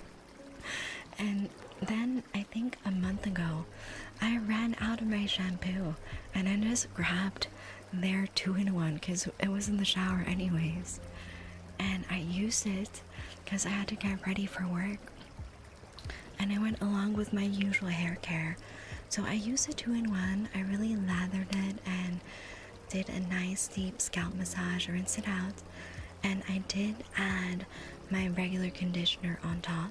And then I think a month ago, I ran out of my shampoo and I just grabbed their 2-in-1 because it was in the shower anyways. And I used it because I had to get ready for work. And I went along with my usual hair care. So I used a 2-in-1, I really lathered it and did a nice deep scalp massage, rinsed it out. And I did add my regular conditioner on top.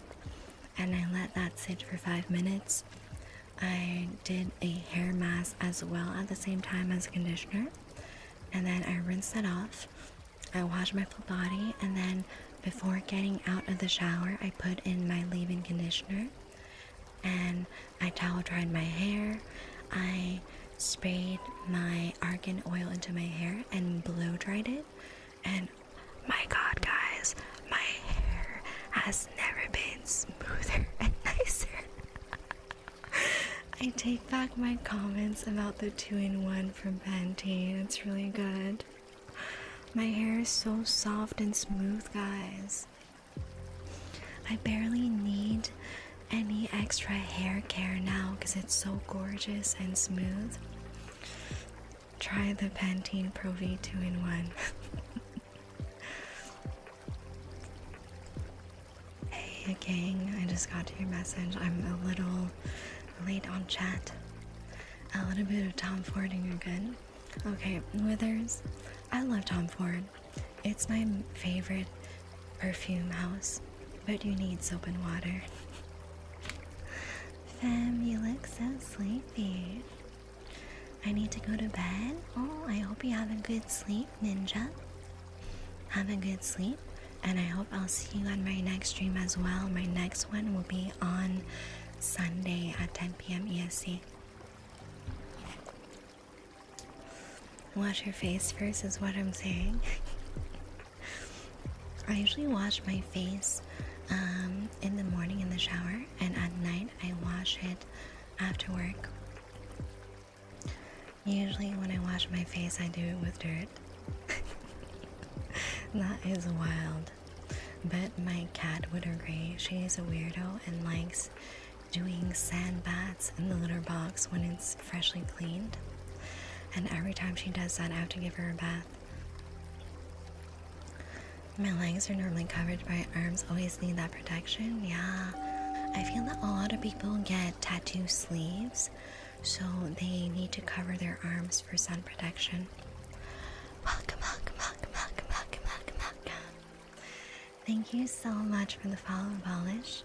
And I let that sit for 5 minutes. I did a hair mask as well at the same time as conditioner. And then I rinsed it off. I washed my full body, and then before getting out of the shower, I put in my leave-in conditioner. And I towel dried my hair. I sprayed my argan oil into my hair and blow dried it. And my god, guys, my hair has never been smoother and nicer. I take back my comments about the 2-in-1 from Pantene. It's really good. My hair is so soft and smooth, guys. I barely need any extra hair care now because it's so gorgeous and smooth. Try the Pantene Pro V 2-in-1. Hey gang, I just got your message. I'm a little late on chat. A little bit of Tom Ford and you're good. Okay, Withers. I love Tom Ford. It's my favorite perfume house, but you need soap and water. Fem, you look so sleepy. I need to go to bed. Oh, I hope you have a good sleep, Ninja. Have a good sleep, and I hope I'll see you on my next stream as well. My next one will be on Sunday at 10 p.m. EST. Wash your face first is what I'm saying. I usually wash my face in the morning in the shower, and at night I wash it after work. Usually when I wash my face I do it with dirt. That is wild. But my cat would agree. She is a weirdo and likes doing sand baths in the litter box when it's freshly cleaned. And every time she does that, I have to give her a bath. My legs are normally covered, but my arms always need that protection. Yeah, I feel that a lot of people get tattoo sleeves, so they need to cover their arms for sun protection. Welcome. Thank you so much for the follow, Polish.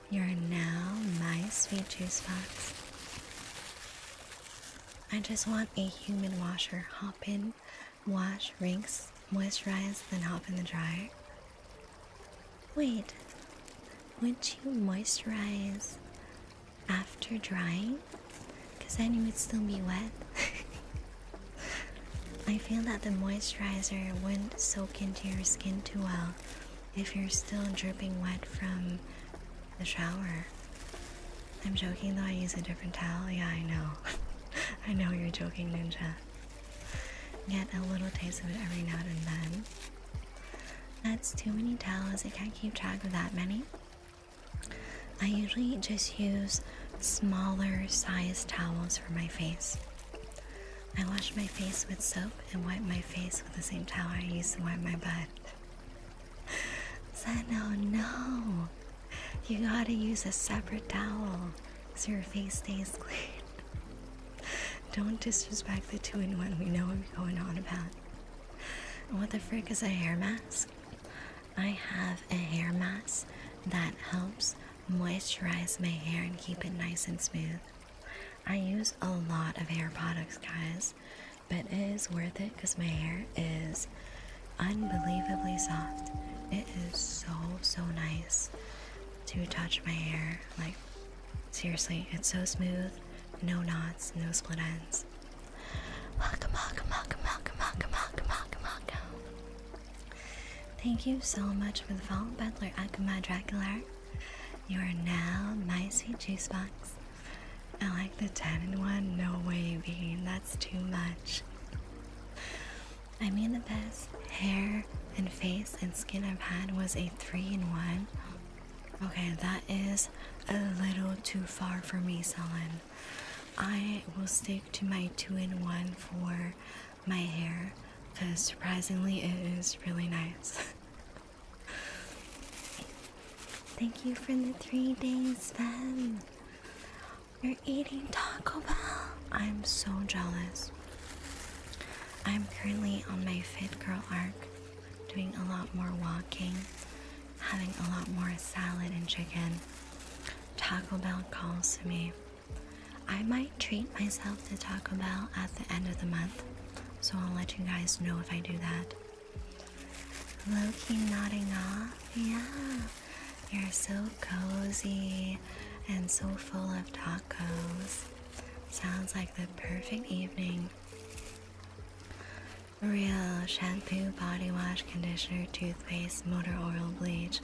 You're now my sweet juice box. I just want a human washer. Hop in, wash, rinse, moisturize, then hop in the dryer. Wait, would you moisturize after drying? Because then you would still be wet. I feel that the moisturizer wouldn't soak into your skin too well if you're still dripping wet from the shower. I'm joking though, I use a different towel. Yeah, I know. I know you're joking, Ninja. Get a little taste of it every now and then. That's too many towels. I can't keep track of that many. I usually just use smaller sized towels for my face. I wash my face with soap and wipe my face with the same towel I use to wipe my butt. Zeno, no! You gotta use a separate towel so your face stays clean. Don't disrespect the 2-in-1, we know what we're going on about. What the frick is a hair mask? I have a hair mask that helps moisturize my hair and keep it nice and smooth. I use a lot of hair products, guys, but it is worth it because my hair is unbelievably soft. It is so nice to touch my hair. Like, seriously, it's so smooth, no knots, no split ends. Welcome. Thank you so much for the follow, Butler Akuma Dracula. You are now my sweet juice box. I like the 10-in-1. No way, Bean. That's too much. I mean, the best hair and face and skin I've had was a 3-in-1. Okay, that is a little too far for me, Selin. I will stick to my 2-in-1 for my hair because surprisingly it is really nice. Thank you for the 3 days, Fem. You're eating Taco Bell. I'm so jealous. I'm currently on my fit girl arc, doing a lot more walking, having a lot more salad and chicken. Taco Bell calls to me. I might treat myself to Taco Bell at the end of the month, so I'll let you guys know if I do that. Low-key nodding off, yeah. You're so cozy and so full of tacos. Sounds like the perfect evening. Real shampoo, body wash, conditioner, toothpaste, motor oil, bleach,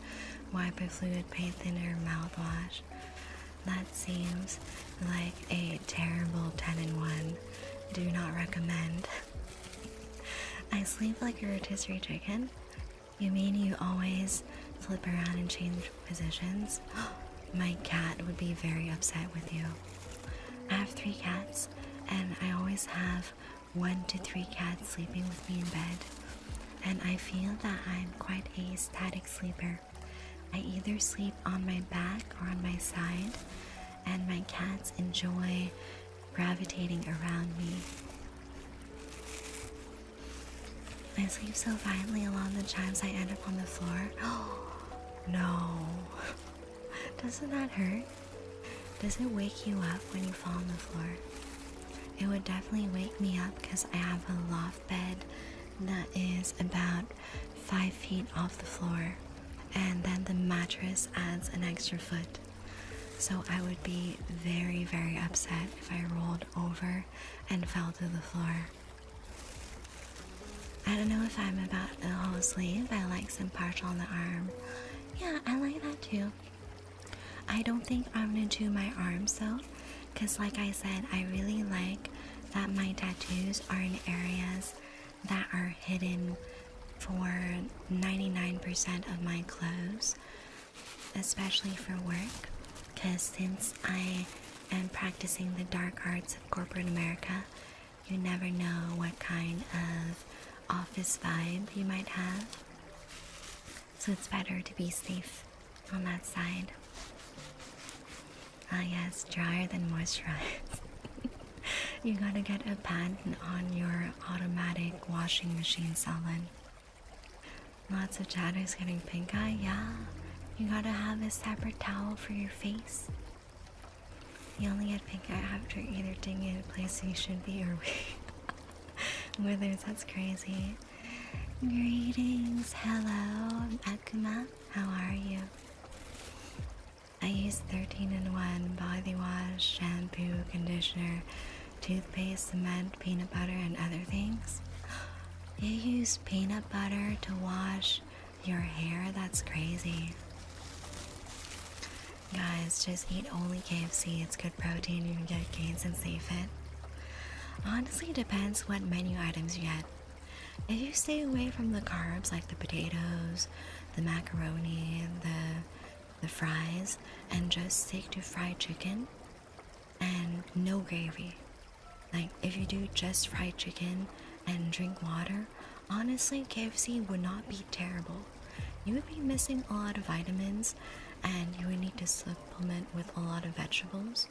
wiper fluid, paint thinner, mouthwash. That seems like a terrible 10-in-1. Do not recommend. I sleep like a rotisserie chicken. You mean you always flip around and change positions? My cat would be very upset with you. I have 3 cats, and I always have 1 to 3 cats sleeping with me in bed. And I feel that I'm quite a static sleeper. I either sleep on my back or on my side, and my cats enjoy gravitating around me. I sleep so violently a lot of the times I end up on the floor. No. Doesn't that hurt? Does it wake you up when you fall on the floor? It would definitely wake me up because I have a loft bed that is about 5 feet off the floor, and then the mattress adds an extra foot. So I would be very, very upset if I rolled over and fell to the floor. I don't know if I'm about a whole sleeve. I like some partial on the arm. Yeah, I like that too. I don't think I'm gonna do my arms though, because like I said, I really like that my tattoos are in areas that are hidden for 99% of my clothes, especially for work, because since I am practicing the dark arts of corporate America, you never know what kind of office vibe you might have. So it's better to be safe on that side. Ah yes, drier than moisturized. You gotta get a patent on your automatic washing machine, Selin. Lots of chatters getting pink eye, yeah. You gotta have a separate towel for your face. You only get pink eye after either digging a place you should be or Withers, that's crazy. Greetings, hello, Akuma, how are you? I use 13-in-1 body wash, shampoo, conditioner, toothpaste, cement, peanut butter, and other things. You use peanut butter to wash your hair? That's crazy. Guys, just eat only KFC. It's good protein. You can get gains and stay fit. Honestly, it depends what menu items you get. If you stay away from the carbs like the potatoes, the macaroni, the fries, and just stick to fried chicken and no gravy. Like if you do just fried chicken and drink water, honestly KFC would not be terrible. You would be missing a lot of vitamins and you would need to supplement with a lot of vegetables,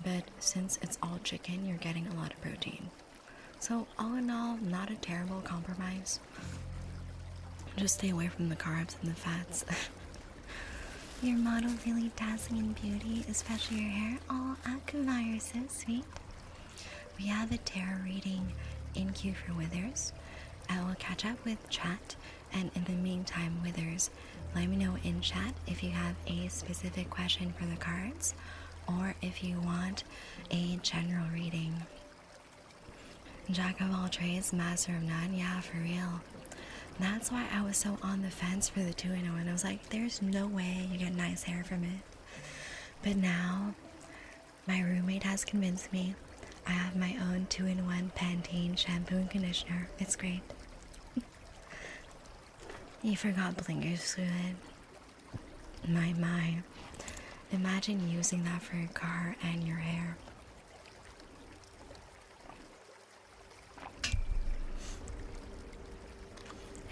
but since it's all chicken, you're getting a lot of protein. So all in all, not a terrible compromise. Just stay away from the carbs and the fats. Your model really dazzling in beauty, especially your hair. Oh, Akuma, you're so sweet. We have a tarot reading in queue for Withers. I will catch up with chat, and in the meantime, Withers, let me know in chat if you have a specific question for the cards, or if you want a general reading. Jack of all trades, master of none, yeah, for real. That's why I was so on the fence for the 2-in-1. I was like, there's no way you get nice hair from it. But now, my roommate has convinced me. I have my own 2-in-1 Pantene shampoo and conditioner. It's great. You forgot blinker fluid. My. Imagine using that for your car and your hair.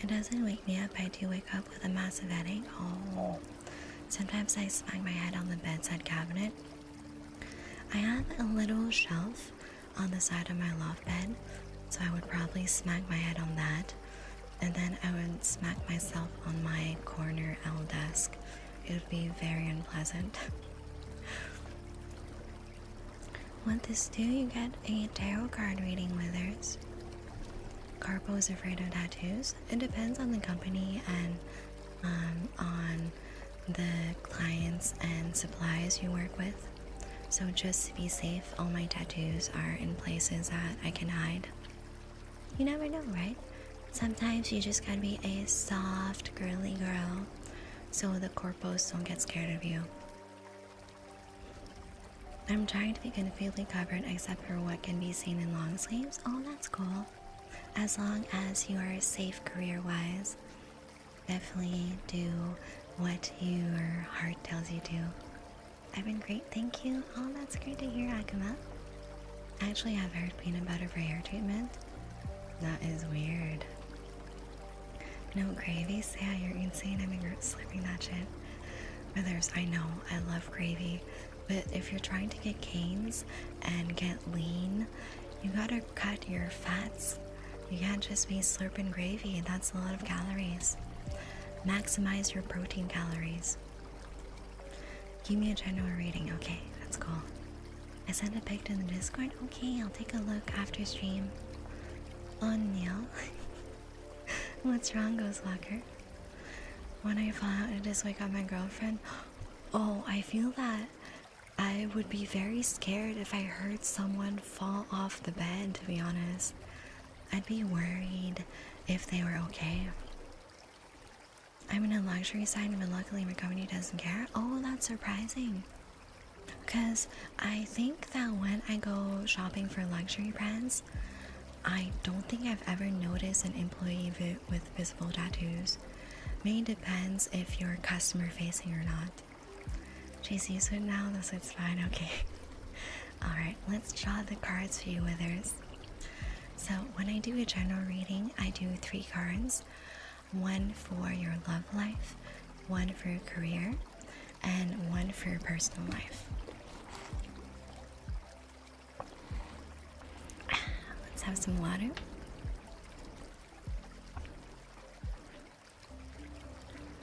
It doesn't wake me up. I do wake up with a massive headache. Oh. Sometimes I smack my head on the bedside cabinet. I have a little shelf on the side of my loft bed, so I would probably smack my head on that, and then I would smack myself on my corner L desk. It would be very unpleasant. Want this too? You get a tarot card reading, Withers. Carpo is afraid of tattoos. It depends on the company and on the clients and supplies you work with. So just to be safe, all my tattoos are in places that I can hide. You never know, right? Sometimes you just gotta be a soft, girly girl so the corpos don't get scared of you. I'm trying to be completely covered except for what can be seen in long sleeves. Oh, that's cool. As long as you are safe career-wise, definitely do what your heart tells you to. I've been great, thank you. Oh, that's great to hear, Akuma. Actually, I've heard peanut butter for hair treatment. That is weird. No gravy? Yeah, you're insane. I've been slipping that shit. Brothers, I know, I love gravy, But if you're trying to get gains and get lean, you gotta cut your fats. You can't just be slurping gravy, that's a lot of calories. Maximize your protein calories. Give me a general rating. Okay, that's cool. I sent a pic to the Discord. Okay, I'll take a look after stream. Oh, Neil. What's wrong, Ghostwalker? When I fall out and just wake up my girlfriend, oh, I feel that I would be very scared if I heard someone fall off the bed, to be honest. I'd be worried if they were okay. I'm in a luxury side, but luckily my company doesn't care. Oh, that's surprising. Because I think that when I go shopping for luxury brands, I don't think I've ever noticed an employee with visible tattoos. Maybe depends if you're customer facing or not. JC suit now, this is fine, okay. Alright, let's draw the cards for you, Withers. So when I do a general reading, I do 3 cards. 1 for your love life, 1 for your career, and 1 for your personal life. Let's have some water.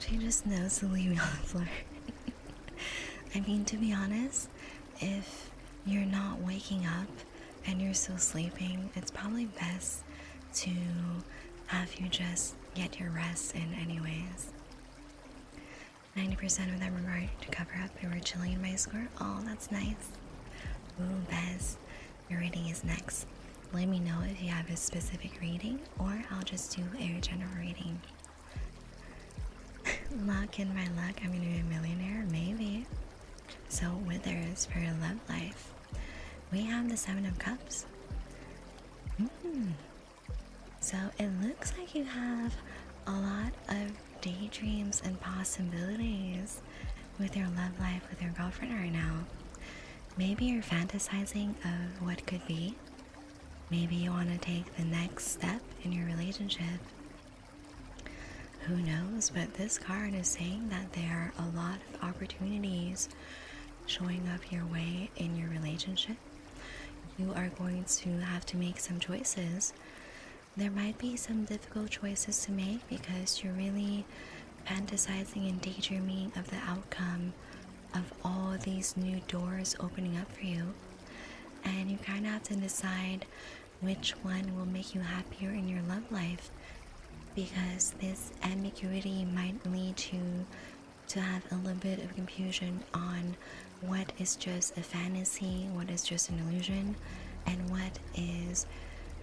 She just knows to leave me on the floor. I mean, to be honest, if you're not waking up and you're still sleeping, it's probably best to have you just get your rest in anyways. 90% of them are going to cover up and we're chilling in my score. Oh, that's nice. Ooh, Bez, your reading is next. Let me know if you have a specific reading, or I'll just do a general reading. Luck in my luck, I'm gonna be a millionaire, maybe. So Withers, for your love life, we have the 7 of Cups. So it looks like you have a lot of daydreams and possibilities with your love life with your girlfriend right now. Maybe you're fantasizing of what could be. Maybe you want to take the next step in your relationship. Who knows, but this card is saying that there are a lot of opportunities showing up your way in your relationship. You are going to have to make some choices. There might be some difficult choices to make because you're really fantasizing and daydreaming of the outcome of all these new doors opening up for you. And you kind of have to decide which one will make you happier in your love life, because this ambiguity might lead you to have a little bit of confusion on what is just a fantasy, what is just an illusion, and what is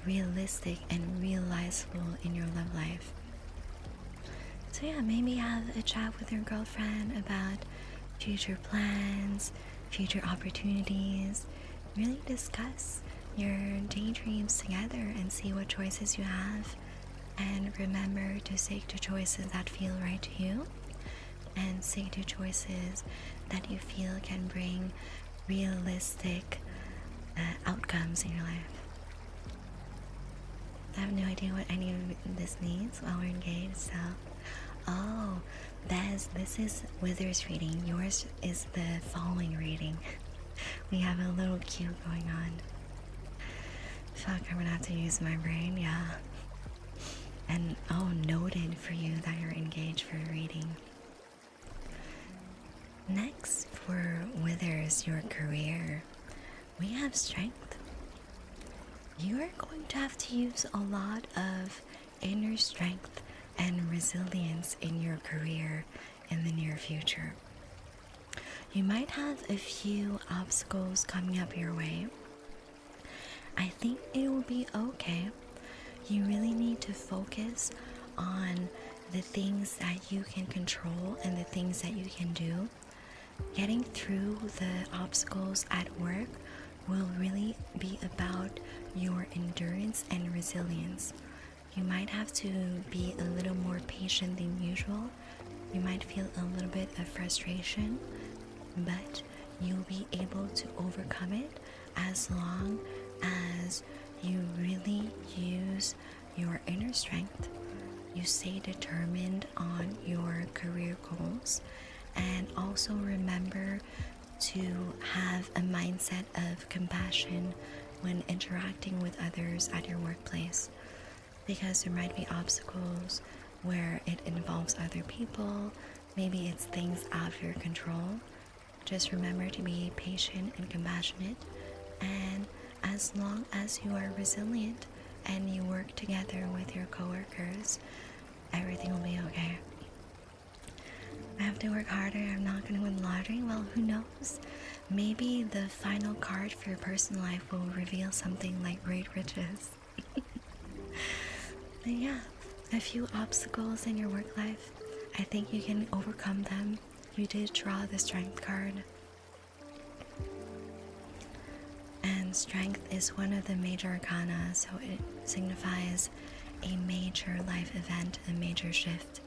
realistic and realizable in your love life. So yeah, maybe have a chat with your girlfriend about future plans, future opportunities. Really discuss your daydreams together and see what choices you have. And remember to stick to choices that feel right to you, and stick to choices that you feel can bring realistic outcomes in your life. I have no idea what any of this means while we're engaged, so... Oh, this is Withers reading. Yours is the falling reading. We have a little cue going on. Fuck, I'm gonna have to use my brain, yeah. And oh, noted for you that you're engaged for a reading. Next, for Withers, your career, we have strength. You are going to have to use a lot of inner strength and resilience in your career in the near future. You might have a few obstacles coming up your way. I think it will be okay. You really need to focus on the things that you can control and the things that you can do. Getting through the obstacles at work will really be about your endurance and resilience. You might have to be a little more patient than usual. You might feel a little bit of frustration, but you'll be able to overcome it as long as you really use your inner strength. You stay determined on your career goals, and also remember to have a mindset of compassion when interacting with others at your workplace, because there might be obstacles where it involves other people. Maybe it's things out of your control. Just remember to be patient and compassionate, and as long as you are resilient and you work together with your coworkers, everything will be okay. I have to work harder, I'm not going to win the lottery. Well, who knows? Maybe the final card for your personal life will reveal something like great riches. But yeah, a few obstacles in your work life. I think you can overcome them. You did draw the strength card. And strength is one of the major arcana, so it signifies a major life event, a major shift.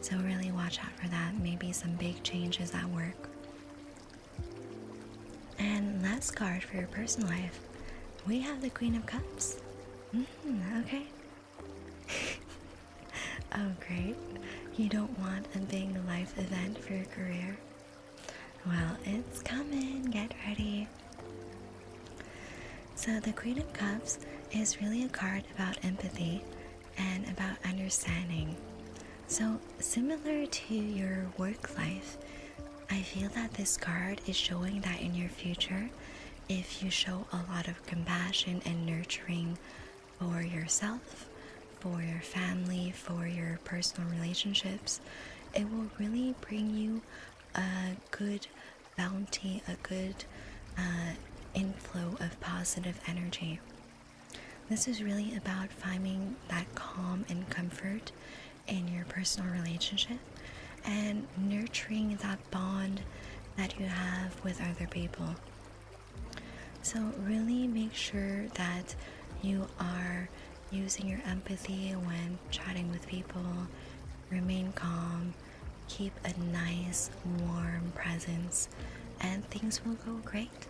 So really watch out for that. Maybe some big changes at work. And last card for your personal life, we have the Queen of Cups. Okay. Oh, great. You don't want a big life event for your career? Well, it's coming. Get ready. So the Queen of Cups is really a card about empathy and about understanding. So similar to your work life, I feel that this card is showing that in your future, if you show a lot of compassion and nurturing for yourself, for your family, for your personal relationships, it will really bring you a good bounty, a good inflow of positive energy. This is really about finding that calm and comfort in your personal relationship and nurturing that bond that you have with other people. So really make sure that you are using your empathy when chatting with people. Remain calm, keep a nice warm presence, and things will go great.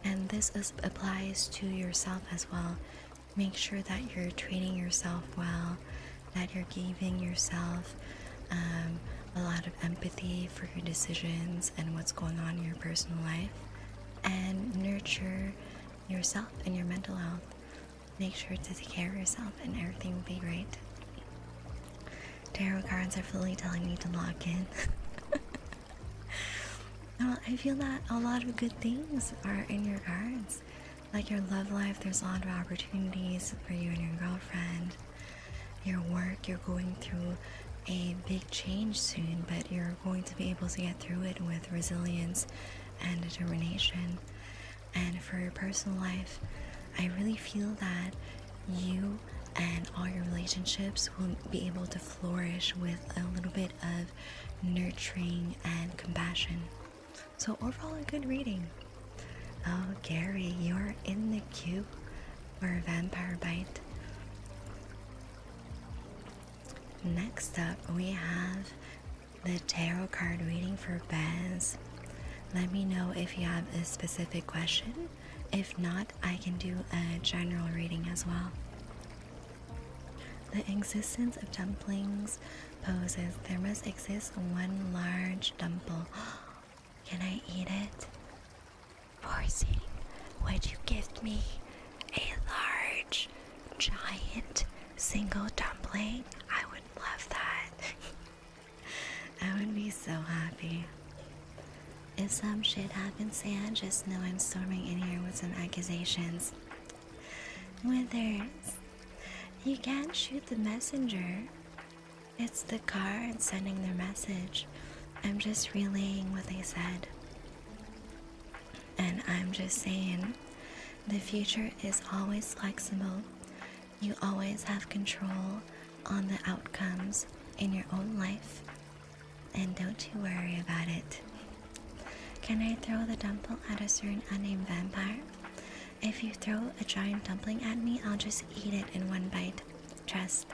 And this applies to yourself as well. Make sure that you're treating yourself well, that you're giving yourself a lot of empathy for your decisions and what's going on in your personal life, and nurture yourself and your mental health. Make sure to take care of yourself and everything will be great. Tarot cards are fully telling me to lock in. Well, I feel that a lot of good things are in your cards. Like your love life, there's a lot of opportunities for you and your girlfriend. Your work, you're going through a big change soon, but you're going to be able to get through it with resilience and determination. And for your personal life, I really feel that you and all your relationships will be able to flourish with a little bit of nurturing and compassion. So overall, a good reading. Oh, Gary, you're in the queue for a vampire bite. Next up, we have the tarot card reading for Bez. Let me know if you have a specific question. If not, I can do a general reading as well. The existence of dumplings poses there must exist one large dumpling. Can I eat it? Forcing, would you give me a large, giant, single dumpling? I would love that. I would be so happy. If some shit happens, Sam, just know I'm storming in here with some accusations. Withers, you can't shoot the messenger. It's the card sending their message. I'm just relaying what they said. And I'm just saying, the future is always flexible. You always have control on the outcomes in your own life. And don't you worry about it. Can I throw the dumpling at a certain unnamed vampire? If you throw a giant dumpling at me, I'll just eat it in one bite. Trust.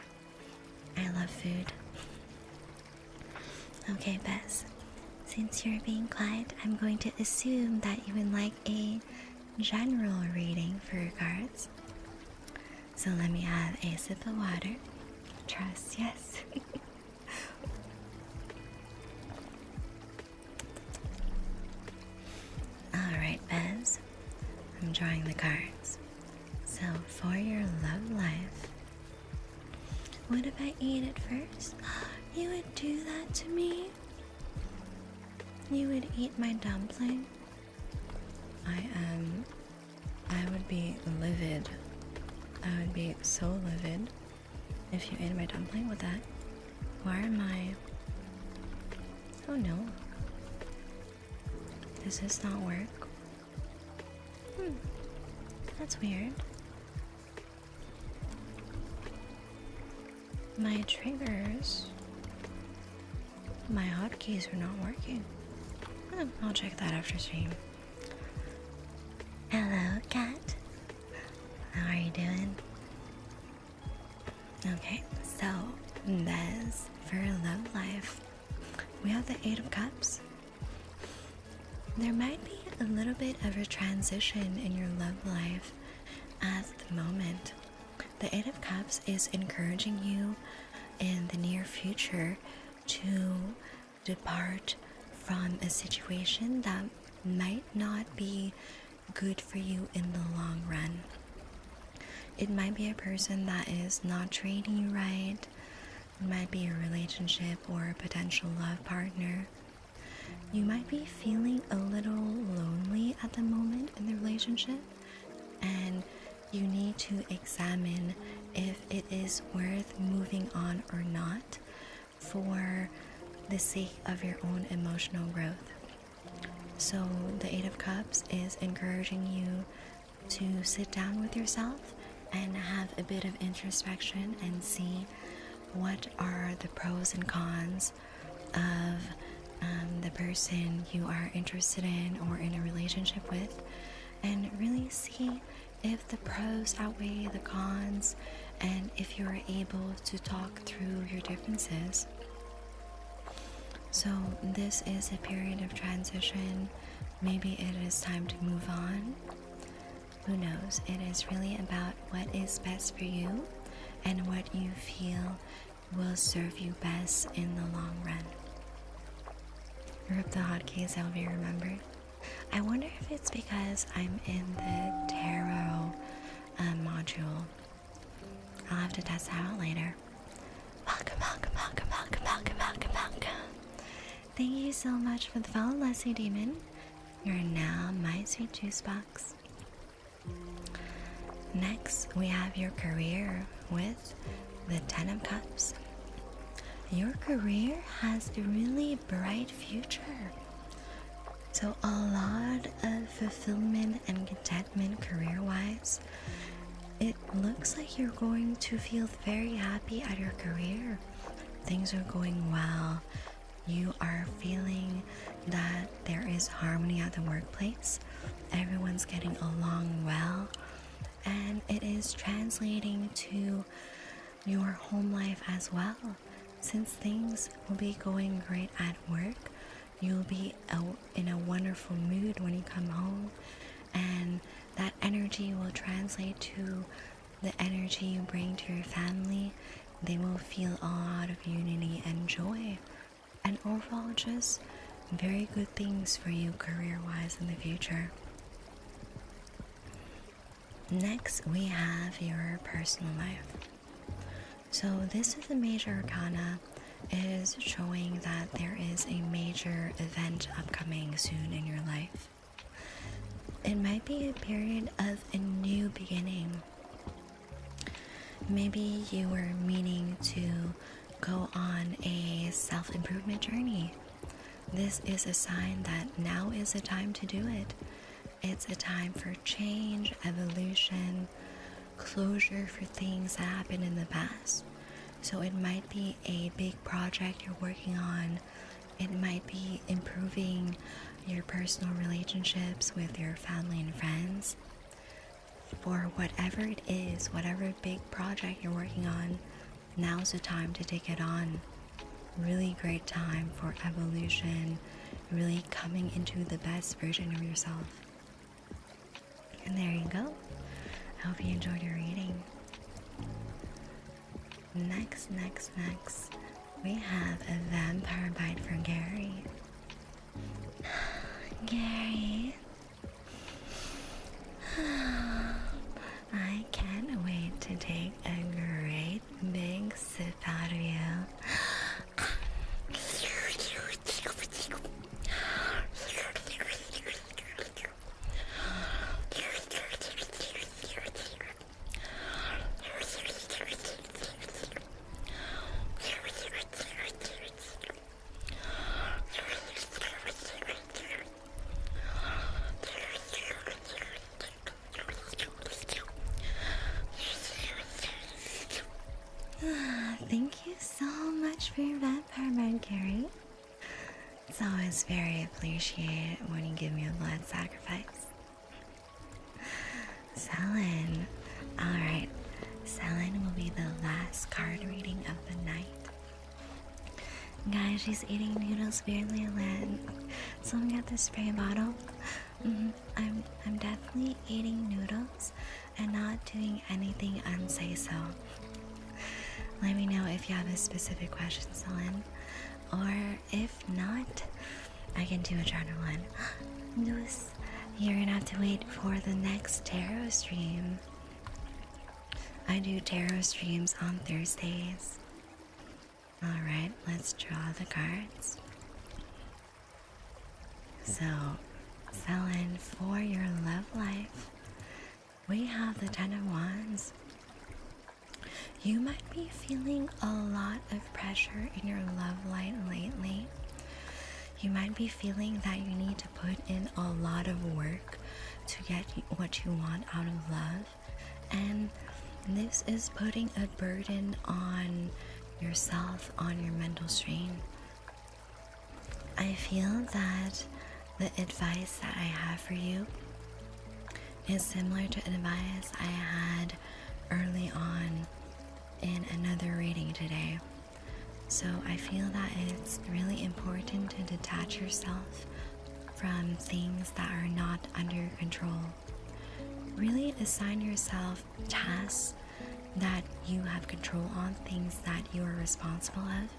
I love food. Okay, Bess. Since you're being quiet, I'm going to assume that you would like a general reading for your cards. So let me have a sip of water. Trust, yes. Alright, Bez. I'm drawing the cards. So, for your love life, what if I eat it first? You would do that to me? You would eat my dumpling? I would be livid. I would be so livid if you ate my dumpling with that. Why am I? Oh no. Does this not work? That's weird. My triggers, my hotkeys are not working. I'll check that after stream. Hello, cat. How are you doing? Okay, so Bez, for love life, we have the Eight of Cups. There might be a little bit of a transition in your love life at the moment. The Eight of Cups is encouraging you in the near future to depart from a situation that might not be good for you in the long run. It might be a person that is not treating you right. It might be a relationship or a potential love partner. You might be feeling a little lonely at the moment in the relationship, and you need to examine if it is worth moving on or not for the sake of your own emotional growth. So the Eight of Cups is encouraging you to sit down with yourself and have a bit of introspection and see what are the pros and cons of the person you are interested in or in a relationship with, and really see if the pros outweigh the cons and if you're able to talk through your differences. So this is a period of transition. Maybe it is time to move on. Who knows? It is really about what is best for you and what you feel will serve you best in the long run. Rip the hotkeys, I'll be remembered. I wonder if it's because I'm in the tarot module. I'll have to test that out later. Welcome, welcome, welcome, welcome, welcome, welcome, welcome. Thank you so much for the follow, Leslie Demon. You're now my sweet juice box. Next, we have your career with the Ten of Cups. Your career has a really bright future. So a lot of fulfillment and contentment career-wise. It looks like you're going to feel very happy at your career. Things are going well. You are feeling that there is harmony at the workplace. Everyone's getting along well. And it is translating to your home life as well. Since things will be going great at work, you'll be in a wonderful mood when you come home, and that energy will translate to the energy you bring to your family. They will feel a lot of unity and joy, and overall just very good things for you career-wise in the future. Next, we have your personal life. So this is a major arcana. It is showing that there is a major event upcoming soon in your life. It might be a period of a new beginning. Maybe you were meaning to go on a self-improvement journey. This is a sign that now is the time to do it. It's a time for change, evolution, closure for things that happened in the past. So it might be a big project you're working on. It might be improving your personal relationships with your family and friends. For whatever it is, whatever big project you're working on, now's the time to take it on. Really great time for evolution, really coming into the best version of yourself. And there you go. I hope you enjoyed your reading. Next, we have a vampire bite for Gary. Gary, to take a great big sip out of you. Thank you so much for your vampire blood, Carrie. It's always very appreciated when you give me a blood sacrifice. Selin. Alright, Selin will be the last card reading of the night. Guys, she's eating noodles weirdly lit. Someone got the spray bottle. I'm definitely eating noodles and not doing anything unsay so. Let me know if you have a specific question, Selin. Or if not, I can do a general one. Luis, you're gonna have to wait for the next tarot stream. I do tarot streams on Thursdays. Alright, let's draw the cards. So, Selin, for your love life, we have the Ten of Wands. You might be feeling a lot of pressure in your love life lately. You might be feeling that you need to put in a lot of work to get what you want out of love. And this is putting a burden on yourself, on your mental strain. I feel that the advice that I have for you is similar to advice I had early on in another reading today. So I feel that it's really important to detach yourself from things that are not under your control. Really assign yourself tasks that you have control on, things that you are responsible of,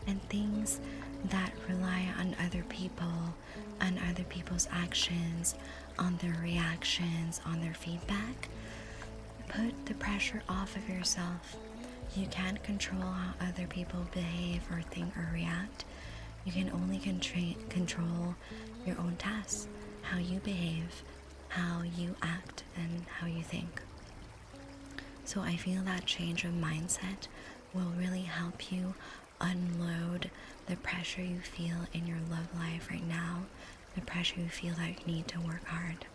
and things that rely on other people, on other people's actions, on their reactions, on their feedback. Put the pressure off of yourself. You can't control how other people behave or think or react. You can only control your own tasks, how you behave, how you act, and how you think. So I feel that change of mindset will really help you unload the pressure you feel in your love life right now, the pressure you feel that you need to work hard.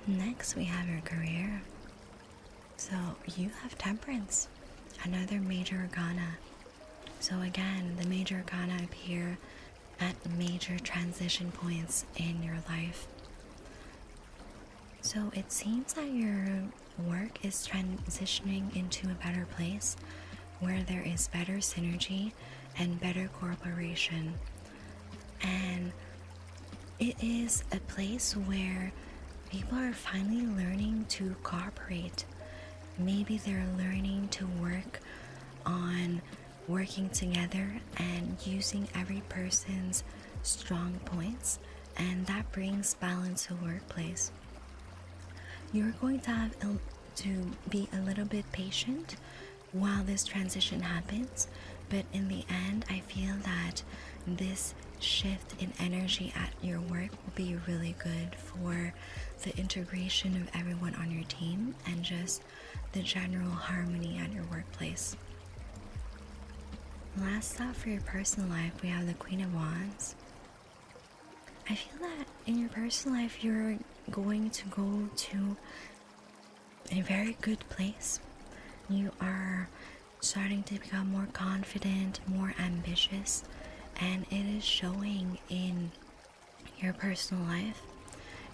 Next, we have your career. So you have Temperance, another major arcana. So again, the major arcana appear at major transition points in your life. So it seems that your work is transitioning into a better place where there is better synergy and better cooperation. And it is a place where people are finally learning to cooperate. Maybe they're learning to work on working together and using every person's strong points, and that brings balance to the workplace. You're going to have to be a little bit patient while this transition happens, but in the end, I feel that this shift in energy at your work will be really good for the integration of everyone on your team and just the general harmony at your workplace. Last up, for your personal life, we have the Queen of Wands. I feel that in your personal life, you're going to go to a very good place. You are starting to become more confident, more ambitious, and it is showing in your personal life.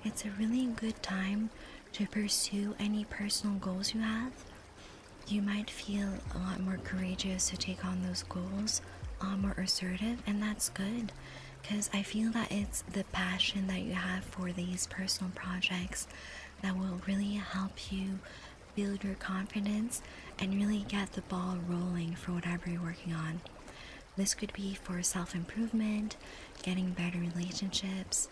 It's a really good time to pursue any personal goals you have. You might feel a lot more courageous to take on those goals, a lot more assertive, and that's good, because I feel that it's the passion that you have for these personal projects that will really help you build your confidence and really get the ball rolling for whatever you're working on. This could be for self-improvement, getting better relationships,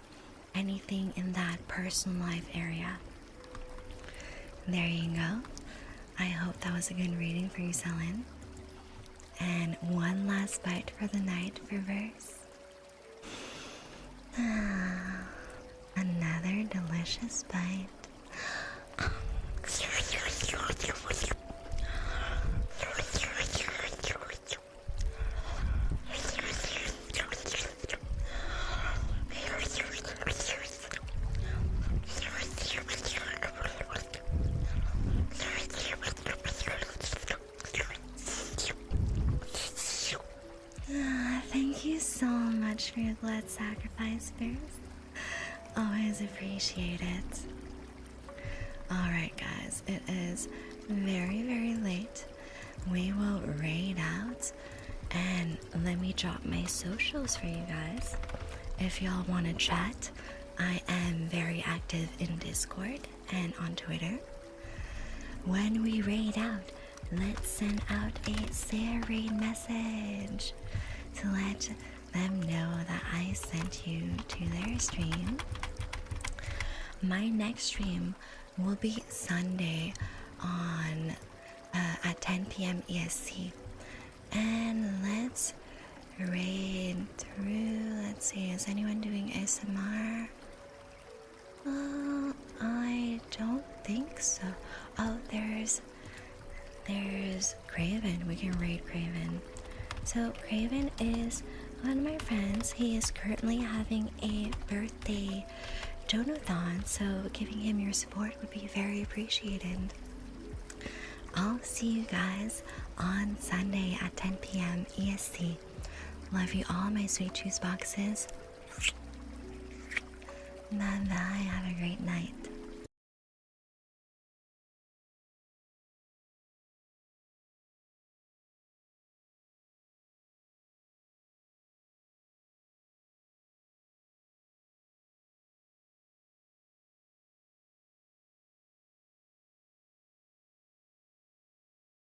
anything in that personal life area. There you go. I hope that was a good reading for you, Selin. And one last bite for the night for verse. Another delicious bite. Thank you so much for your blood sacrifice, First. Always appreciate it. Alright, guys, it is very, very late. We will raid out, and let me drop my socials for you guys. If y'all want to chat, I am very active in Discord and on Twitter. When we raid out, let's send out a Say Raid message to let them know that I sent you to their stream. My next stream will be Sunday on at 10 p.m. EST. And let's raid through. Let's see, is anyone doing ASMR? I don't think so. Oh, there's Craven. We can raid Craven. So Craven is one of my friends. He is currently having a birthday donathon, so giving him your support would be very appreciated. I'll see you guys on Sunday at 10 p.m. EST. Love you all, my sweet juice boxes. Bye bye. Have a great night.